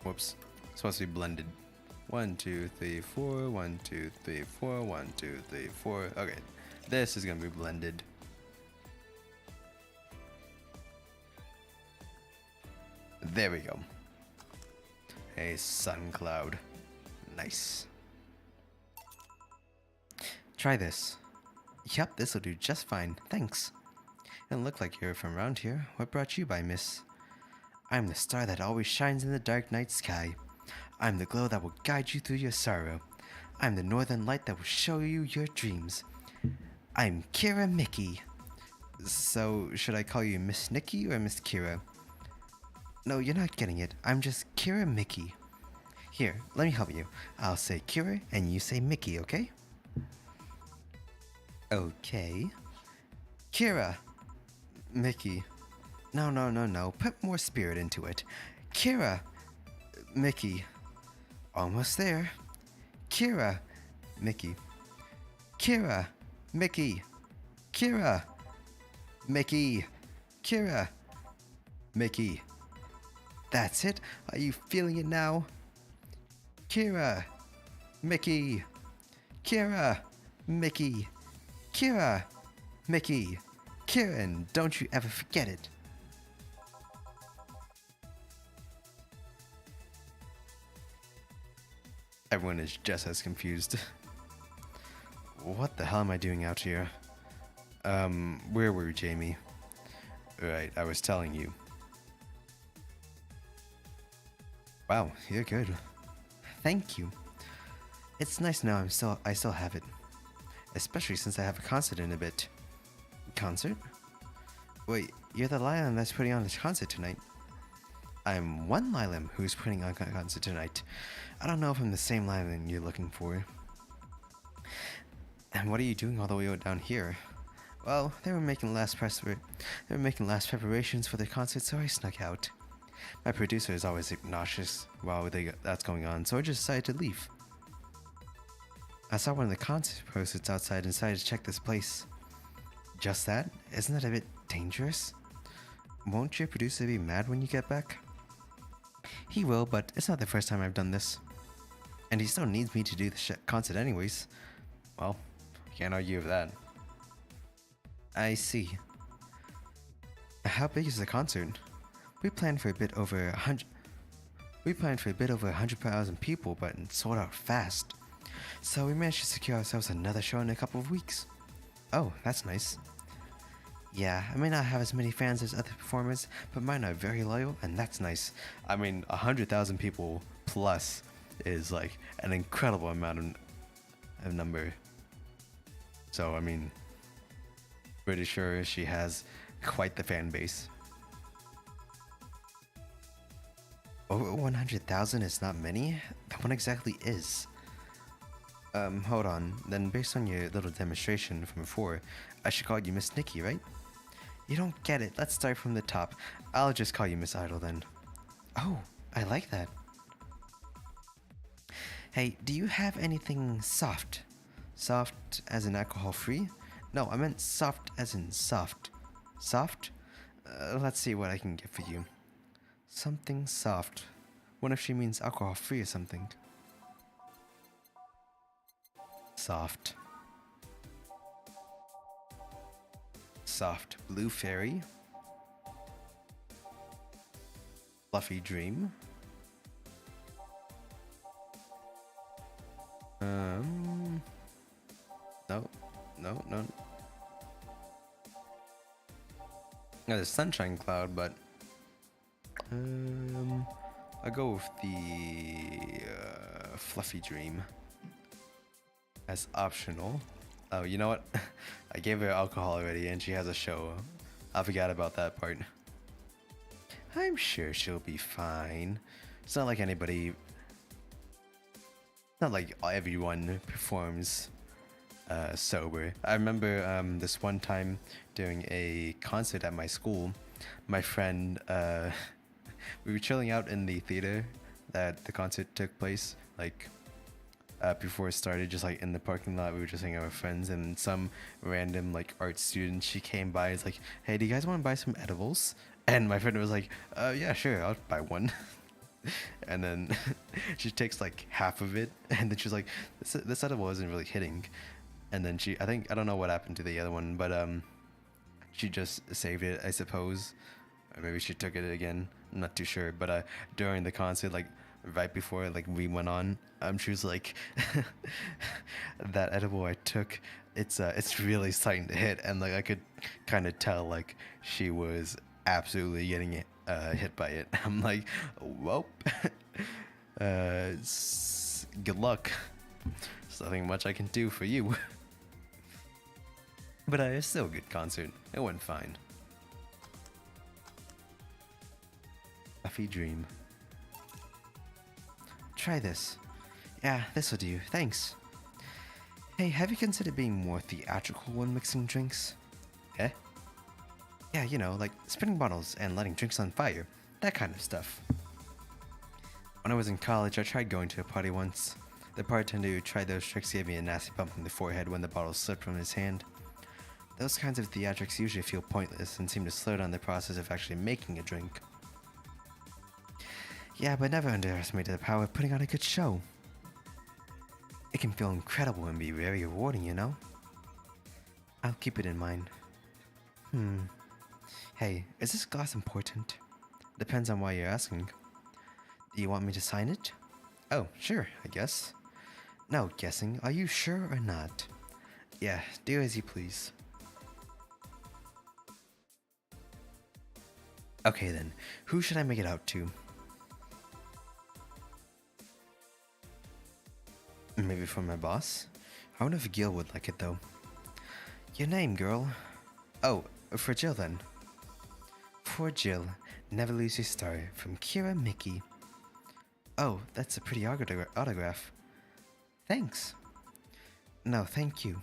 Whoops. It's supposed to be blended. 1, 2, 3, 4. 1, 2, 3, 4. 1, 2, 3, 4. Okay. This is gonna be blended. There we go. A sun cloud. Nice. Try this. Yep, this'll do just fine. Thanks. It looked like you're from around here. What brought you by, miss? I'm the star that always shines in the dark night sky. I'm the glow that will guide you through your sorrow. I'm the northern light that will show you your dreams. I'm Kira Mickey. So, should I call you Miss Nikki or Miss Kira? No, you're not getting it. I'm just Kira Mickey. Here, let me help you. I'll say Kira and you say Mickey, okay? Okay. Kira. Mickey. No. Put more spirit into it. Kira. Mickey. Almost there. Kira. Mickey. Kira. Mickey. Kira. Mickey. Kira. Mickey. That's it. Are you feeling it now? Kira. Mickey. Kira. Mickey. Kira. Mickey. Kieran, don't you ever forget it. Everyone is just as confused. What the hell am I doing out here? Where were you, Jamie? Right, I was telling you. Wow, you're good. Thank you. It's nice now I still have it. Especially since I have a concert in a bit. Concert? Wait, you're the Lilam that's putting on this concert tonight. I'm one Lilam who's putting on a concert tonight. I don't know if I'm the same Lilam you're looking for. And what are you doing all the way down here? Well, they were making last preparations for their concert, so I snuck out. My producer is always obnoxious while that's going on, so I just decided to leave. I saw one of the concert posters outside and decided to check this place. Just that? Isn't that a bit dangerous? Won't your producer be mad when you get back? He will, but it's not the first time I've done this. And he still needs me to do the concert anyways. Well, can't argue with that. I see. How big is the concert? We planned for a bit over 100,000 people, but it sold out fast. So we managed to secure ourselves another show in a couple of weeks. Oh, that's nice. Yeah, I may not have as many fans as other performers, but mine are very loyal, and that's nice. I mean, 100,000 people plus is like an incredible amount of number. So, I mean, pretty sure she has quite the fan base. Over 100,000 is not many? What exactly is? Hold on. Then based on your little demonstration from before, I should call you Miss Nikki, right? You don't get it. Let's start from the top. I'll just call you Miss Idol then. Oh, I like that. Hey, do you have anything soft? Soft as in alcohol-free? No, I meant soft as in soft. Soft? Let's see what I can get for you. Something soft. What if she means alcohol-free or something? Soft. Soft blue fairy. Fluffy dream. No. No, the sunshine cloud, but I'll go with the fluffy dream as optional. Oh, you know what? I gave her alcohol already and she has a show. I forgot about that part. I'm sure she'll be fine. It's not like anybody. Not like everyone performs sober. I remember this one time during a concert at my school, my friend, we were chilling out in the theater that the concert took place, like before it started, just like in the parking lot. We were just hanging out with friends, and some random like art student, she came by. It's like, hey, do you guys want to buy some edibles? And my friend was like, yeah, sure, I'll buy one. And then she takes like half of it, and then she's like, this edible isn't really hitting. And then I don't know what happened to the other one, but she just saved it, I suppose. Or maybe she took it again. I'm not too sure. But during the concert, like right before like we went on, she was like, that edible I took, it's really starting to hit, and like I could kind of tell like she was absolutely getting hit by it. I'm like, well, good luck. There's nothing much I can do for you. But it's still a good concert. It went fine. Puffy Dream. Try this. Yeah, this'll do. Thanks. Hey, have you considered being more theatrical when mixing drinks? Eh? Yeah, you know, like spinning bottles and lighting drinks on fire. That kind of stuff. When I was in college, I tried going to a party once. The bartender who tried those tricks gave me a nasty bump in the forehead when the bottle slipped from his hand. Those kinds of theatrics usually feel pointless and seem to slow down the process of actually making a drink. Yeah, but never underestimate the power of putting on a good show. It can feel incredible and be very rewarding, you know? I'll keep it in mind. Hey, is this glass important? Depends on why you're asking. Do you want me to sign it? Oh, sure, I guess. No guessing, are you sure or not? Yeah, do as you please. Okay then, who should I make it out to? Maybe for my boss? I wonder if Gil would like it though. Your name, girl? Oh, for Jill then. For Jill, never lose your star, from Kira Mickey. Oh, that's a pretty autograph. Thanks. No, thank you.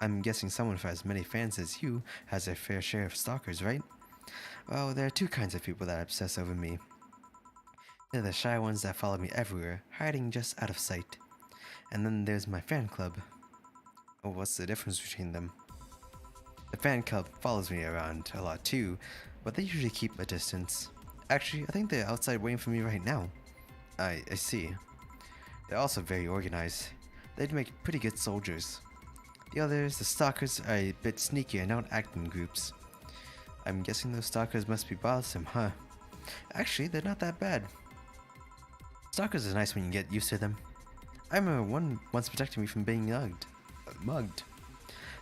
I'm guessing someone for as many fans as you has their fair share of stalkers, right? Well, there are two kinds of people that obsess over me. They're the shy ones that follow me everywhere, hiding just out of sight. And then there's my fan club. Oh, what's the difference between them? The fan club follows me around a lot too, but they usually keep a distance. Actually, I think they're outside waiting for me right now. I see. They're also very organized. They'd make pretty good soldiers. The others, the stalkers, are a bit sneaky and don't act in groups. I'm guessing those stalkers must be bothersome, huh? Actually, they're not that bad. Stalkers are nice when you get used to them. I remember one once protecting me from being mugged.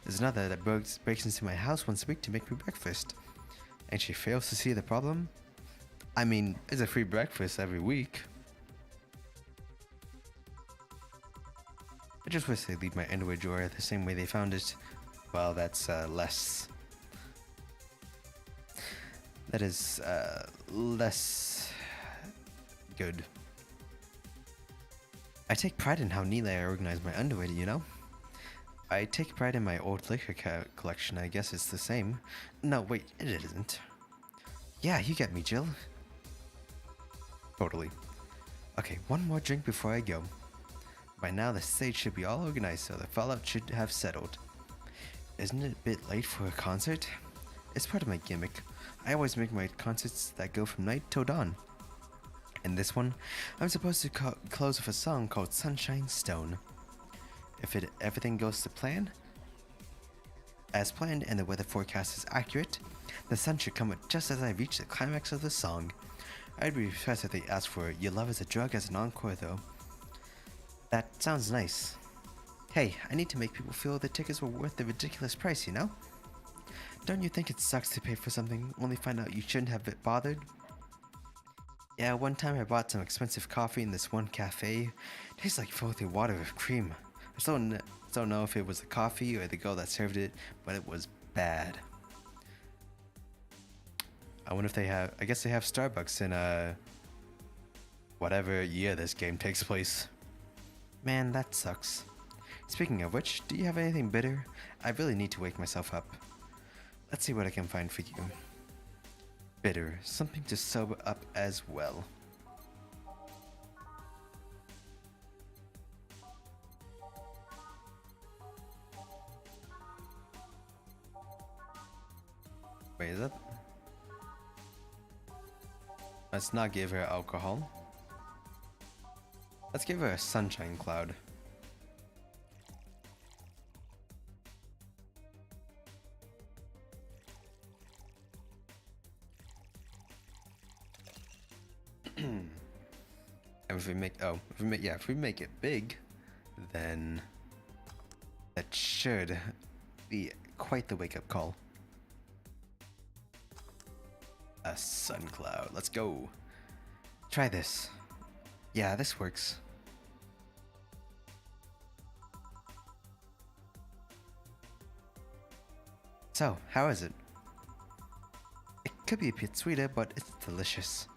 There's another that breaks into my house once a week to make me breakfast. And she fails to see the problem? I mean, it's a free breakfast every week. I just wish they'd leave my underwear drawer the same way they found it. Well, that's less... That is less good. I take pride in how neatly I organize my underwear, you know? I take pride in my old liquor collection. I guess it's the same. No, wait, it isn't. Yeah, you get me, Jill. Totally. Okay, one more drink before I go. By now, the stage should be all organized, so the fallout should have settled. Isn't it a bit late for a concert? It's part of my gimmick. I always make my concerts that go from night till dawn. In this one, I'm supposed to close with a song called Sunshine Stone. If everything goes to plan, as planned, and the weather forecast is accurate, the sun should come up just as I reach the climax of the song. I'd be impressed if they asked for "Your Love Is a Drug" as an encore, though. That sounds nice. Hey, I need to make people feel the tickets were worth the ridiculous price, you know? Don't you think it sucks to pay for something, only find out you shouldn't have it bothered? Yeah, one time I bought some expensive coffee in this one cafe. It tastes like filthy water with cream. I still don't know if it was the coffee or the girl that served it, but it was bad. I wonder if they have... I guess they have Starbucks whatever year this game takes place. Man, that sucks. Speaking of which, do you have anything bitter? I really need to wake myself up. Let's see what I can find for you. Bitter, something to sober up as well. Wait, is that? Let's not give her alcohol. Let's give her a sunshine cloud. And if we make it big, then that should be quite the wake-up call. A sun cloud. Let's go. Try this. Yeah, this works. So, how is it? It could be a bit sweeter, but it's delicious.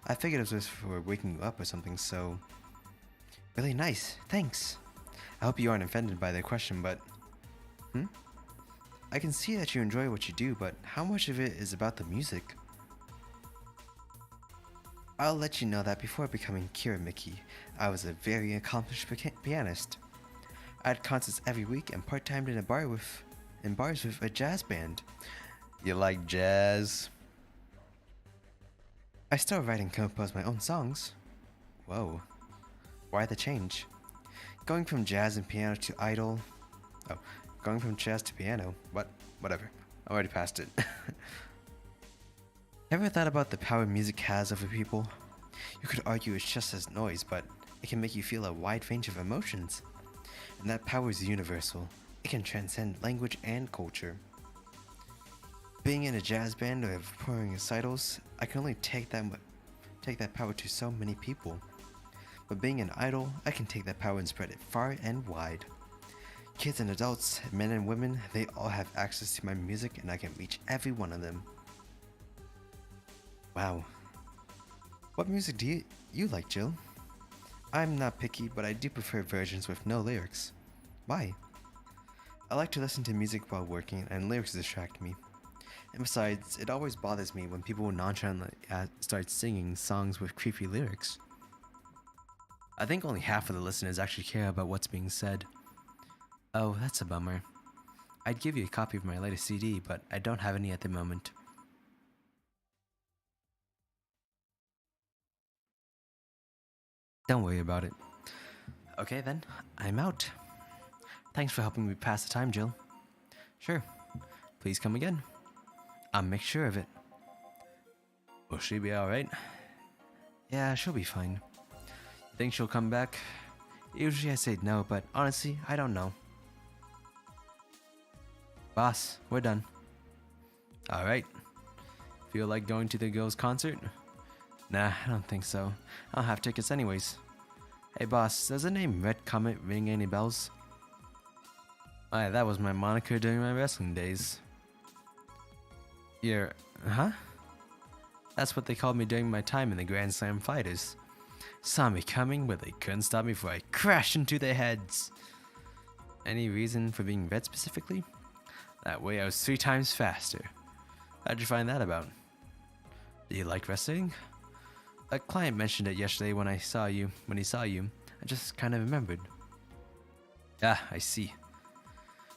I figured it was for waking you up or something, so... Really nice, thanks. I hope you aren't offended by the question, but... I can see that you enjoy what you do, but how much of it is about the music? I'll let you know that before becoming Kira Mickey, I was a very accomplished pianist. I had concerts every week and part-timed in bars with a jazz band. You like jazz? I still write and compose my own songs. Whoa. Why the change? Going from jazz and piano to idol... Oh, going from jazz to piano. Whatever. I'm already past it. Ever thought about the power music has over people? You could argue it's just as noise, but it can make you feel a wide range of emotions. And that power is universal. It can transcend language and culture. Being in a jazz band or performing recitals, I can only take that power to so many people. But being an idol, I can take that power and spread it far and wide. Kids and adults, men and women, they all have access to my music and I can reach every one of them. Wow. What music do you like, Jill? I'm not picky, but I do prefer versions with no lyrics. Why? I like to listen to music while working and lyrics distract me. And besides, it always bothers me when people nonchalantly start singing songs with creepy lyrics. I think only half of the listeners actually care about what's being said. Oh, that's a bummer. I'd give you a copy of my latest CD, but I don't have any at the moment. Don't worry about it. Okay then, I'm out. Thanks for helping me pass the time, Jill. Sure. Please come again. I'll make sure of it. Will she be alright? Yeah, she'll be fine. Think she'll come back? Usually I say no, but honestly, I don't know. Boss, we're done. Alright. Feel like going to the girls' concert? Nah, I don't think so. I'll have tickets anyways. Hey boss, does the name Red Comet ring any bells? Oh, that was my moniker during my wrestling days. Huh? That's what they called me during my time in the Grand Slam fighters. Saw me coming, but they couldn't stop me before I crashed into their heads. Any reason for being red specifically? That way I was 3 times faster. How'd you find that about? Do you like wrestling? A client mentioned it yesterday when he saw you. I just kind of remembered. Ah, I see.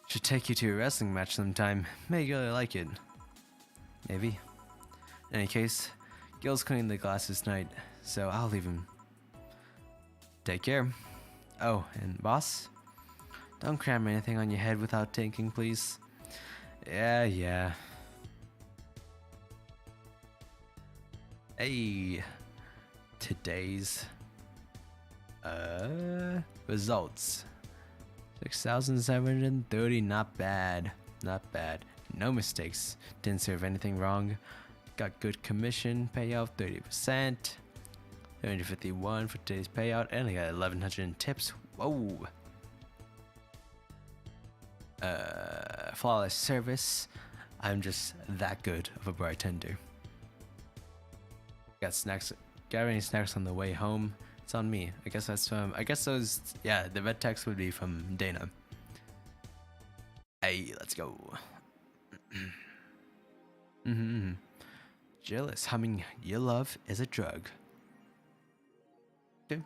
Should take you to a wrestling match sometime. May really like it. Maybe. In any case, Gil's cleaning the glasses tonight, so I'll leave him. Take care. Oh, and boss? Don't cram anything on your head without thinking, please. Yeah. Hey. Today's results. 6,730, not bad. No mistakes. Didn't serve anything wrong. Got good commission payout, 30%. 351 for today's payout, and I got 1,100 in tips. Whoa. Flawless service. I'm just that good of a bartender. Got snacks grab any snacks on the way home, it's on me. I guess that's I guess those, yeah, the red text would be from Dana. Hey, let's go. Jealous, humming your love is a drug. Okay.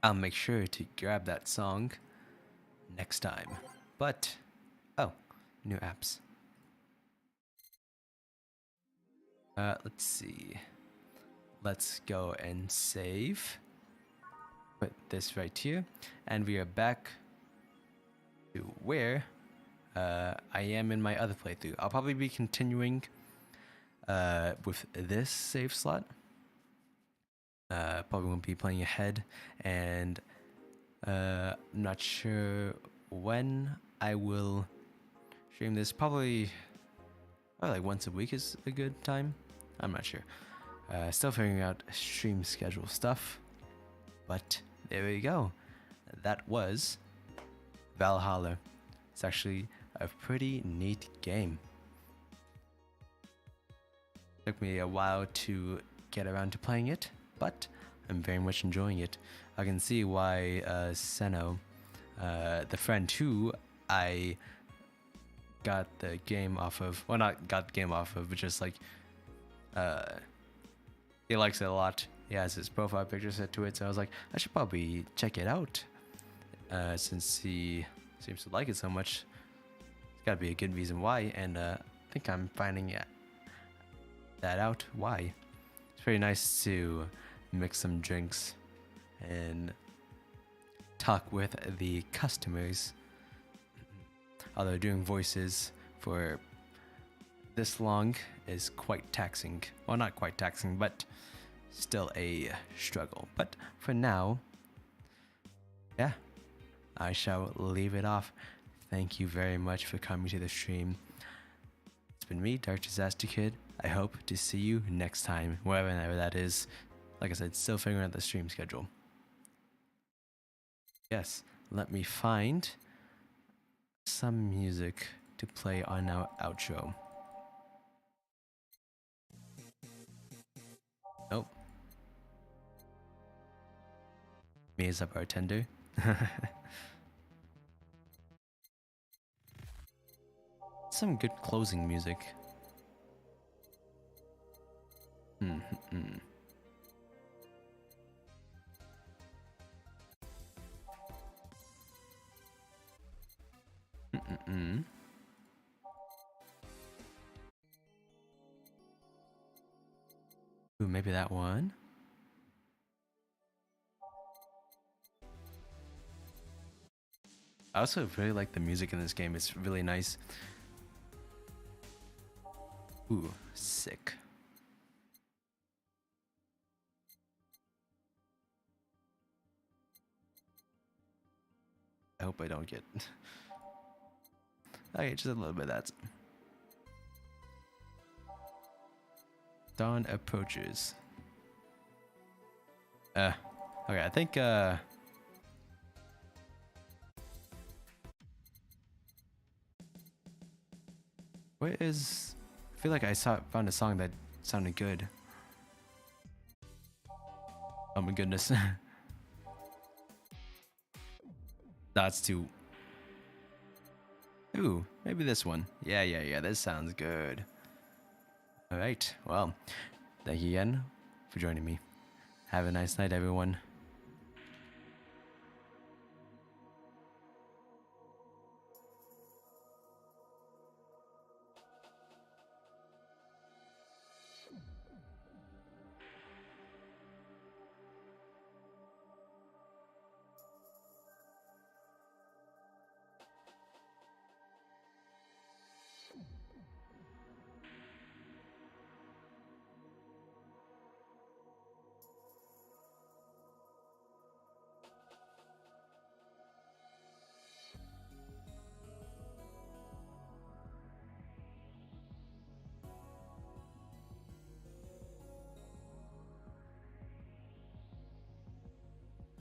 I'll make sure to grab that song next time. But, oh, new apps. Let's see. Let's go and save. Put this right here. And we are back to where I am in my other playthrough. I'll probably be continuing with this save slot. Probably won't be playing ahead. And I'm not sure when I will stream this. Probably like once a week is a good time. I'm not sure. Still figuring out stream schedule stuff. But there we go. That was Valhalla. It's actually a pretty neat game. Took me a while to get around to playing it, but I'm very much enjoying it. I can see why Seno, the friend who I got the game off of, well, not got the game off of, but just like, he likes it a lot. He has his profile picture set to it, so I was like, I should probably check it out. Since he seems to like it so much, it's gotta be a good reason why, and I think I'm finding that out why. It's pretty nice to mix some drinks and talk with the customers. Although doing voices for this long is quite taxing. Well, not quite taxing, but still a struggle. But for now, yeah, I shall leave it off. Thank you very much for coming to the stream. It's been me, Dark Disaster Kid. I hope to see you next time, wherever that is. Like I said, still figuring out the stream schedule. Yes, let me find some music to play on our outro. Nope. Me as a bartender. Some good closing music. Ooh, maybe that one. I also really like the music in this game. It's really nice. Ooh, sick. I hope I don't get... Okay, just a little bit of that. Dawn approaches. Okay, I think, where is... I feel like I found a song that sounded good. Oh my goodness. That's too... Ooh, maybe this one. Yeah, this sounds good. Alright, well, thank you again for joining me. Have a nice night, everyone.